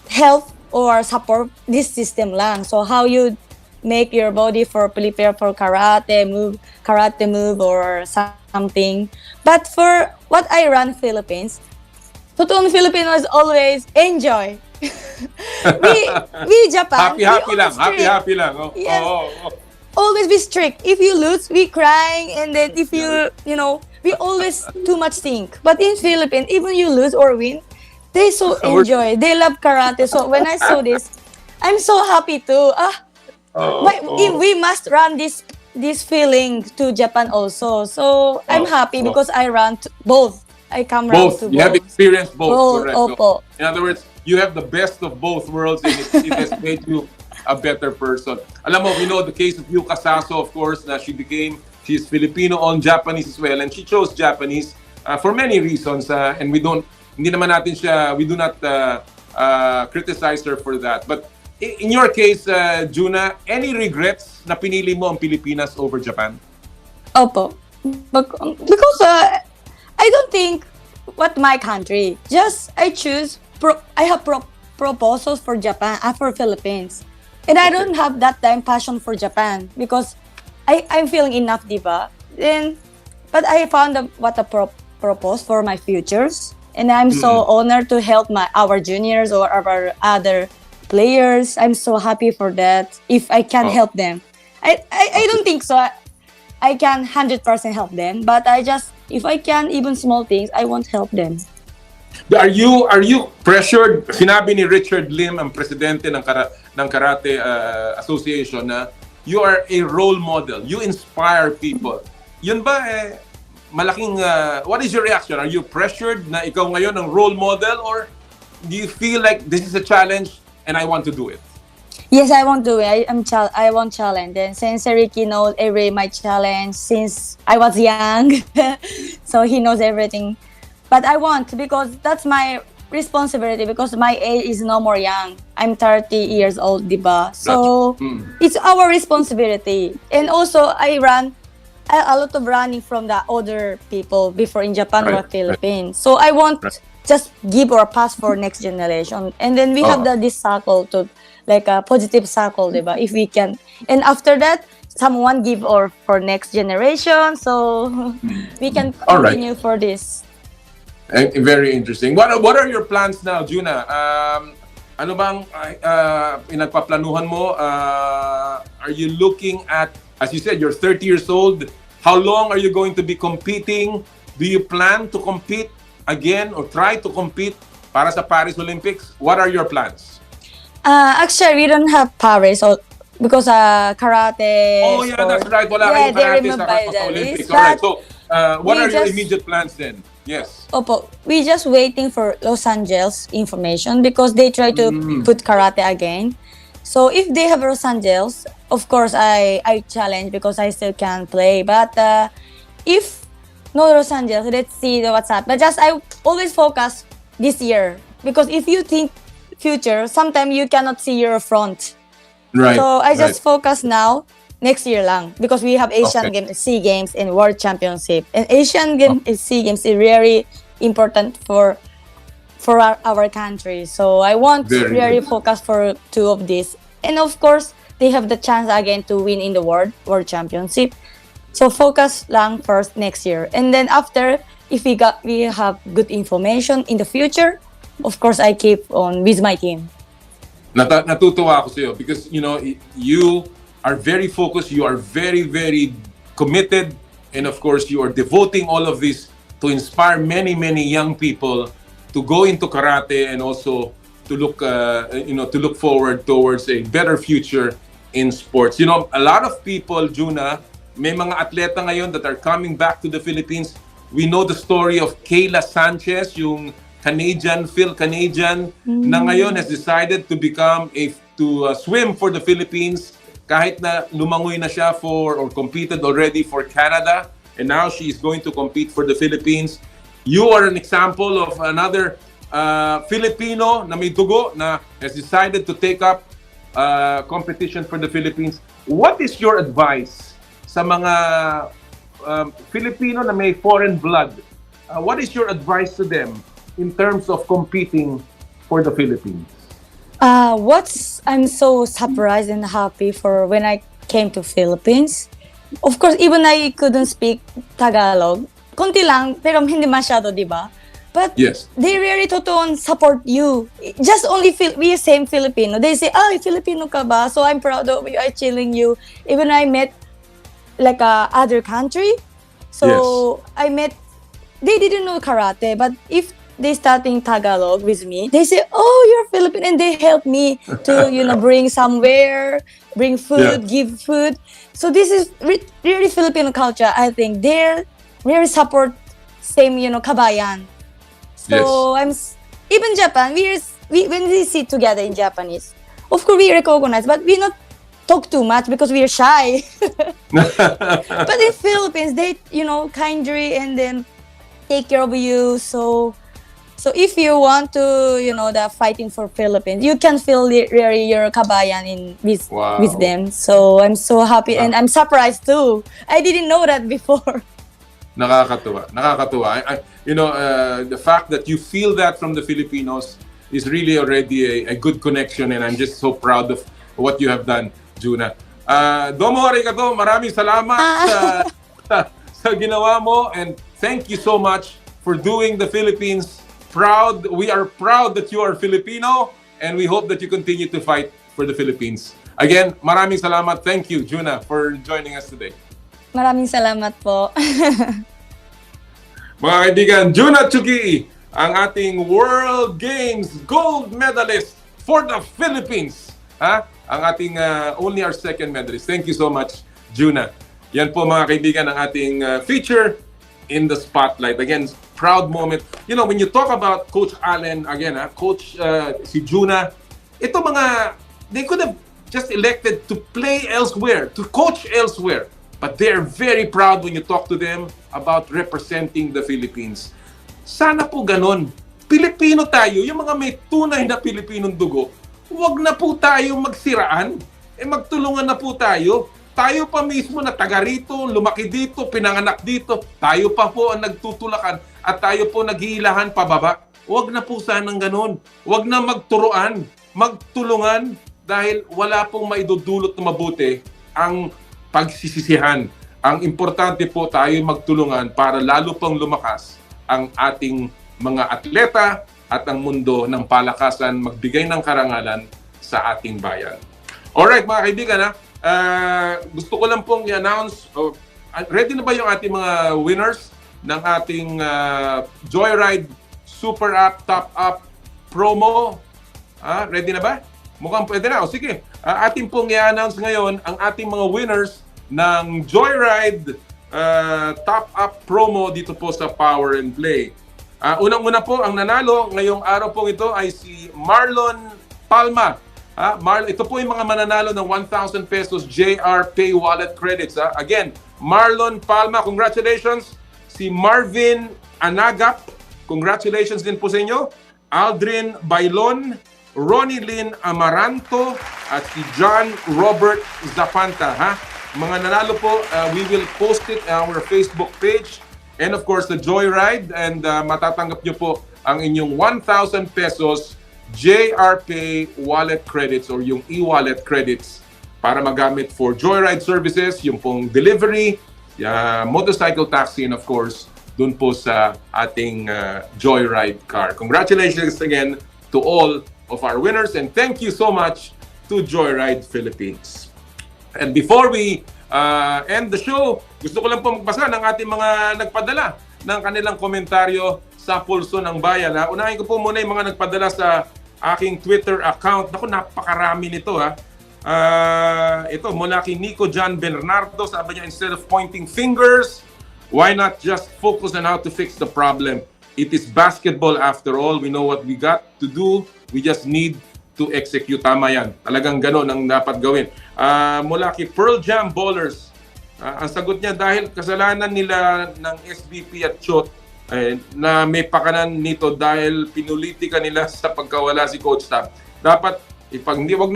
help or support this system lang. So how you make your body for prepare for karate move or something. But for what I run Philippines, totoong Filipino is always enjoy. we Japan, happy lang. Always be strict. If you lose, we crying, and then if we always too much think. But in Philippines, even you lose or win, they so enjoy. They love karate. So when I saw this, I'm so happy too. We must run this feeling to Japan also. So I'm happy because I run both. I come around to both. You have experienced both. Correct. Opo. So, in other words, you have the best of both worlds, and it has made you a better person. Alam mo, we know the case of Yuka Saso, of course, na she's Filipino on Japanese as well, and she chose Japanese for many reasons, and we do not criticize her for that. But in your case, Junna, any regrets na pinili mo ang Pilipinas over Japan? Opo. Because I don't think what my country. Just I choose. I have proposals for Japan, for Philippines, and I don't have that time passion for Japan because I'm feeling enough, diba? But I found what a propose for my futures, and I'm so honored to help our juniors or our other players. I'm so happy for that. If I can help them, I don't think so. I can 100% help them, but if I can, even small things, I won't help them. Are you pressured? Sinabi ni Richard Lim, ang presidente ng Karate Association, na you are a role model. You inspire people. Yun ba malaking what is your reaction? Are you pressured na ikaw ngayon ang role model, or do you feel like this is a challenge and I want to do it? Yes, I want to do it. I want challenge. And since Ricky knows my challenge since I was young, so he knows everything. But I want, because that's my responsibility, because my age is no more young. I'm 30 years old, diba? So it's our responsibility. And also I run a lot of running from the other people before in Japan or Philippines. So I want just give or pass for next generation. And then we have this cycle to like a positive cycle, diba? If we can. And after that, someone give or for next generation. So we can continue for this. Very interesting. What are your plans now, Junna? Ano bang pinagpaplanuhan mo? Are you looking at, as you said, you're 30 years old. How long are you going to be competing? Do you plan to compete again or try to compete para sa Paris Olympics? What are your plans? Actually, we don't have Paris because karate. Oh yeah, that's right. Wala kayong karate sa Olympics. Alright. So, what are your immediate plans then? Yes. Opo, we just waiting for Los Angeles information because they try to put karate again. So if they have Los Angeles, of course I challenge because I still can play. But if no Los Angeles, let's see what's up. But just I always focus this year because if you think future, sometimes you cannot see your front. Right. So I just focus now. Next year lang, because we have Asian Games, SEA Games, and World Championship. And Asian Games and SEA Games is very important for for our country. So I want to Very really good. focus for two of these. And of course, they have the chance again to win in the World Championship. So focus lang first next year. And then after, if we have good information in the future, of course, I keep on with my team. Natutuwa ako sa iyo because you are very focused, you are very, very committed, and of course, you are devoting all of this to inspire many, many young people to go into karate and also to look forward towards a better future in sports. A lot of people, Junna, may mga atleta ngayon that are coming back to the Philippines. We know the story of Kayla Sanchez, yung Phil-Canadian, na ngayon has decided to swim for the Philippines kahit na lumangoy na siya or competed already for Canada, and now she is going to compete for the Philippines. You are an example of another Filipino na may dugo na has decided to take up competition for the Philippines. What is your advice sa mga Filipino na may foreign blood? What is your advice to them in terms of competing for the Philippines? I'm so surprised and happy for when I came to Philippines. Of course, even I couldn't speak Tagalog. Konti lang, pero hindi masyado, di ba? But yes, they really totoo support you. Just only we same Filipino. They say, Filipino ka ba? So I'm proud of you. I'm chilling you. Even I met like other country. So I met, they didn't know karate, but if they starting Tagalog with me, they say, you're Filipino, and they help me to, bring somewhere, bring food, give food. So this is really Filipino culture. I think they're really support same, kabayan. So even Japan, when we sit together in Japanese, of course we recognize, but we not talk too much because we are shy. But in Philippines, they kindly and then take care of you. So if you want to the fighting for Philippines, you can feel really your kabayan with them. So I'm so happy and I'm surprised too. I didn't know that before. Nakakatuwa. The fact that you feel that from the Filipinos is really already a good connection, and I'm just so proud of what you have done, Junna. Domo arigato, maraming salamat sa ginawa mo, and thank you so much for doing the Philippines proud. We are proud that you are Filipino, and we hope that you continue to fight for the Philippines. Again, maraming salamat. Thank you, Junna, for joining us today. Maraming salamat po. Mga kaibigan, Junna Tsukii, ang ating World Games gold medalist for the Philippines. Ang ating only our second medalist. Thank you so much, Junna. Yan po mga kaibigan ang ating feature in the spotlight. Again, proud moment. When you talk about Coach Alen, again, Coach si Junna, they could have just elected to play elsewhere, to coach elsewhere. But they're very proud when you talk to them about representing the Philippines. Sana po ganon. Pilipino tayo, yung mga may tunay na Pilipinong dugo, huwag na po tayo magsiraan. Magtulungan na po tayo. Tayo pa mismo na taga rito, lumaki dito, pinanganak dito. Tayo pa po ang nagtutulakan at tayo po naghihilahan pababa. Huwag na po sanang ganon. Huwag na magturuan, magtulungan dahil wala pong maidudulot na mabuti ang pagsisisihan. Ang importante po tayo magtulungan para lalo pang lumakas ang ating mga atleta at ang mundo ng palakasan magbigay ng karangalan sa ating bayan. Alright mga kaibigan, gusto ko lang pong i-announce, ready na ba yung ating mga winners ng ating Joyride Super App Top Up promo? Ready na ba? Mukhang pwede na. Sige, ating pong i-announce ngayon ang ating mga winners ng Joyride Top Up promo dito po sa Power and Play. Unang-una po, ang nanalo ngayong araw pong ito ay si Marlon Palma. Ito po yung mga mananalo ng 1,000 pesos JR Pay Wallet credits. Again, Marlon Palma, congratulations. Si Marvin Anagap, congratulations din po sa inyo. Aldrin Bailon, Ronnie Lynn Amaranto, at si John Robert Zapanta. Mga nanalo po, we will post it on our Facebook page. And of course, the Joyride, and matatanggap nyo po ang inyong 1,000 pesos JRPay wallet credits or yung e-wallet credits para magamit for joyride services, yung pong delivery, motorcycle taxi, and of course, dun po sa ating joyride car. Congratulations again to all of our winners and thank you so much to Joyride Philippines. And before we end the show, gusto ko lang po magbasa ng ating mga nagpadala ng kanilang komentaryo sa Pulso ng Bayan. Unahin ko po muna yung mga nagpadala sa aking Twitter account. Naku, napakarami nito ha. Ito, mula kay Nico John Bernardo, sabi niya, instead of pointing fingers, why not just focus on how to fix the problem? It is basketball after all. We know what we got to do. We just need to execute. Tama yan. Talagang gano'n ang dapat gawin. Mula kay Pearl Jam Ballers, ang sagot niya, dahil kasalanan nila ng SBP at Chot, na may pakanan nito dahil pinulitika nila sa pagkawala si Coach Tab. Dapat, wag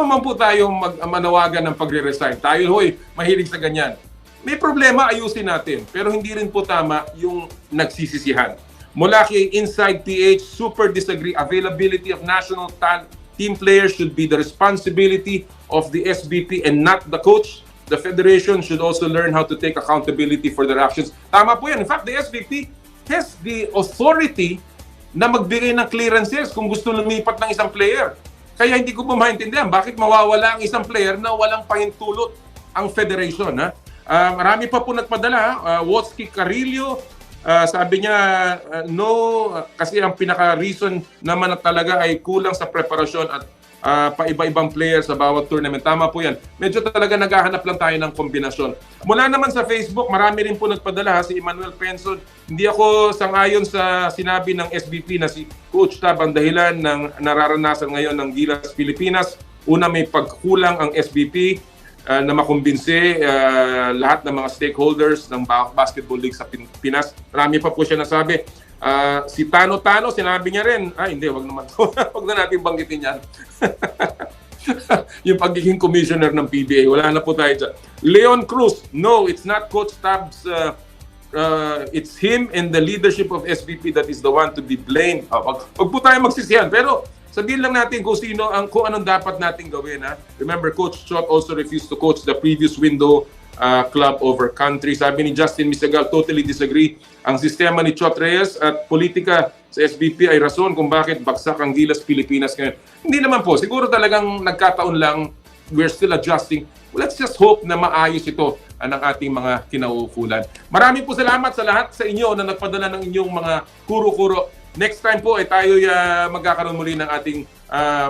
naman po tayo manawagan ng pagre-resign. Tayo, mahilig sa ganyan. May problema, ayusin natin. Pero hindi rin po tama yung nagsisisihan. Mula kay Inside PH, super disagree. Availability of national team players should be the responsibility of the SBP and not the coach. The federation should also learn how to take accountability for their actions. Tama po yan. In fact, the SBP has the authority na magbigay ng clearances kung gusto lumipat ng isang player. Kaya hindi ko po maintindihan bakit mawawala ang isang player na walang pahintulot ang federation. Marami pa po nagpadala. Wotsky Carillo, sabi niya, no, kasi ang pinaka-reason naman na talaga ay kulang sa preparasyon at paiba-ibang players sa bawat tournament. Tama po yan. Medyo talaga naghahanap lang tayo ng kombinasyon. Mula naman sa Facebook, marami rin po nagpadala. Si Emmanuel Penson, hindi ako sangayon sa sinabi ng SBP na si Coach Tab ang dahilan ng nararanasan ngayon ng Gilas Pilipinas. Una, may pagkulang ang SBP na makumbinse lahat ng mga stakeholders ng basketball league sa Pinas. Marami pa po siya nasabi. Si Tano, sinabi niya rin, hindi, wag naman to. Wag na natin banggitin yan. Yung pagiging commissioner ng PBA, wala na po tayo dyan. Leon Cruz, no, it's not Coach Tab's, it's him and the leadership of SBP that is the one to be blamed. Wag po tayo magsisihan, pero sabihin lang natin kung anong dapat natin gawin. Remember, Coach Chot also refused to coach the previous window club over country. Sabi ni Justin Misagal, totally disagree. Ang sistema ni Chot Reyes at politika sa SBP ay rason kung bakit bagsak ang Gilas Pilipinas ngayon. Hindi naman po. Siguro talagang nagkataon lang. We're still adjusting. Let's just hope na maayos ito ng ating mga kinauukulan. Maraming po salamat sa lahat sa inyo na nagpadala ng inyong mga kuro-kuro. Next time po ay tayo magkakaroon muli ng ating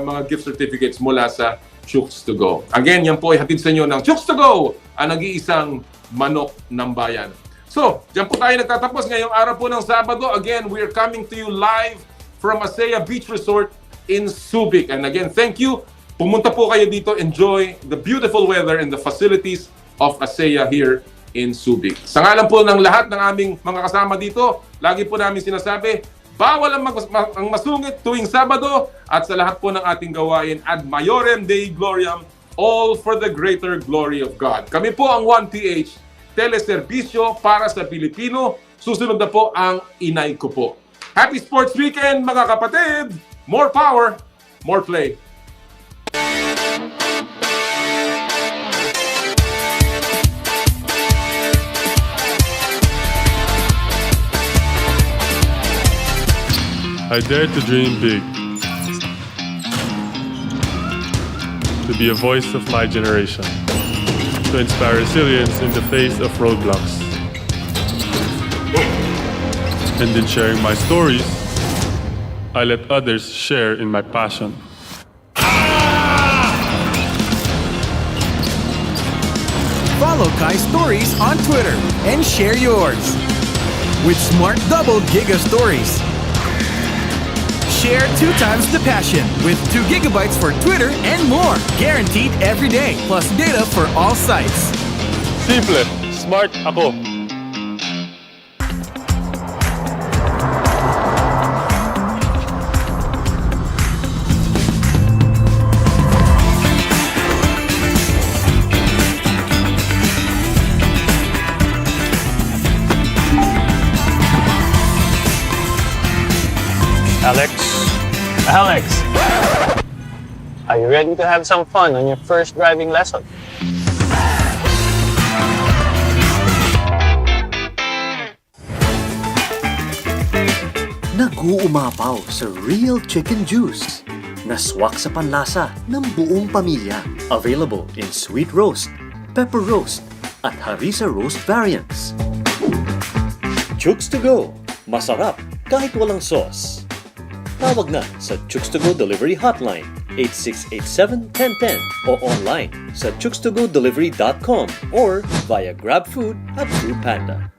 mga gift certificates mula sa Chooks to Go. Again, yan po ay hatid sa inyo ng Chooks to Go, ang nag-iisang manok ng bayan. So, dyan po tayo nagtatapos ngayong araw po ng Sabado. Again, we are coming to you live from Asea Beach Resort in Subic. And again, thank you. Pumunta po kayo dito. Enjoy the beautiful weather and the facilities of Asea here in Subic. Sa ngalan po ng lahat ng aming mga kasama dito, lagi po namin sinasabi, bawal ang masungit tuwing Sabado at sa lahat po ng ating gawain, ad maiorem Dei gloriam, all for the greater glory of God. Kami po ang 1PH, teleserbisyo para sa Pilipino. Susunod na po ang inay ko po. Happy Sports Weekend mga kapatid! More power, more play. I dare to dream big, to be a voice of my generation, to inspire resilience in the face of roadblocks. And in sharing my stories, I let others share in my passion. Follow Kai Stories on Twitter and share yours. With Smart Double Giga Stories. Share 2 times the passion with 2 gigabytes for Twitter and more. Guaranteed every day, plus data for all sites. Simple, smart ako. Alex, are you ready to have some fun on your first driving lesson? Nag-uumapaw sa real chicken juice. Naswak sa panlasa ng buong pamilya. Available in sweet roast, pepper roast, at harissa roast variants. Chooks to go. Masarap kahit walang sauce. Tawag na sa Chooks to Go Delivery Hotline 8687-1010 o online sa chookstogodelivery.com or via GrabFood at Foodpanda.